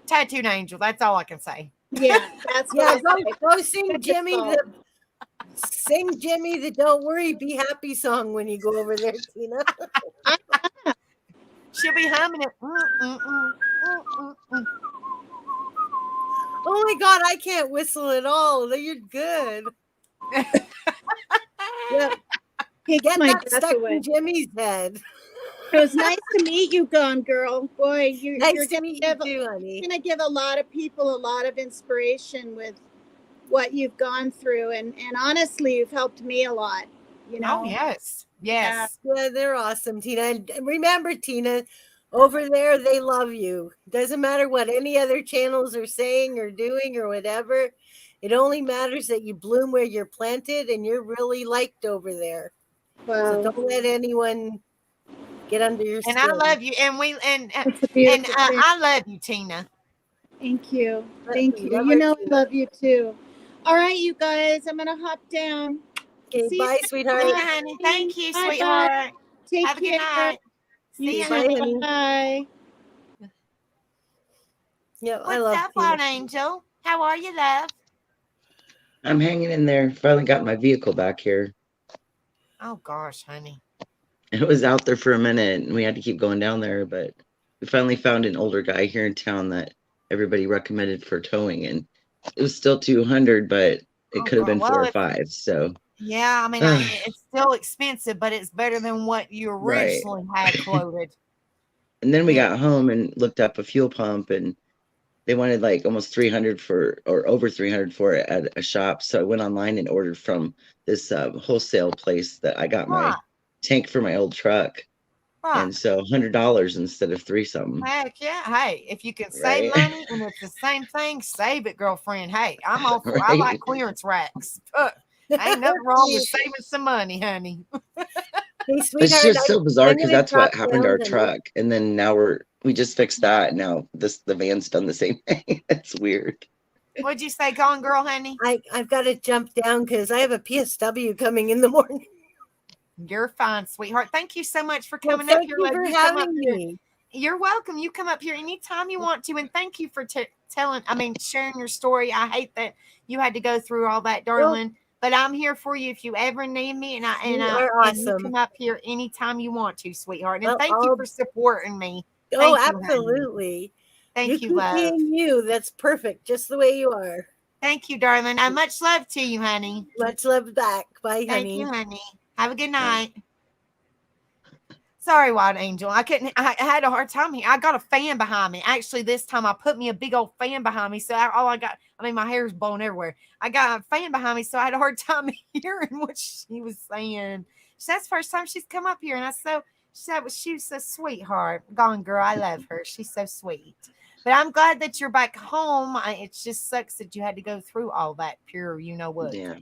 "Tattooed angel." That's all I can say. Yeah, that's what go sing Jimmy the "Don't Worry, Be Happy" song when you go over there, Tina. She'll be humming it. Oh my God, I can't whistle at all. You're good. Yeah. Hey, get that stuck in Jimmy's head. It was nice to meet you, Gone Girl. Boy, you're to meet you too, honey. You're going to give a lot of people a lot of inspiration with what you've gone through. And honestly, you've helped me a lot. You know? Oh, yes. Yes. Yeah, they're awesome, Tina. And remember, Tina, over there, they love you. Doesn't matter what any other channels are saying or doing or whatever. It only matters that you bloom where you're planted and you're really liked over there. Wow. So don't let anyone get under your skin. And I love you. And I love you, Tina. Thank you. Thank you. You know I love you too. All right, you guys, I'm gonna hop down. Okay, bye, sweetheart. Bye, honey. Thank you, sweetheart. Bye. Take Have care. a good night. See you, bye, honey. Bye. Yeah, What's I love up, Wild Angel? How are you, love? I'm hanging in there. Finally got my vehicle back here. Oh gosh, honey. It was out there for a minute and we had to keep going down there, but we finally found an older guy here in town that everybody recommended for towing, and it was still $200, but it could have been $4 or $5. So yeah, I mean, it's still expensive, but it's better than what you originally had quoted. And then we got home and looked up a fuel pump, and they wanted like almost $300 or over $300 for it at a shop. So I went online and ordered from this wholesale place that I got my tank for my old truck. And so $100 instead of $3 something. Heck yeah. Hey, if you can save money and it's the same thing, save it, girlfriend. Hey, I'm all for I like clearance racks. Ain't nothing wrong with saving some money, honey. Hey, it's just so bizarre because that's what happened to our truck. And then now we just fixed that. Now the van's done the same thing. It's weird. What'd you say, Gone Girl, honey? I've got to jump down because I have a PSW coming in the morning. You're fine, sweetheart. Thank you so much for coming up here. Thank you for having me. You're welcome. You come up here anytime you want to. And thank you for sharing your story. I hate that you had to go through all that, darling. But I'm here for you if you ever need me. And you come up here anytime you want to, sweetheart. And thank you for supporting me. Oh, absolutely. Thank you, love. Being you. That's perfect. Just the way you are. Thank you, darling. Much love to you, honey. Much love back. Bye, honey. Thank you, honey. Have a good night. Sorry, Wild Angel. I had a hard time here. I got a fan behind me. Actually, this time I put me a big old fan behind me. So my hair's blowing everywhere. I got a fan behind me, so I had a hard time hearing what she was saying. That's the first time she's come up here. And she was a sweetheart. Gone Girl. I love her. She's so sweet. But I'm glad that you're back home. It just sucks that you had to go through all that pure, you know what. Yeah.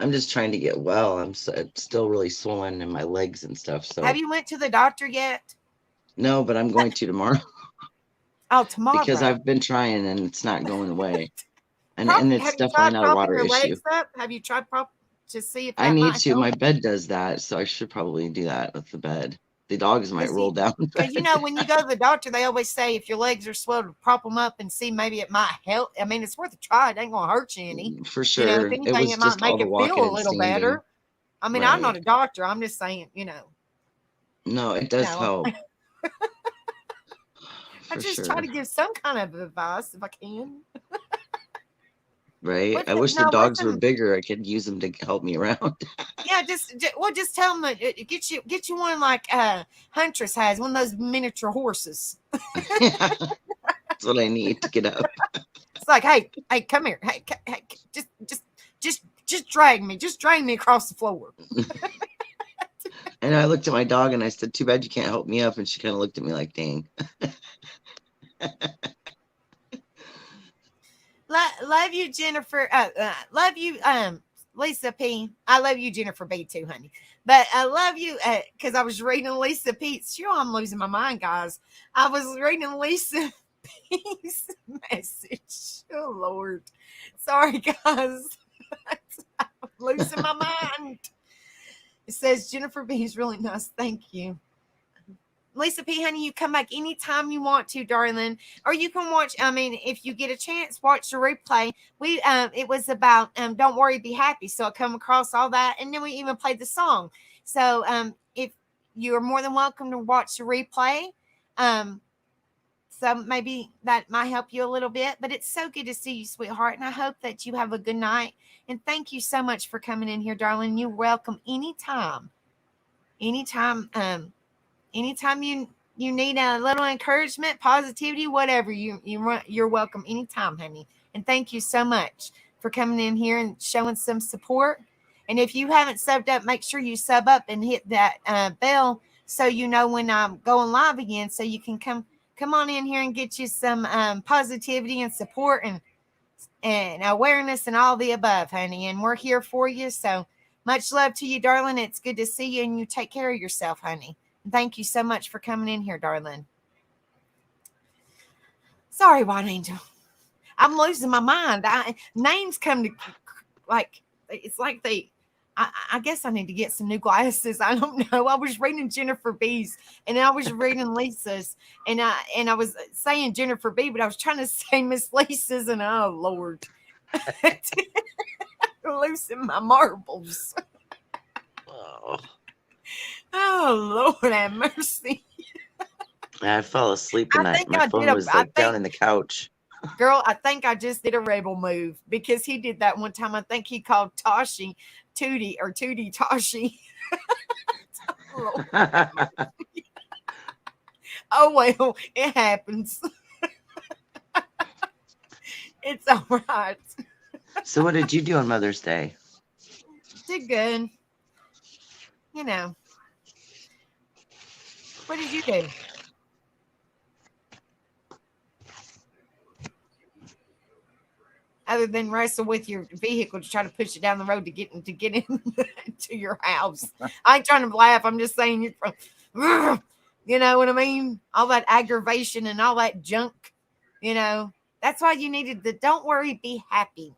I'm just trying to get well. I'm still really swollen in my legs and stuff. So have you went to the doctor yet? No, but I'm going to tomorrow. Oh, tomorrow. Because I've been trying and it's not going away. And it's definitely not a water issue. Have you tried to see if I that need might to. help. My bed does that, so I should probably do that with the bed. The dogs might roll down. Because you know, when you go to the doctor, they always say if your legs are swelled, to prop them up and see maybe it might help. I mean, it's worth a try. It ain't gonna hurt you any. For You know, if sure. It anything, was it might just all make the it feel walking a and little standing. better. I mean, I'm not Right. a doctor. I'm just saying, you know. No, it does help. I For just sure. try to give some kind of advice if I can. Right. What's I it- wish the no, what's dogs were them? bigger. I could use them to help me around. Yeah, just tell them that get you one like Huntress has, one of those miniature horses. Yeah, that's what I need to get up. It's like, hey, come here, hey, just drag me across the floor. And I looked at my dog and I said, "Too bad you can't help me up." And she kind of looked at me like, "Dang." Love you, Jennifer. Love you, Lisa P. I love you, Jennifer B. too, honey. But I love you because I was reading Lisa P's. Sure, I'm losing my mind, guys. I was reading Lisa P's message. Oh Lord, sorry, guys. I'm losing my mind. It says Jennifer B is really nice. Thank you. Lisa P, honey, you come back anytime you want to, darling. Or you can watch, I mean, if you get a chance, watch the replay. It was about Don't Worry, Be Happy. So I come across all that, and then we even played the song. So if you are more than welcome to watch the replay. So maybe that might help you a little bit. But it's so good to see you, sweetheart. And I hope that you have a good night. And thank you so much for coming in here, darling. You're welcome anytime. Anytime you need a little encouragement, positivity, whatever, you're welcome anytime, honey. And thank you so much for coming in here and showing some support. And if you haven't subbed up, make sure you sub up and hit that bell so you know when I'm going live again, so you can come on in here and get you some positivity and support and awareness and all the above, honey. And we're here for you. So much love to you, darling. It's good to see you, and you take care of yourself, honey. Thank you so much for coming in here, darling. Sorry, White Angel. I'm losing my mind. Names come to like, it's like I guess I need to get some new glasses. I don't know. I was reading Jennifer B's and I was reading Lisa's and I was saying Jennifer B, but I was trying to say Miss Lisa's and oh Lord. Losing my marbles. Oh Lord have mercy. I fell asleep in I that. think My I phone did was like down in the couch. Girl, I think I just did a rebel move because he did that one time. I think he called Tashi Tootie or Tootie Tashi. Oh, well, it happens. It's all right. So what did you do on Mother's Day? Did good. You know. What did you do? Other than wrestle with your vehicle to try to push it down the road to get in to your house. I ain't trying to laugh. I'm just saying you're from, you know what I mean? All that aggravation and all that junk, you know. That's why you needed the don't worry, be happy.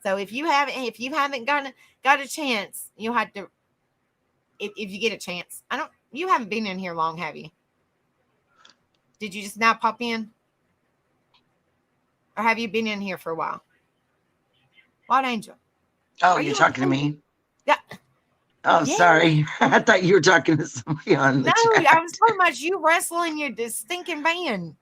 So if you haven't got a chance, you'll have to if you get a chance. You haven't been in here long, have you? Did you just now pop in? Or have you been in here for a while? White Angel. Oh, you're talking to me? Yeah. Oh, Yeah. sorry. I thought you were talking to somebody on the chat. I was talking about you wrestling your stinking van.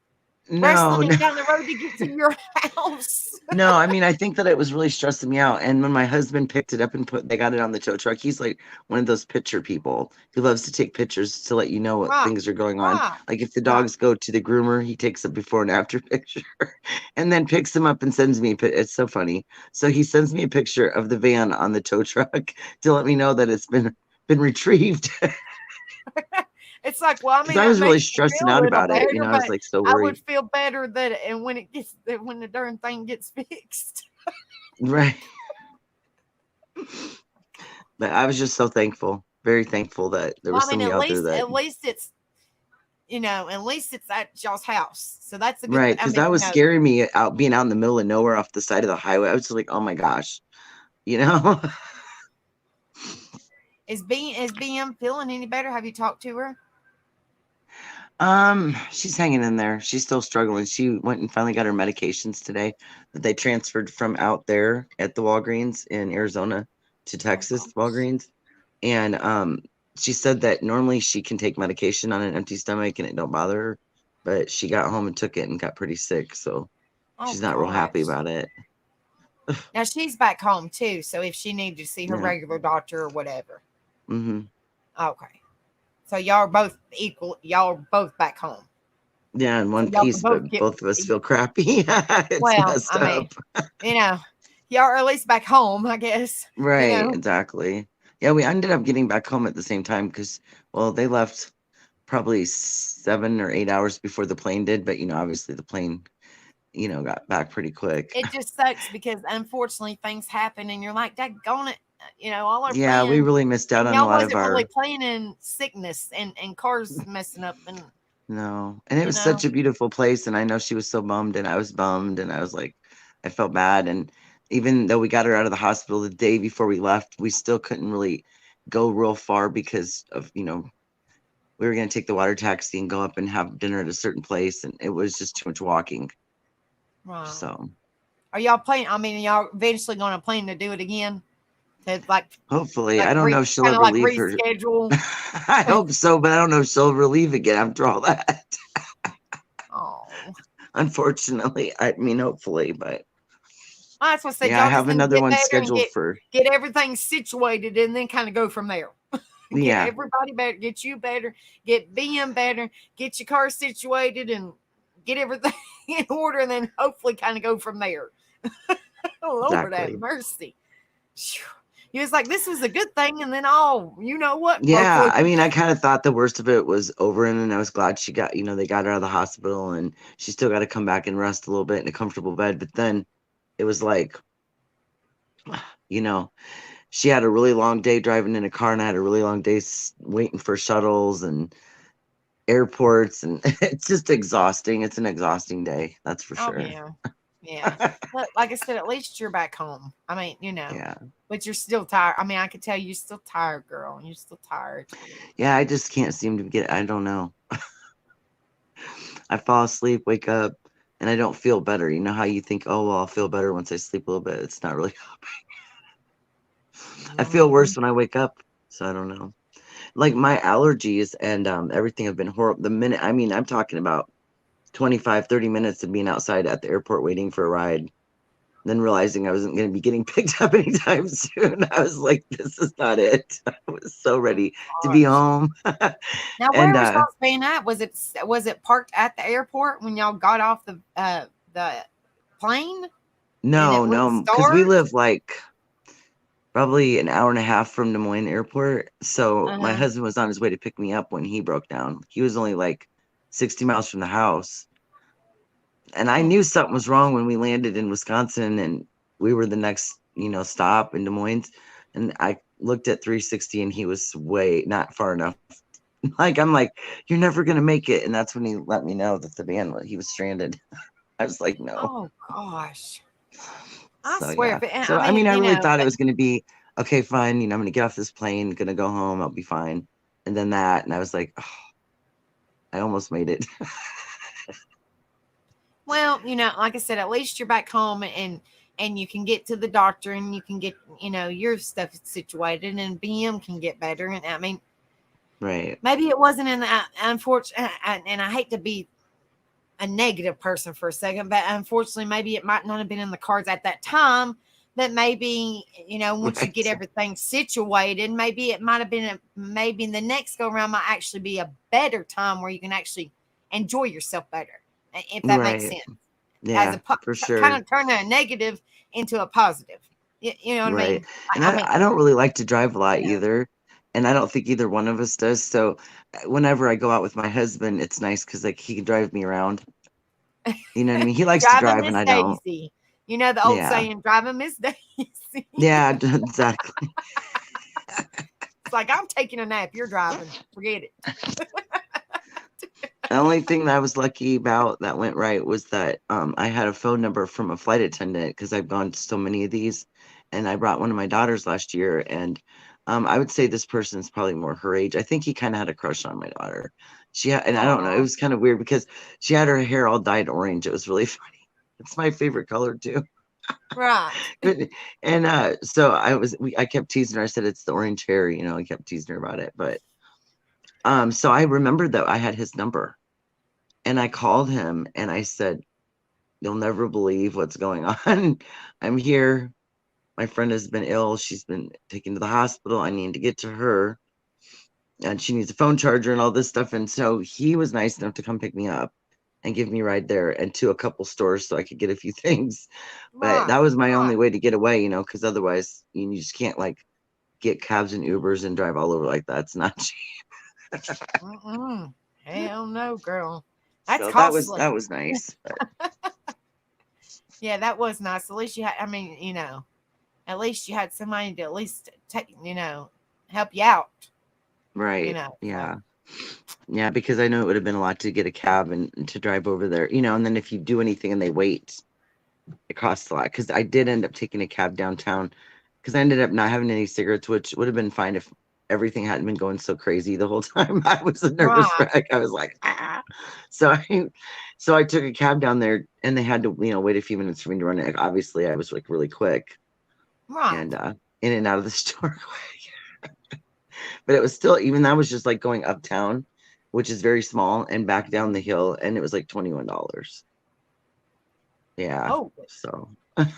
No, Wrestling it down the road to get to your house. No, I mean, I think that it was really stressing me out. And when my husband picked it up and they got it on the tow truck, he's like one of those picture people who loves to take pictures to let you know what things are going on. Like if the dogs go to the groomer, he takes a before and after picture and then picks them up and sends me. It's so funny. So he sends me a picture of the van on the tow truck to let me know that it's been retrieved. It's like, well, I mean, I was really stressing out about it. You know, I was like so worried. I would feel better when the darn thing gets fixed. Right. But I was just so thankful, very thankful that there was somebody out there that. At least it's, at least it's at y'all's house. So that's a good right. Because that was scaring me being out in the middle of nowhere off the side of the highway. I was like, oh my gosh, Is BM feeling any better? Have you talked to her? She's hanging in there. She's still struggling. She went and finally got her medications today that they transferred from out there at the Walgreens in Arizona to Texas Walgreens. And she said that normally she can take medication on an empty stomach and it don't bother her, but she got home and took it and got pretty sick, so she's not real happy about it. Now she's back home too, so if she needed to see her regular doctor or whatever. Mm-hmm. Okay. So y'all are both equal. Y'all are both back home. Yeah, in one piece, but both of us feel crappy. It's messed up. Y'all are at least back home, I guess. Right, exactly. Yeah, we ended up getting back home at the same time because, well, they left probably 7 or 8 hours before the plane did, but obviously the plane, got back pretty quick. It just sucks because unfortunately things happen, and you're like, daggone it, all our plans. We really missed out on a lot of our. Y'all wasn't really planning sickness and cars messing up and. No, and it was such a beautiful place, and I know she was so bummed, and I was bummed, and I was like, I felt bad, and even though we got her out of the hospital the day before we left, we still couldn't really go real far because of we were going to take the water taxi and go up and have dinner at a certain place, and it was just too much walking. Wow. So, are y'all planning? I mean, y'all eventually going to plan to do it again? Hopefully, I don't know if she'll ever leave her. I hope so, but I don't know if she'll ever leave again after all that. Oh, unfortunately, I mean, hopefully, but that's what I said. I have another one scheduled for get everything situated and then kind of go from there. Get everybody better, get you better, get BM better, get your car situated, and get everything in order, and then hopefully kind of go from there. Lord have mercy. He was like, this was a good thing, and then you know what? Yeah, I mean, I kind of thought the worst of it was over, and then I was glad she got, they got her out of the hospital, and she still got to come back and rest a little bit in a comfortable bed. But then it was like, she had a really long day driving in a car, and I had a really long day waiting for shuttles and airports, and it's just exhausting. It's an exhausting day, that's for sure. Yeah. But like I said, at least you're back home. I mean, Yeah. But you're still tired. I mean, I could tell you're still tired, girl. You're still tired. Yeah, I just can't seem to get. I don't know. I fall asleep, wake up, and I don't feel better. You know how you think, oh, well, I'll feel better once I sleep a little bit. It's not really helping. I feel worse when I wake up, so I don't know. Like my allergies and everything have been horrible. I'm talking about 25, 30 minutes of being outside at the airport waiting for a ride. Then realizing I wasn't going to be getting picked up anytime soon. I was like, this is not it. I was so ready to be home. Now, where was y'all staying at? Was it parked at the airport when y'all got off the plane? No, because we live like probably an hour and a half from Des Moines Airport. So my husband was on his way to pick me up when he broke down. He was only like 60 miles from the house. And I knew something was wrong when we landed in Wisconsin, and we were the next, stop in Des Moines. And I looked at 360 and he was not far enough. I'm like, you're never going to make it. And that's when he let me know that he was stranded. I was like, no. Oh gosh. I swear. Yeah. So, I really thought it was going to be, okay, fine. I'm going to get off this plane, going to go home. I'll be fine. And then that, and I was like, oh, I almost made it. Well, like I said, at least you're back home and you can get to the doctor and you can get, your stuff situated, and BM can get better. And I mean, right. Maybe it wasn't in the unfortunate, and I hate to be a negative person for a second, but unfortunately, maybe it might not have been in the cards at that time. That maybe, once you get everything situated, maybe it might have been, maybe in the next go around might actually be a better time where you can actually enjoy yourself better. If that makes sense. Yeah, for sure. Kind of turn a negative into a positive. You know what I mean? And I don't really like to drive a lot either. And I don't think either one of us does. So whenever I go out with my husband, it's nice because he can drive me around. You know what I mean? He likes to drive and I don't. You know the old saying, driving Miss Daisy. Yeah, exactly. It's like, I'm taking a nap. You're driving. Forget it. The only thing that I was lucky about that went right was that I had a phone number from a flight attendant because I've gone to so many of these, and I brought one of my daughters last year, and I would say this person's probably more her age. I think he kind of had a crush on my daughter. And I don't know, it Aw. was kind of weird because she had her hair all dyed orange. It was really funny. It's my favorite color too. Right. And so I kept teasing her. I said it's the orange hair, I kept teasing her about it. But so I remembered that I had his number, and I called him and I said, "You'll never believe what's going on. I'm here. My friend has been ill. She's been taken to the hospital. I need to get to her, and she needs a phone charger and all this stuff." And so he was nice enough to come pick me up and give me a ride there and to a couple stores so I could get a few things. But Right. that was my only Right. way to get away, because otherwise you just can't like get cabs and Ubers and drive all over like that. It's not cheap. Mm-mm. Hell no, girl. That's So that was costly. that was nice. Yeah, that was nice. At least you had, I mean, at least you had somebody to at least take, help you out, Right. So, Yeah. Yeah, because I know it would have been a lot to get a cab and to drive over there, and then if you do anything and they wait, it costs a lot. Because I did end up taking a cab downtown because I ended up not having any cigarettes, which would have been fine if everything hadn't been going so crazy the whole time. I was a nervous right, wreck. I was like, ah. So I took a cab down there and they had to, wait a few minutes for me to run it. Like, obviously, I was like really quick right. and in and out of the store. But it was still, even that was just like going uptown, which is very small, and back down the hill, and it was like $21. Yeah. Oh, So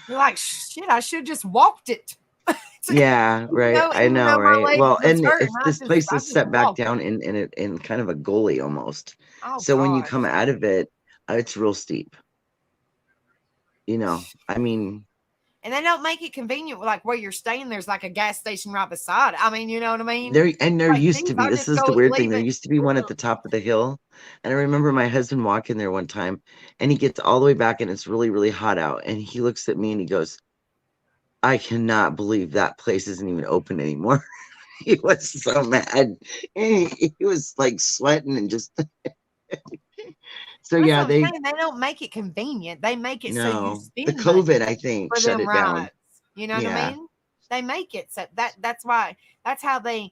you're like, shit, I should just walked it. yeah, right. I Even know, though my right? leg Well, was and hurting, this place I is just set back walked down it. in kind of a gully almost. Oh So when you come gosh. out of it, it's real steep. I mean, And they don't make it convenient, like where you're staying. There's like a gas station right beside it. I mean, you know what I mean? there Like, used to geez, be. I This just is go the weird thing. leave There it. used to be one at the top of the hill, and I remember my husband walking there one time, and he gets all the way back, and it's really really hot out, and he looks at me and he goes, "I cannot believe that place isn't even open anymore." He was so mad. He was like sweating and just so That's yeah, what I'm they saying. They don't make it convenient. They make it so you no, the spend COVID money I think for shut them it down. rides. You know what I Yeah, mean? They make it so that's why that's how they,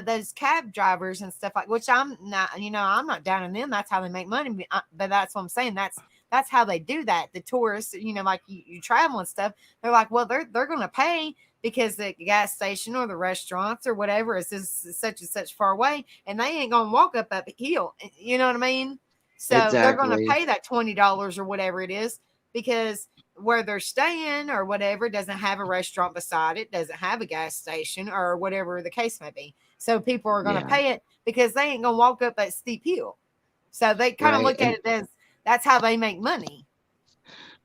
those cab drivers and stuff like, which I'm not, I'm not down on them. That's how they make money. But that's what I'm saying. That's how they do that. The tourists, like you travel and stuff. They're like, well, they're going to pay because the gas station or the restaurants or whatever is such and such far away, and they ain't going to walk up a hill. You know what I mean? So they're going to exactly. pay that $20 or whatever it is because where they're staying or whatever doesn't have a restaurant beside it, doesn't have a gas station or whatever the case may be. So people are going to Yeah, pay it because they ain't going to walk up that steep hill. So they kind of right. look at And it as that's how they make money.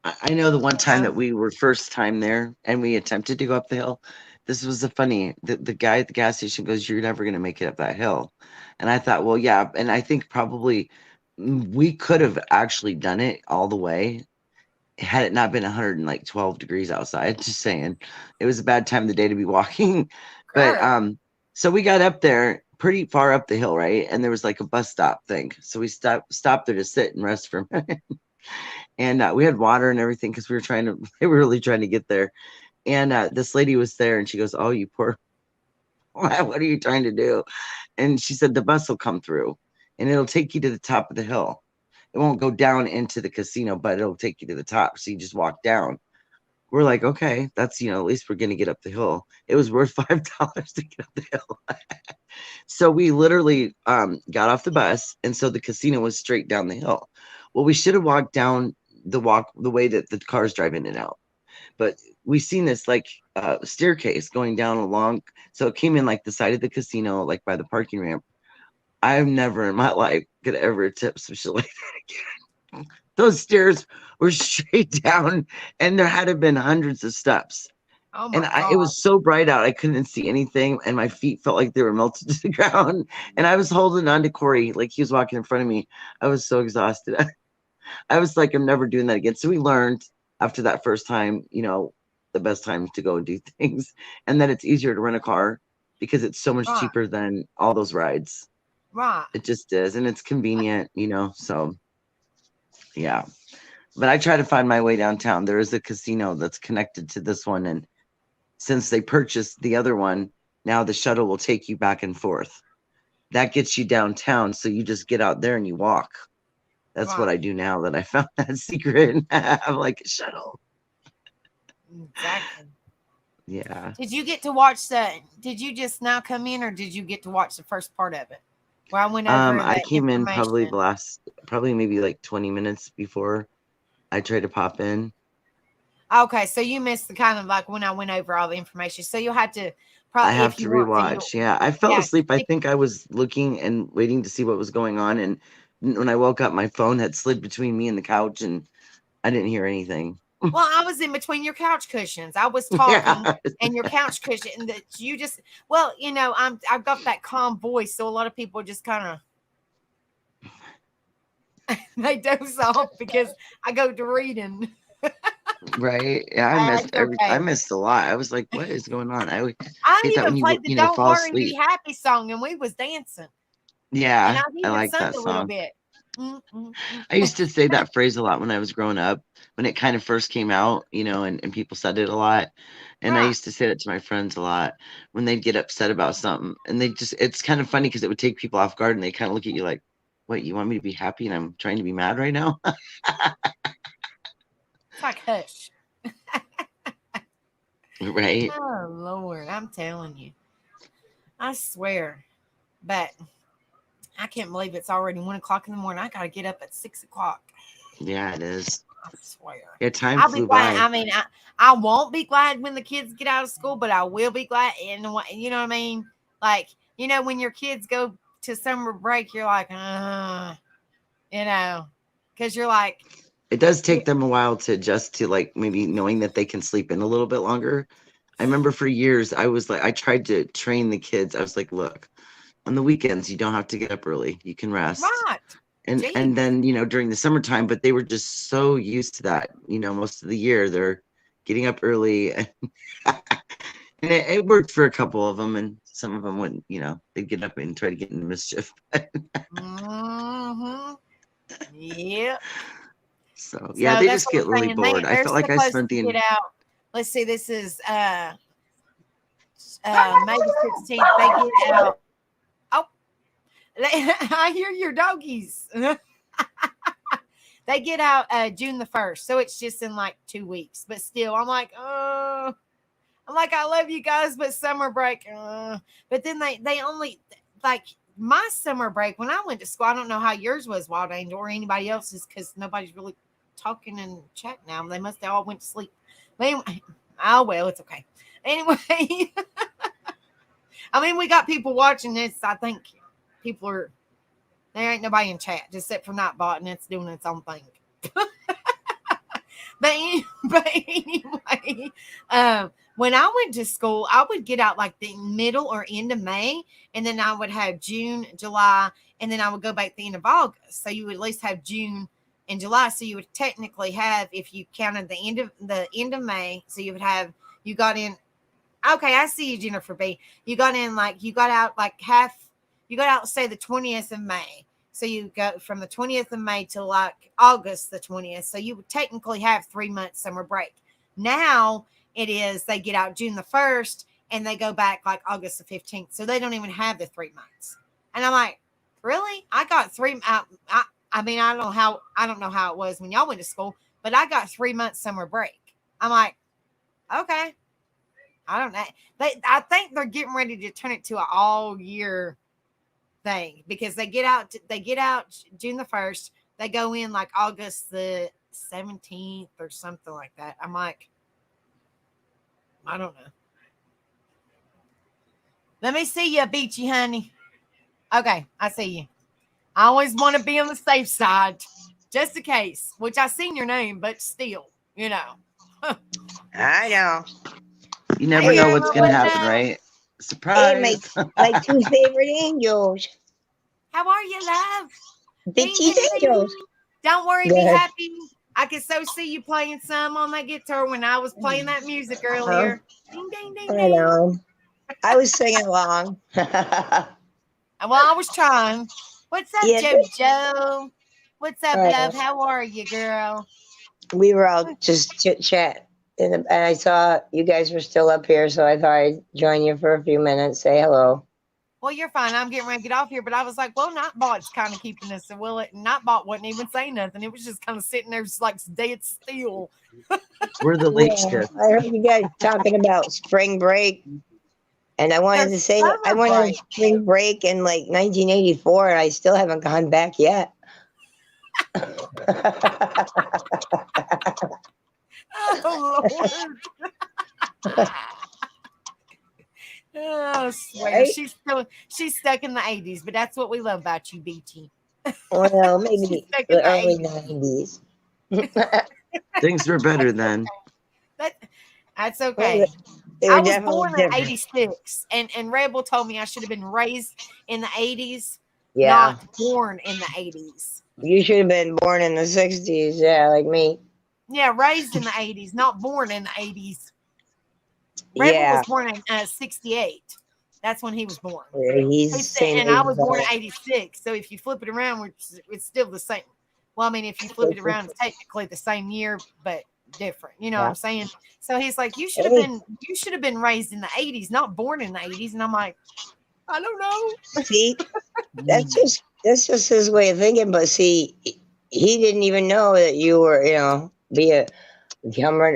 I know the one time Uh, that we were first time there and we attempted to go up the hill. This was the funny. The guy at the gas station goes, "You're never going to make it up that hill," and I thought, well, yeah. And I think probably we could have actually done it all the way had it not been 112 degrees outside. Just saying, it was a bad time of the day to be walking. But Girl. so we got up there pretty far up the hill, right? And there was like a bus stop thing. So we stopped there to sit and rest for a minute. And we had water and everything because we were they were really trying to get there. And this lady was there and she goes, "Oh, you poor, what are you trying to do?" And she said, "The bus will come through and it'll take you to the top of the hill. It won't go down into the casino, but it'll take you to the top. So you just walk down." We're like, okay, that's, at least we're going to get up the hill. It was worth $5 to get up the hill. So we literally got off the bus. And so the casino was straight down the hill. Well, we should have walked down the way that the cars drive in and out. But we seen this like staircase going down along. So it came in like the side of the casino, like by the parking ramp. I've never in my life could ever attempt some shit like that again. Those stairs were straight down, and there had to have been hundreds of steps. Oh And my it God. was so bright out, I couldn't see anything, and my feet felt like they were melted to the ground. And I was holding on to Corey like he was walking in front of me. I was so exhausted. I was like, I'm never doing that again. So we learned after that first time, the best time to go and do things, and that it's easier to rent a car because it's so much Right. cheaper than all those rides. Right. It just is, and it's convenient, So yeah. But I try to find my way downtown. There is a casino that's connected to this one, and since they purchased the other one, now the shuttle will take you back and forth. That gets you downtown, so you just get out there and you walk. That's what Right. I do now that I found that secret. I'm like, a shuttle. Exactly. Yeah. Did you get to watch did you just now come in, or did you get to watch the first part of it? Where I went over I the came in information. probably maybe like 20 minutes before I tried to pop in. Okay, so you missed the kind of like when I went over all the information. So you'll have to I probably, have if to you want to, you rewatch. Yeah, I fell yeah. asleep. I think I was looking and waiting to see what was going on, and when I woke up, my phone had slid between me and the couch, and I didn't hear anything. Well, I was in between your couch cushions. I was Yeah. talking, and your couch cushion, and that you just, well, I've got that calm voice, so a lot of people just kind of they doze off because I go to reading. Right. Yeah, It's I okay. missed a lot. I was like, what is going on? I hate I that even when played the "Don't fall Worry, Be asleep. Happy" song, and we was dancing, and Yeah, I've I even like sung that a little song. bit. Mm, mm, I used to say that phrase a lot when I was growing up, when it kind of first came out, and people said it a lot. And I right. used to say that to my friends a lot when they'd get upset about something. And it's kind of funny because it would take people off guard and they kind of look at you like, what, you want me to be happy and I'm trying to be mad right now? It's like hush. Right. Oh Lord, I'm telling you, I swear. But I can't believe it's already 1 o'clock in the morning. I gotta get up at 6 o'clock. Yeah, it is. I swear. Yeah, time I'll be flew glad. by. I mean, I won't be glad when the kids get out of school, but I will be glad. And you know what I mean? Like, when your kids go to summer break, you're like, because you're like, It does take them a while to adjust to like maybe knowing that they can sleep in a little bit longer. I remember for years I was like I tried to train the kids. I was like, look, on the weekends you don't have to get up early. You can rest. right, And geez, then, during the summertime, but they were just so used to that, most of the year they're getting up early and it worked for a couple of them and some of them wouldn't, they'd get up and try to get into mischief. mm-hmm, yep. So yeah, So they that's just what get I'm really saying. bored. I They're felt like I supposed spent to the get out. Let's see. This is May the 16th. They get out. Oh, I hear your doggies. They get out June the 1st, so it's just in like 2 weeks. But still, I'm like, I love you guys, but summer break. But then they only like my summer break when I went to school. I don't know how yours was, Wild Angel, or anybody else's, because nobody's really talking and chatting now. They must have all went to sleep. But anyway, oh well, it's okay. Anyway, I mean, we got people watching this. I think people are. There ain't nobody in chat except for Nightbot, and it's doing its own thing. but anyway, when I went to school, I would get out like the middle or end of May, and then I would have June, July, and then I would go back the end of August. So you would at least have June and July. So you would technically have, if you counted the end of May, so you would have you got in. Okay, I see you, Jennifer B. You got out like half. You got out, say, the 20th of May. So you go from the 20th of May to like August the 20th. So you would technically have 3 months summer break. Now it is they get out June the 1st and they go back like August the 15th. So they don't even have the 3 months. And I'm like, really? I got I mean, I don't know how it was when y'all went to school, but I got 3 months summer break. I'm like, okay. I don't know. I think they're getting ready to turn it to an all year thing, because they get out June the 1st. They go in like August the 17th or something like that. I'm like, I don't know. Let me see you, Beachy honey. Okay, I see you. I always want to be on the safe side, just in case, which I seen your name, but still, I know. You never Hey, know Hey, what's Emma, going to what's happen, up? right? hey, Surprise. my two favorite angels, How are you, love? Ding, Bitchy's ding, angels. ding. Don't worry, be Good. happy. I could so see you playing some on that guitar when I was playing that music Uh-huh. earlier. Ding, ding, ding, I ding. know. I was singing along. Well, I was trying. What's up, Yeah, JoJo? What's up, uh, love? How are you, girl? we were all just chit chat. and I saw you guys were still up here, so I thought I'd join you for a few minutes, say hello. Well, you're fine. I'm getting ready to get off here, but I was like, well, Nightbot's kind of keeping us. Well, Nightbot wasn't even saying nothing. It was just kind of sitting there, just like dead still. We're the late Yeah, shift. I heard you guys talking about spring break, and I wanted to say I went on spring break in like 1984, and I still haven't gone back yet. Oh Lord. Oh, swear. Right? She's stuck in the 80s, but that's what we love about you, BT. Well, She's maybe stuck in the the early 80s. 90s. Things were better then. That's okay. They I were was definitely born in different. 86, and Rebel told me I should have been raised in the 80s, Yeah, not born in the 80s. you should have been born in the 60s. Yeah, like me. Yeah, raised in the 80s, not born in the 80s. Rebel Yeah, was born in 68. That's when he was born. he's the same And age I was as born in I 86. So if you flip it around, it's still the same. Well, I mean, if you flip it around, it's technically the same year, but different. You know what I'm saying? So he's like, you should have been raised in the 80s, not born in the 80s. And I'm like, I don't know. See, that's just his way of thinking. But see, he didn't even know that you were,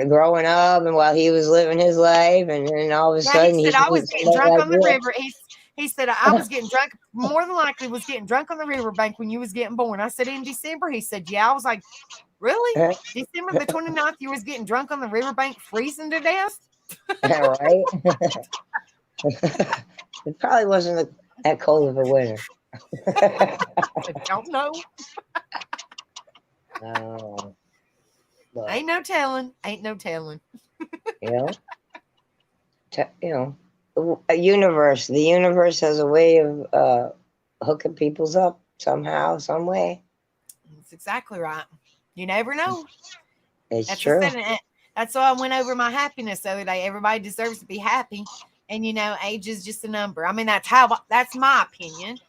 growing up, and while he was living his life, and then all of a Yeah, sudden he he said I was meets getting somebody drunk like on the you. river. He said I was getting drunk, more than likely was getting drunk on the riverbank when you was getting born. I said, in December? He said, yeah. I was like, really? December the 29th, you was getting drunk on the riverbank, freezing to death? Right? It probably wasn't that cold of a winter. I don't know. Oh, but, Ain't no telling. Ain't no telling. you know, the universe has a way of hooking people's up somehow, some way. That's exactly right. You never know. It's That's true. that's why I went over my happiness the other day. Everybody deserves to be happy, and age is just a number. I mean, that's my opinion.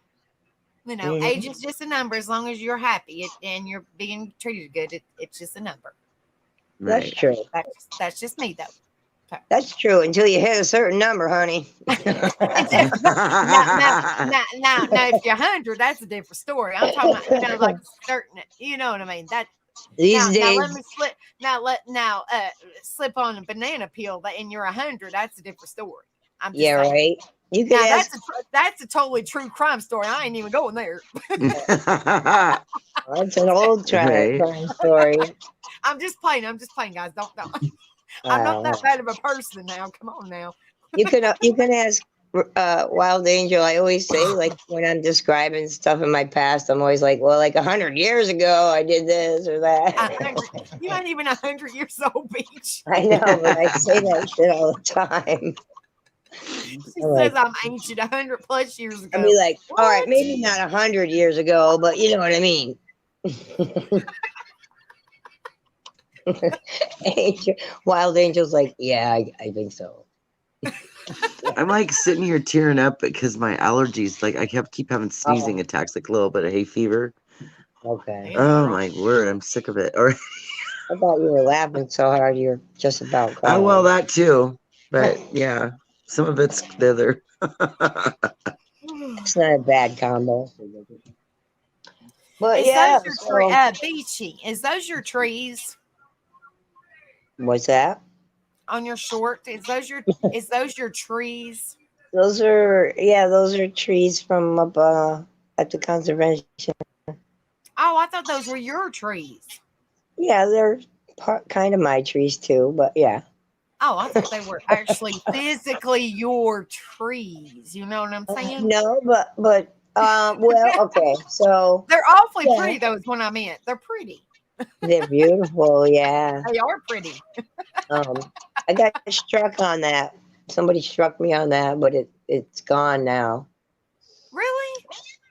Age is just a number as long as you're happy and you're being treated good. It's just a number. That's Right. true. That's just me though. That's true until you hit a certain number, honey. Now, if you're 100, that's a different story. I'm talking about, like certain, you know what I mean? That These days, now let me slip on a banana peel and you're 100. That's a different story. I'm just saying. right. You could Now ask. that's a totally true crime story. I ain't even going there. That's an old Right. crime story. I'm just playing, guys. Don't. I'm not that bad of a person now. Come on now. You can ask Wild Angel. I always say, like, when I'm describing stuff in my past, I'm always like, well, like 100 years ago, I did this or that. You ain't even 100 years old, Beach. I know, but I say that shit all the time. She I'm says like, I'm ancient 100 plus years ago. I'll be like, all right, What? maybe not 100 years ago, but you know what I mean. Wild Angel's like, yeah, I think so. I'm like sitting here tearing up because my allergies, like I keep having sneezing attacks, like a little bit of hay fever. Okay. Oh my word, I'm sick of it. All right. I thought you were laughing so hard you're just about crying. Oh well, that too. But yeah, some of it's thither. It's not a bad combo. But Is yeah, those your Beachy? Is those your trees what's that? on your short? Is those your trees? Those are trees from up at the conservation. Oh, I thought those were your trees. Yeah, they're kind of my trees too, but yeah. Oh, I thought they were actually physically your trees. You know what I'm saying? No, but well, okay. So They're awfully pretty, though, is what I meant. They're pretty. they're beautiful, yeah. They are pretty. I got struck on that. Somebody struck me on that, but it's gone now. Really?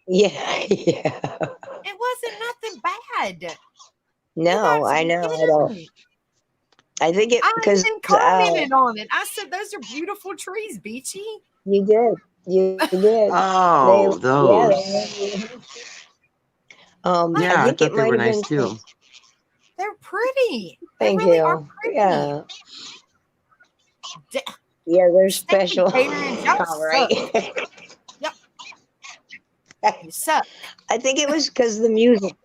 Yeah, yeah. It wasn't nothing bad. No, I know. I don't. I think it because I even commented on it. I said those are beautiful trees, Beachy. you did. You did. Oh, those. I think it thought they might were have nice been. too. They're pretty. Thank they really you. are pretty. Yeah. Yeah, they're Stinking special. caterers, y'all All right. You suck. I think it was because the music.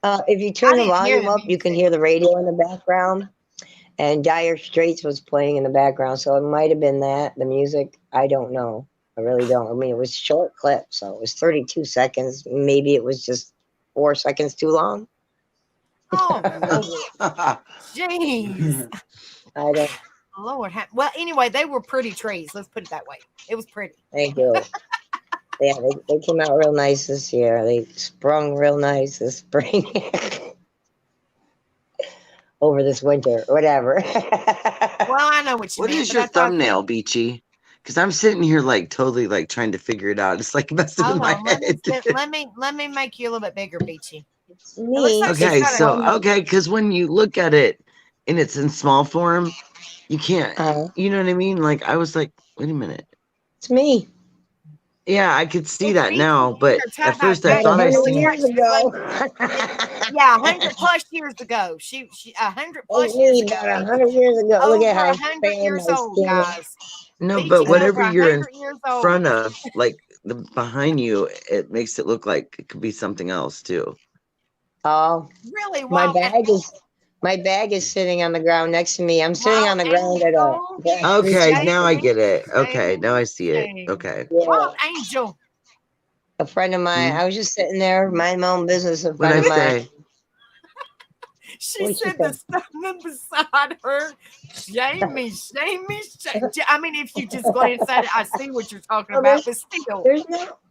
If you turn the didn't hear volume the up, you can music. hear the radio in the background. And Dire Straits was playing in the background, so it might have been that, the music. I don't know. I really don't. I mean, it was a short clip, so it was 32 seconds. Maybe it was just 4 seconds too long. Oh, Lord. Jeez. I don't. Lord. Well, anyway, they were pretty trees. Let's put it that way. It was pretty. Thank you. Yeah, they came out real nice this year. They sprung real nice this spring. Over this winter, whatever. Well, I know what you What mean. is but your I thought- thumbnail, Beachy? Because I'm sitting here like totally like trying to figure it out. It's like messing in Hold my on. Let head. me make you a little bit bigger, Beachy. It's It looks me. like she's Okay, got so a- okay, because when you look at it and it's in small form, you can't. You know what I mean? Like I was like, wait a minute. It's me. Yeah, I could see It's that Beachy now, in but her tie at first back I Like bag. thought I 100 seen. years ago. Yeah, 100 plus years ago. She 100 plus Like years me, ago. about 100 years ago. Look Over at how 100 fair years my old, skin is. guys. No, Beachy's but over whatever you're in 100 years old. front of, like the behind you, it makes it look like it could be something else too. Oh, Really my wild. bag is sitting on the ground next to me. I'm sitting on the ground at a Angel. Okay, Shame now I me, get it. Okay, shame now me, I see it. shame. Okay. Yeah. Wild Angel. A friend of mine. I was just sitting there, minding my own business. A What'd friend I of mine. say? She What'd she said the say? stuff beside her. Shame me, shame me, shame. I mean, if you just glance at it, I see what you're talking Oh, about, but still. There's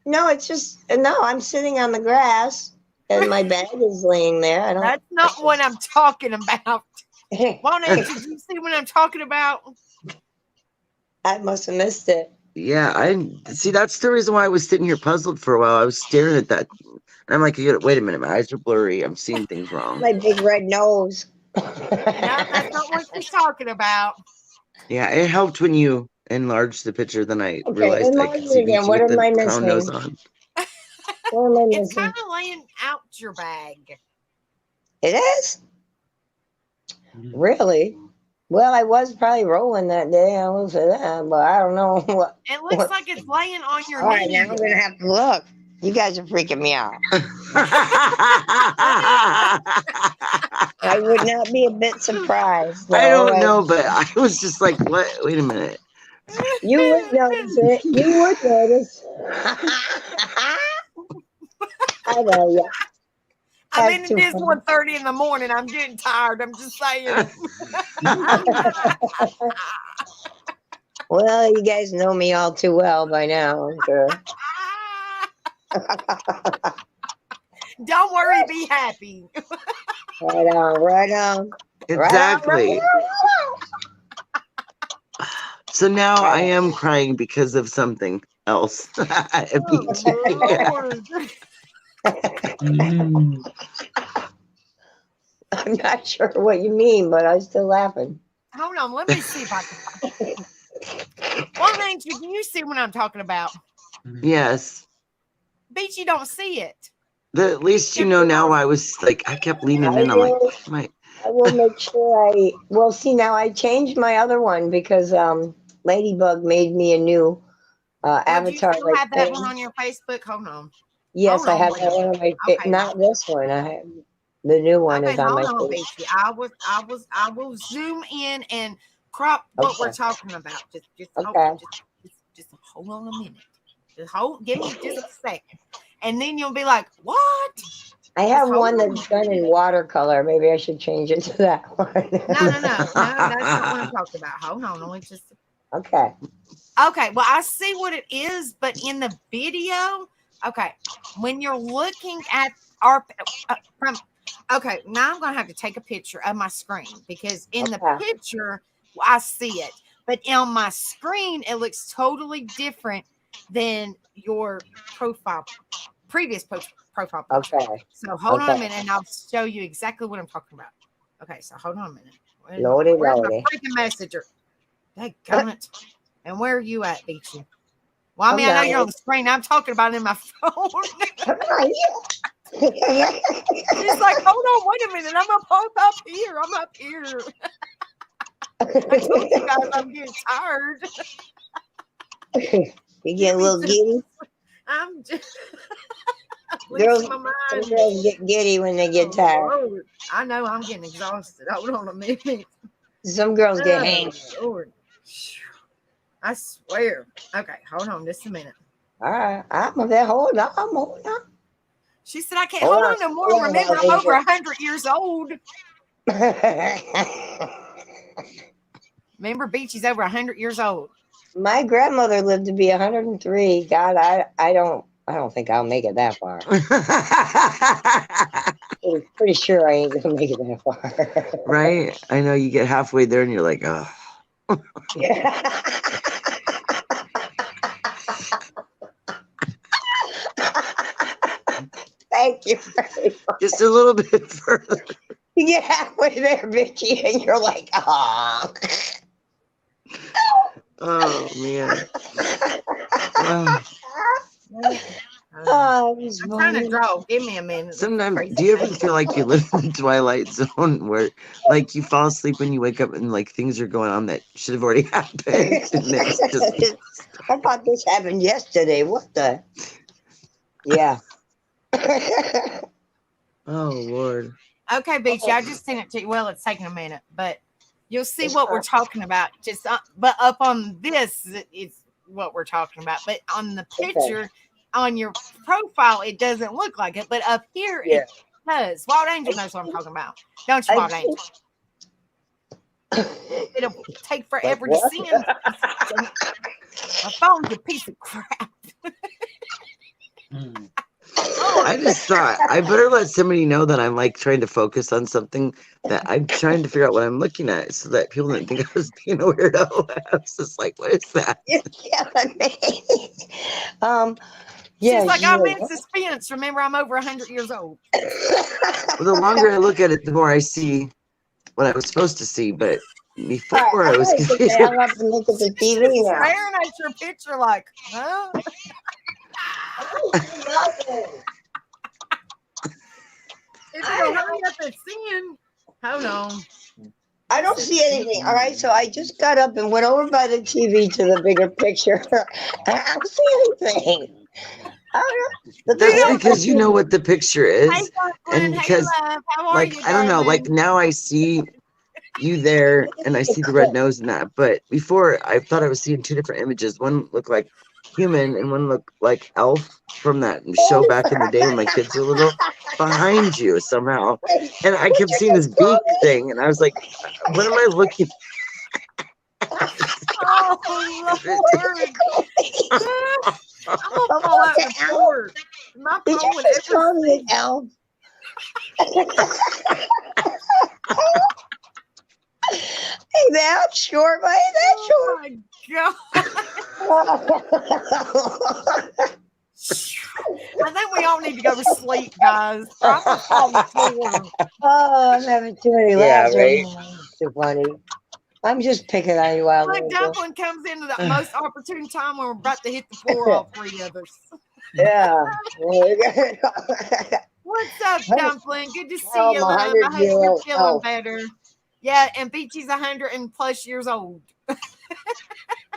no. It's just no. I'm sitting on the grass, and my bag is laying there. I don't. That's not what I'm talking about. Wanda, did you see what I'm talking about? I must have missed it. Yeah, I see. That's the reason why I was sitting here puzzled for a while. I was staring at that, and I'm like, wait a minute, my eyes are blurry. I'm seeing things wrong. My big red nose. No, that's not what she's talking about. Yeah, it helped when you enlarged the picture. Then I realized I enlarge could it see again. Beachy What with am the I crown nose missing? on. What am I It's missing? kind of laying out your bag. It is? Really? Well, I was probably rolling that day. I will say that, but I don't know what. It looks like it's laying on your All right, knee. now I'm gonna have to look. You guys are freaking me out. I would not be a bit surprised. I though. don't know, but I was just like, what? Wait a minute. You would notice it. You would notice. I know, yeah. I mean, That's it too is funny. 1:30 in the morning. I'm getting tired. I'm just saying. Well, you guys know me all too well by now, I'm sure. Don't worry, be happy. Right on, right on. Exactly. Right on. So now I am crying because of something else. Beachy. Lord. I'm not sure what you mean, but I'm still laughing. Hold on, let me see if I can. Well, Angel, do you see what I'm talking about? Yes. Beach, you don't see it. At least you know now. I was like, I kept leaning in. I'm like, I will make sure well, see, now I changed my other one because Ladybug made me a new avatar. Do you still have that one on your Facebook? Hold on. Yes, I have that one on my Okay. not this one. I have the new one is on my hold on, face. Beachy. I will zoom in and crop what we're talking about. Just hold on a minute. Give me just a second. And then you'll be like, what? I have one that's done in watercolor. Maybe I should change it to that one. No, that's not what I'm talking about. Hold on. Okay. Okay, well, I see what it is, but in the video, okay, when you're looking at our okay, now I'm gonna have to take a picture of my screen because in the picture I see it, but on my screen it looks totally different than your previous profile picture. Okay. So hold on a minute, and I'll show you exactly what I'm talking about. Okay, so hold on a minute. Loaded. My freaking messenger? Daggone it. And where are you at, Beachy? Well, I mean, I know you're on the screen. I'm talking about it in my phone. It's like, hold on, wait a minute. I'm up here. I told you guys I'm getting tired. You get a little giddy. I'm just Girls, losing my some mind. girls get giddy when they get tired. Lord. I know I'm getting exhausted. Hold on a minute. Some girls get Oh, hangry. Lord. I swear. Okay, hold on just a minute. All right, I'm a bit. Hold on. She said I can't Hold hold on. on no more. Hold on, Remember, I'm I'll over 100 years old. Remember, Beachy's over 100 years old. My grandmother lived to be 103. God, I don't think I'll make it that far. I'm pretty sure I ain't gonna make it that far. Right? I know you get halfway there and you're like, oh. Thank you very much. Just a little bit further. You get halfway there, Vicky, and you're like, ah. Oh, man. Oh. Oh, I'm trying to draw. Give me a minute. Sometimes, do you ever feel like you live in the twilight zone where, like, you fall asleep when you wake up and, like, things are going on that should have already happened? And it's just... I thought this happened yesterday. What the? Yeah. Oh, Lord. Okay, Beachy, I just sent it to you. Well, it's taking a minute, but you'll see what we're talking about. Just but up on this, it's what we're talking about. But on the picture, on your profile, it doesn't look like it. But up here, it does. Wild Angel knows what I'm talking about. Don't you, Wild Angel? It'll take forever to send. My phone's a piece of crap. I just thought I better let somebody know that I'm like trying to focus on something, that I'm trying to figure out what I'm looking at so that people didn't think I was being a weirdo. I was just like, what is that? You're killing me. She's like, I'm in suspense. Remember, I'm over 100 years old. Well, the longer I look at it, the more I see what I was supposed to see. But before I was confused. I'll have to look at the TV now. Staring at your picture like, huh? If you don't hurry up and sing, hold on. I don't see anything. All right, so I just got up and went over by the TV to the bigger picture. I don't see anything. That's because you know what the picture is, Hey, and because, how are like, you, I don't know, like darling? now I see you there, and I see the red nose and that. But before, I thought I was seeing two different images. One looked like human, and one looked like Elf from that show back in the day when my kids were little. Behind you somehow, and I kept seeing this beak thing, and I was like, "What am I looking?" Oh, Lord. I'm gonna fall out the floor. My Did phone you would just ever call me an elf? Hey, that's short, man. That's short. Oh my God. I think we all need to go to sleep, guys. I'm gonna fall on the floor. Oh, I'm having too many laughs right now. It's too funny. I'm just picking on you, Wild My Angel. dumpling comes into the most opportune time when we're about to hit the floor, all three of us. Yeah. What's up, Dumpling? Good to see I'm you, love. I hope 100-year-old you're feeling elf. better. Yeah, and Beachy's 100+ years old.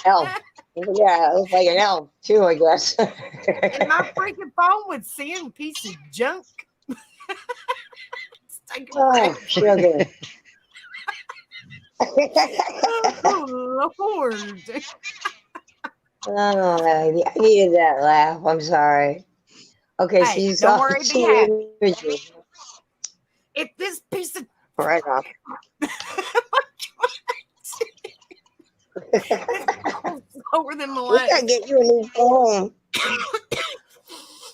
Elf. Yeah, it looks like an elf, too, I guess. And my freaking phone would send a piece of junk. It's taking Oh, sugar. oh, Lord. Oh, I needed that laugh. I'm sorry. Okay, so Hey, you don't saw worry, be two happy. images. If this piece of Right off. lower than We gotta molasses. get you a new phone.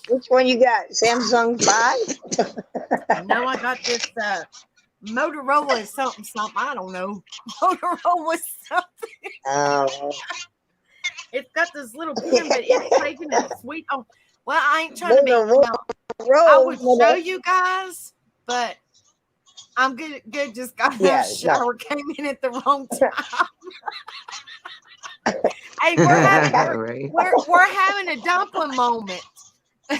Which one you got? Samsung 5? No, I got this Motorola something. I don't know. Motorola something. Oh. It's got this little pin, but it's taking it sweet. Oh, well, I ain't trying to be. I would show you guys, but I'm good. Just got out of the shower. Came in at the wrong time. Hey, we're having a dumpling moment. We're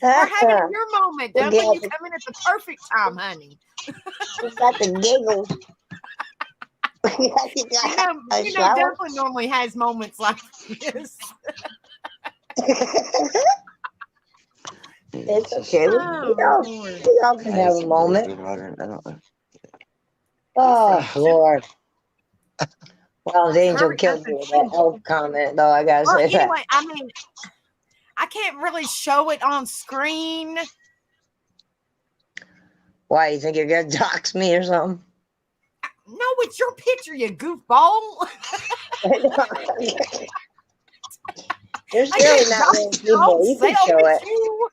having your moment, Dumpling. You come in at the perfect time, honey. Just got the giggles. You got a shower? Dumpling normally has moments like this. It's okay. Oh, Lord. We all can have a moment. Oh, Lord. Well, the angel Hurry killed up me and with that finish. elf comment, though. I gotta Well, say that. anyway, I mean, I can't really show it on screen. Why, you think you're gonna dox me or something? No, it's your picture, you goofball. There's I really can't not dox many your people. own You can self, show it's it. you.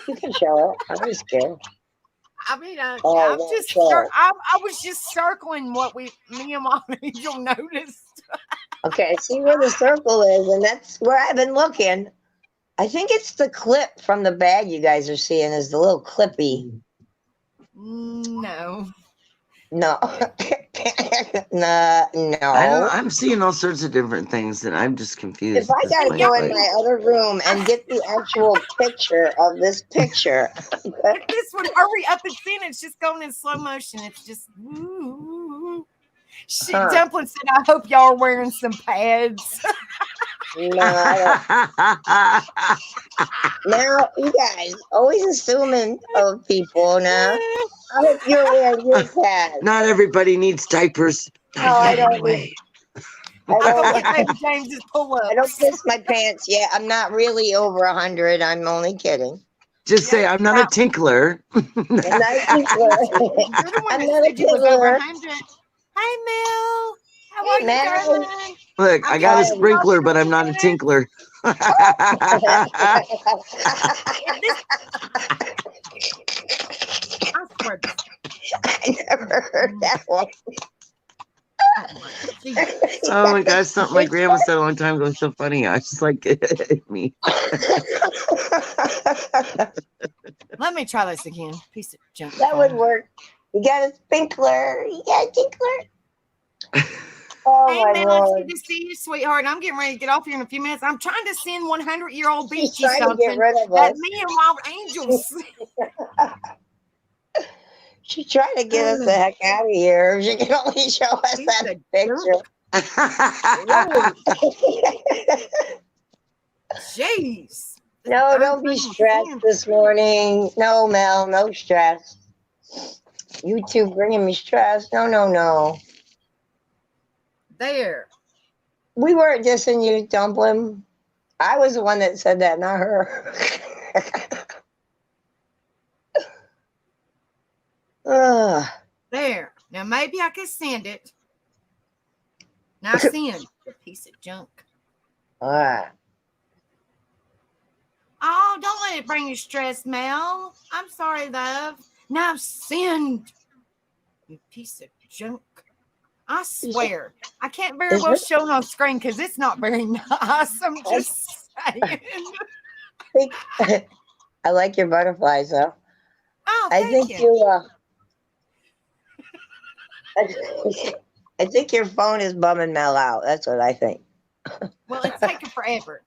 You can show it. I'm just kidding. I mean, Oh, I'm well, just, sure. I was just circling what me and Mom Angel noticed. Okay, see where the circle is, and that's where I've been looking. I think it's the clip from the bag you guys are seeing is the little clippy. No. No. No. I'm seeing all sorts of different things, and I'm just confused. If I at this gotta point, go in like- my other room and get the actual picture of this picture, If this would hurry up and see it, it's just going in slow motion. It's just. Woo. Huh. Dumpling said, I hope y'all are wearing some pads. no, I don't. Now, you guys always assuming of people now. I hope you're wearing your pads. Not everybody needs diapers. No, Not I yet, don't. anyway. I I go get don't. Baby James's pull-ups. I don't piss my pants yet. I'm not really over 100. I'm only kidding. Just say Yeah, I'm not a tinkler. I'm not a tinkler. You're the one I'm that not a said you was over tickler. 100. Hey, Mel. How Hey, are you, Mel. darling? Look, I I'm got a sorry, sprinkler, I'll but I'm see not a you later. tinkler. I swear. I never heard that one. Oh my gosh, something my grandma said a long time ago was so funny. I was just like, me. Let me try this again. Piece of junk. That would work. You got a sprinkler. You got a tinkler. Oh Hey, my Mel, Lord. it's good to see you, sweetheart. I'm getting ready to get off here in a few minutes. I'm trying to send 100-year-old She's Beachy trying to something get rid of that us. me and Wild Angels. She's trying to get us the heck out of here. She can only show us She's that a picture. Jeez. No, don't be stressed this morning. No, Mel, no stress. You two bringing me stress. No. There. We weren't dissing you, Dumpling. I was the one that said that, not her. Ugh. There. Now maybe I can send it. Now send. A piece of junk. All right. Oh, don't let it bring you stress, Mel. I'm sorry, love. Now send. You piece of junk. I swear. I can't very well show it on screen because it's not very nice. I'm just saying. I like your butterflies, though. Oh, I thank think you. I think your phone is bumming Mel out. That's what I think. Well, it's taking forever.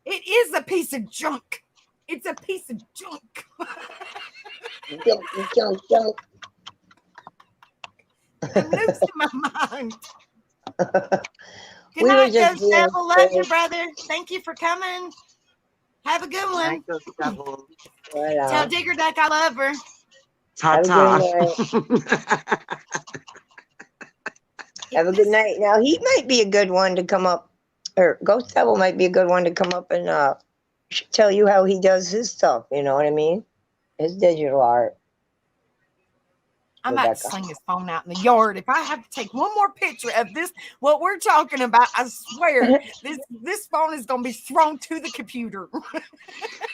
It is a piece of junk. It's a piece of junk. Junk. I'm losing my mind. Good We were night, just Ghost being Devil. Love you, silly. brother. Thank you for coming. Have a good one. Right on. Tell Digger Duck I love her. Have a good night. Have a good night. Now, he might be a good one to come up, or Ghost Devil might be a good one to come up and tell you how he does his stuff. You know what I mean? His digital art. I might sling his phone out in the yard. If I have to take one more picture of this, what we're talking about, I swear, this phone is going to be thrown to the computer.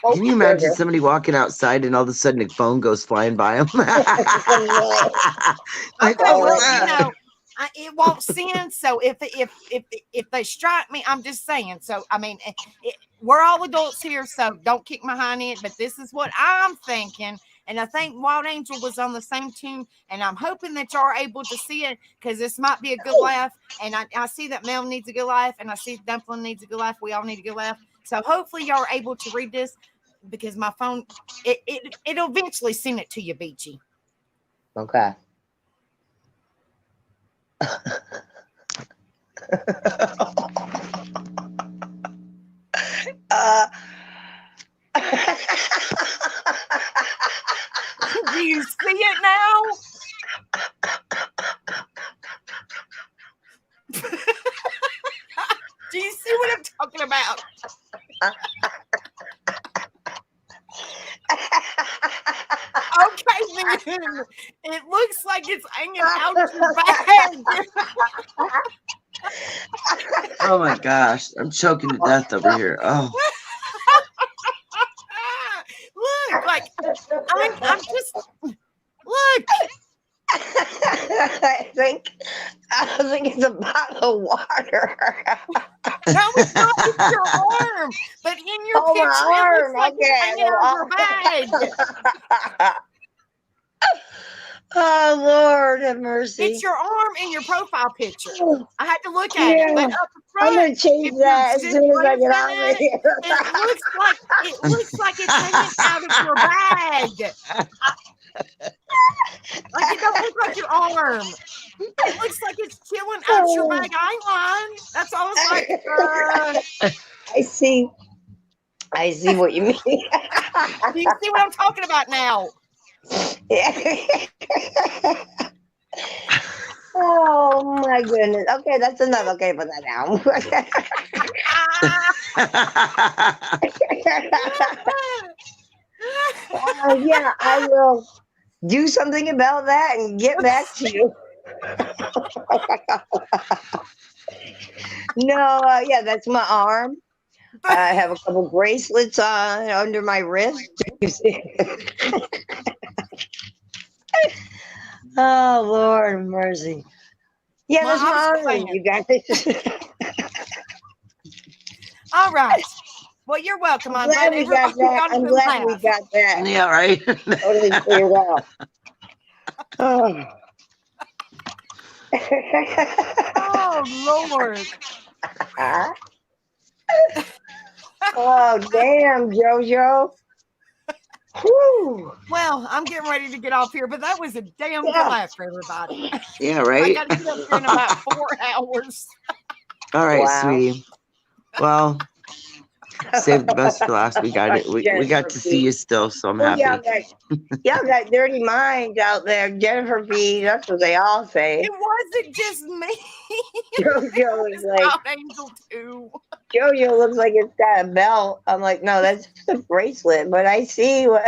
Can you imagine somebody walking outside and all of a sudden a phone goes flying by them? Okay, well, it won't send. So if they strike me, I'm just saying. So I mean, we're all adults here, so don't kick my hind end. But this is what I'm thinking. And I think Wild Angel was on the same tune, and I'm hoping that y'all are able to see it because this might be a good laugh. And I see that Mel needs a good laugh, and I see Dumpling needs a good laugh. We all need a good laugh. So hopefully y'all are able to read this because my phone, it'll eventually send it to you, Beachy. Okay. uh, Do you see it now? Do you see what I'm talking about? Okay, then. It looks like it's hanging out your bag. Oh my gosh, I'm choking to death over here. Oh, Look, like I'm just look. I think it's a bottle of water. No, it's not. It's your arm. But in your Oh, my picture, it looks arm. like Okay, it's hanging out of your bag. Oh, Lord have mercy. It's your arm in your profile picture. I had to look at it, but Yeah. up I'm front, gonna change if that you're as soon as I just get out of glancing at here. it looks like it's hanging out of your bag. Like it don't look like your arm. It looks like it's chilling out your bag. I ain't lying. That's all. I was like, I see what you mean. do you see what I'm talking about now? Oh my goodness. Okay, that's enough. Okay, put that down. Yeah, I will do something about that and get back to you. No, yeah, that's my arm. I have a couple bracelets on under my wrist. You see? Oh, Lord of mercy. Yeah, Well, that's my I was arm, saying. you guys. All right. Well, you're welcome. I'm I'm glad glad we got everybody that. got a I'm good glad we laugh. got that yeah, right. totally figured out. Oh. Oh, Lord. Oh, damn, JoJo. Whew. Well, I'm getting ready to get off here, but that was a damn good Yeah. laugh for everybody. Yeah, I right. got to get up here in about 4 hours. All right, Wow. sweetie. Well, save the best for last. We got it. We got to see you still, so I'm Oh, happy. y'all got dirty minds out there. Jennifer B. That's what they all say. It wasn't just me. JoJo is like, Wild Angel too. JoJo looks like it's got a belt. I'm like, no, that's just a bracelet. But I see what.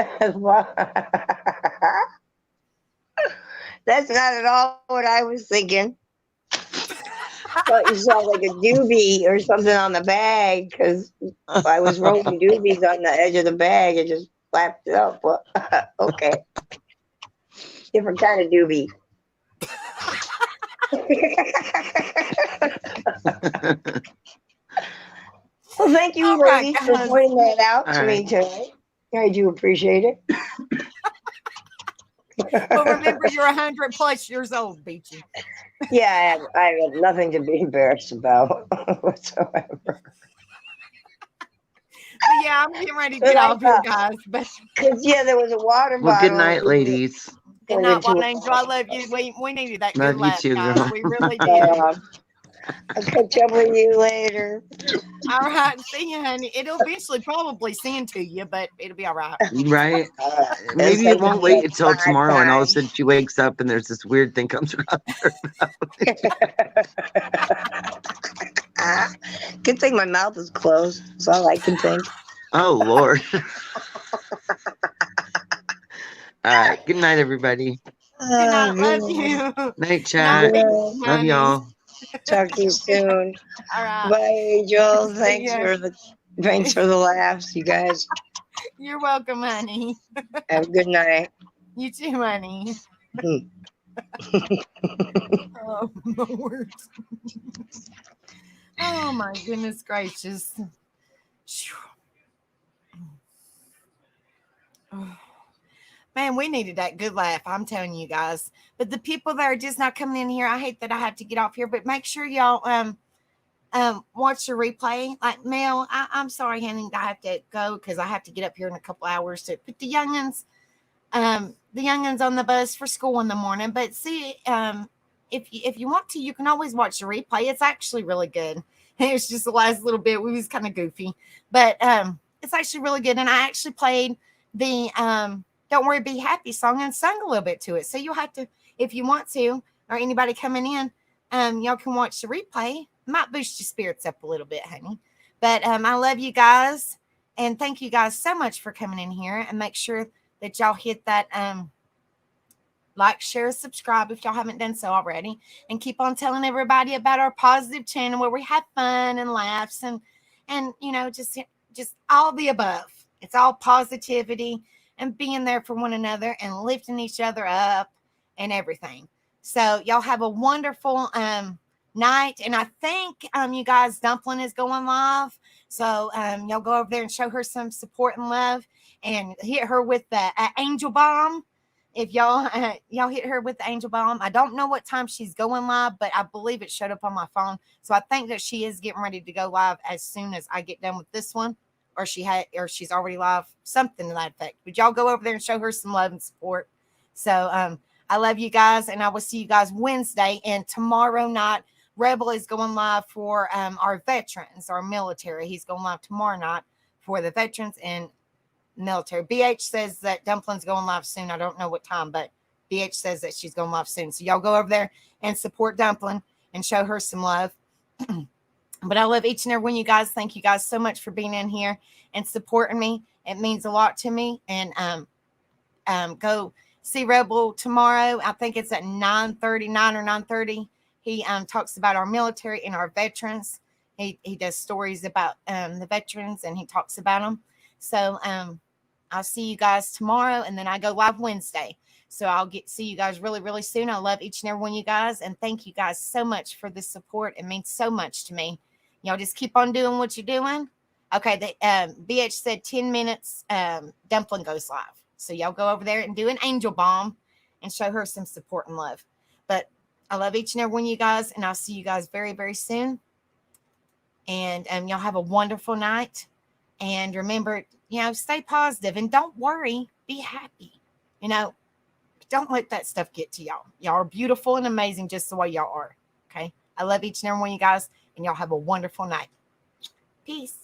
That's not at all what I was thinking. Thought you saw like a doobie or something on the bag because I was rolling doobies on the edge of the bag and just flapped it up. Well, okay. Different kind of doobie. Well, thank you, All right, ladies, for guys. pointing that out All to me right. tonight. I do appreciate it. But remember, you're 100+ years old, Beachy. Yeah, I have nothing to be embarrassed about whatsoever. But yeah, I'm getting ready to get off here, guys. But Because, yeah, there was a water Well, bottle. good night, ladies. good night, Wild Angel. I love you. We needed that Love good you laugh, too, guys. girl. We really did. I'll catch up with you later. All right. See you, honey. It'll eventually probably send to you, but it'll be all right. Right? It's Maybe like it won't wait until tomorrow, and all of a sudden she wakes up and there's this weird thing comes across her mouth. Good thing my mouth is closed. That's all I can think. Oh Lord. All right. Good night, everybody. Good night. Love you. Night, chat. Night, Love honey. y'all. Talk to you soon. All right. Bye, Angel. See ya. Thanks for the laughs, you guys. You're welcome, honey. Have a good night. You too, honey. Oh, Lord. Oh, my goodness gracious. Phew. Oh. Man, we needed that good laugh. I'm telling you guys. But the people that are just not coming in here, I hate that I have to get off here. But make sure y'all watch the replay. Like Mel, I'm sorry, honey, I have to go because I have to get up here in a couple hours to put the youngins on the bus for school in the morning. But see, if you want to, you can always watch the replay. It's actually really good. It's just the last little bit. We was kind of goofy, but it's actually really good. And I actually played the Don't Worry, Be Happy song and sung a little bit to it. So you'll have to, if you want to, or anybody coming in, y'all can watch the replay. It might boost your spirits up a little bit, honey. But I love you guys. And thank you guys so much for coming in here. And make sure that y'all hit that like, share, subscribe if y'all haven't done so already. And keep on telling everybody about our positive channel where we have fun and laughs and you know, just all the above. It's all positivity and being there for one another and lifting each other up and everything. So y'all have a wonderful night. And I think you guys, Dumpling is going live. So y'all go over there and show her some support and love and hit her with the angel bomb. If y'all hit her with the angel bomb. I don't know what time she's going live, but I believe it showed up on my phone. So I think that she is getting ready to go live as soon as I get done with this one, or she's already live, something to that effect. But y'all go over there and show her some love and support. So I love you guys, and I will see you guys Wednesday. And tomorrow night, Rebel is going live for our veterans, our military. He's going live tomorrow night for the veterans and military. BH says that Dumpling's going live soon. I don't know what time, but BH says that she's going live soon. So y'all go over there and support Dumpling and show her some love. But I love each and every one of you guys. Thank you guys so much for being in here and supporting me. It means a lot to me. And go see Rebel tomorrow. I think it's at 9:30, 9 or 9:30. He talks about our military and our veterans. He does stories about the veterans, and he talks about them. So I'll see you guys tomorrow, and then I go live Wednesday. So I'll see you guys really, really soon. I love each and every one of you guys, and thank you guys so much for the support. It means so much to me. Y'all just keep on doing what you're doing. Okay, the BH said 10 minutes, Dumpling goes live. So y'all go over there and do an angel bomb and show her some support and love. But I love each and every one of you guys, and I'll see you guys very, very soon. And y'all have a wonderful night. And remember, stay positive and don't worry. Be happy. Don't let that stuff get to y'all. Y'all are beautiful and amazing just the way y'all are. Okay. I love each and every one of you guys, and y'all have a wonderful night. Peace.